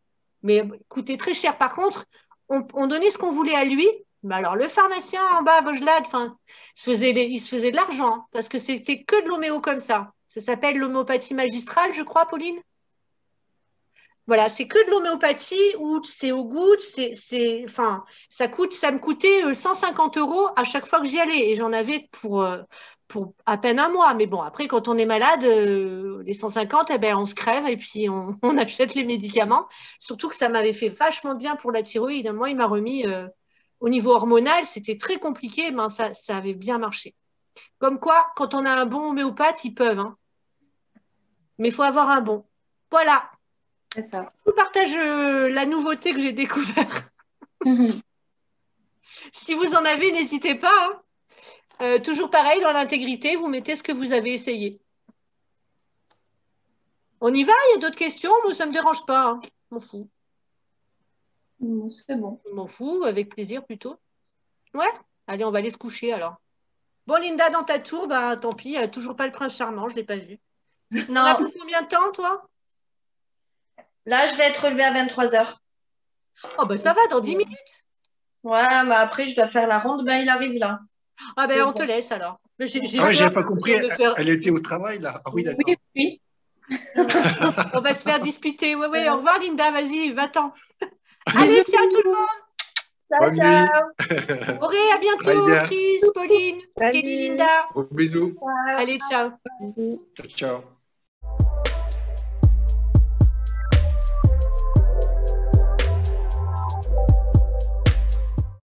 mais il coûtait très cher. Par contre, on donnait ce qu'on voulait à lui. Mais alors, le pharmacien en bas à Vaugelade, il se faisait de l'argent hein, parce que c'était que de l'homéo comme ça. Ça s'appelle l'homéopathie magistrale, je crois, Pauline. Voilà, c'est que de l'homéopathie où c'est au goutte, enfin, ça me coûtait 150 € à chaque fois que j'y allais et j'en avais pour à peine un mois. Mais bon, après, quand on est malade, les 150, eh ben, on se crève et puis on achète les médicaments. Surtout que ça m'avait fait vachement bien pour la thyroïde. Moi, il m'a remis au niveau hormonal, c'était très compliqué, mais ça avait bien marché. Comme quoi, quand on a un bon homéopathe, ils peuvent, hein. Mais il faut avoir un bon. Voilà. C'est ça. Je vous partage la nouveauté que j'ai découverte. Si vous en avez, n'hésitez pas, hein. Toujours pareil, dans l'intégrité, vous mettez ce que vous avez essayé. On y va? Il y a d'autres questions? Moi, ça ne me dérange pas, hein. Je m'en fous. C'est bon. Je m'en fous, avec plaisir plutôt. Ouais? Allez, on va aller se coucher alors. Bon, Linda, dans ta tour, bah, tant pis, il n'y a toujours pas le prince charmant, je ne l'ai pas vu. Non. On a pris combien de temps, toi? Là, je vais être relevée à 23h. Oh, bah ça va, dans 10 minutes. Ouais, mais après, je dois faire la ronde. Ben, il arrive là. Ah, ben, on te laisse alors. Ah ouais, j'avais pas compris. Elle était au travail, là. Ah oui, d'accord. Oui, oui. On va se faire disputer. Oui, oui, au revoir, Linda, vas-y, va-t'en. Allez, ciao tout le monde. Ciao. Auré, à bientôt. Chris, Pauline, Salut. Kelly, Linda. Gros bisous. Allez, ciao. Bisous. Ciao, ciao.